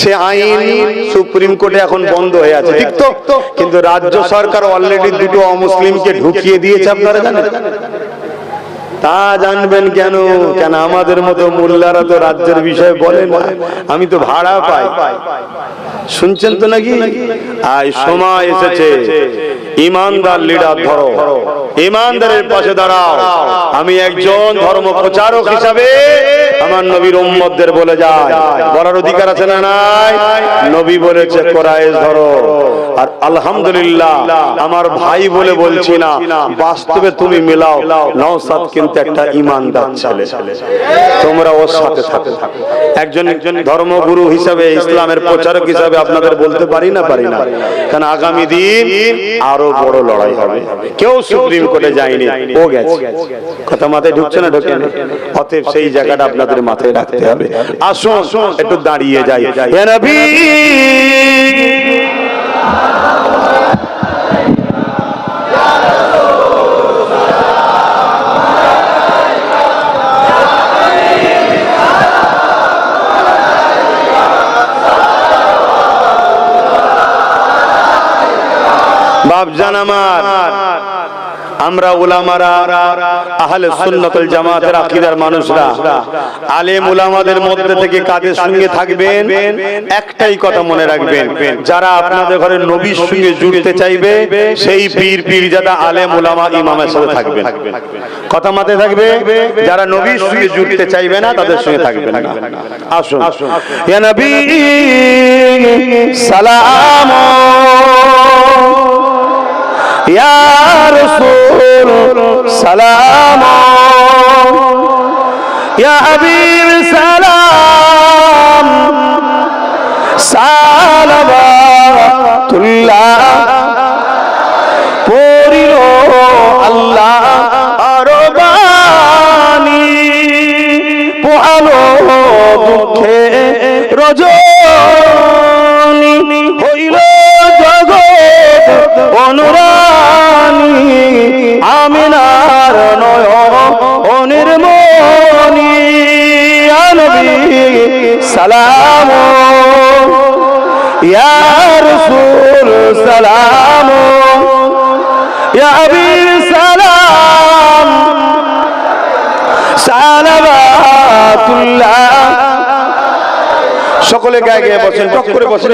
[SPEAKER 2] সে আইন সুপ্রিম কোর্টে এখন বন্ধ হয়ে আছে, ঠিক তো? কিন্তু রাজ্য সরকার অলরেডি দুটো অমুসলিমকে ঢুকিয়ে দিয়েছে, আপনারা জানেন? তা জানবেন কেন? কেন আমাদের মতো মোল্লারা তো রাজ্যের বিষয়ে বলে না, আমি তো ভাড়া পাই। শুনছেন তো নাকি? আজ সময় এসেছে ইমানদার লিডার ধরো, ইমানদারের পাশে দাঁড়াও। আমি একজন ধর্ম প্রচারক হিসাবে আমার নবীর উম্মতদের বলে যায়, বলার অধিকার আছে না নাই? নবী বলেছে কোরআশ ধরো। আর আলহামদুলিল্লাহ আমার ভাই বলে বলছি না, বাস্তবে তুমি মিলাও, নওশাদ কিন্তু একটা ইমানদার ছেলে, তোমরা ওর সাথে থাকো। একজন ধর্মগুরু হিসাবে, ইসলামের প্রচারক হিসাবে আপনাদের বলতে পারি না? কারণ আগামী দিন আরো বড় লড়াই হবে। কেউ সুপ্রিম কোর্টে যায়নি, ও গেছে। কথা মাথায় ঢুকছে না? ঢোকে না। অতএব সেই জায়গাটা আপনাদের মাথায় রাখতে হবে। আসুন একটু দাঁড়িয়ে যাই। হে নবী বাপজান আমার, আমরা উলামারা, আহলে সুন্নাত ওয়াল জামাতের আকীদার মানুষরা, আলেম উলামাদের মধ্যে থেকে কাদের সঙ্গে থাকবেন? একটাই কথা মনে রাখবেন, যারা আপনাদের ঘরে নবীর সঙ্গে জুড়তে চাইবে সেই পীর পীরজাদা আলেম উলামা ইমামের সাথে থাকবেন। কথা মাথায় থাকবে। যারা নবীর সঙ্গে জুড়তে চাইবে না তাদের সঙ্গে থাকবেন না। আসুন। ইয়া নবী সালাম, ইয়া রাসূল সালাম, ইয়া হাবিব সালাম, সালাওয়াতুল্লাহ পড়িল আল্লাহ আরবানি, পোহালো দুঃখে রজনী, হইল জগৎ অনুরানী, আমিনার নয়নের মনি। ইয়া নবী সালাম, ইয়া রাসূল সালাম, ইয়া হাবিব সালাম, সালাওয়াতুল্লাহ। সকলে গায়ে গায়ে বসেন, টক করে বসেন।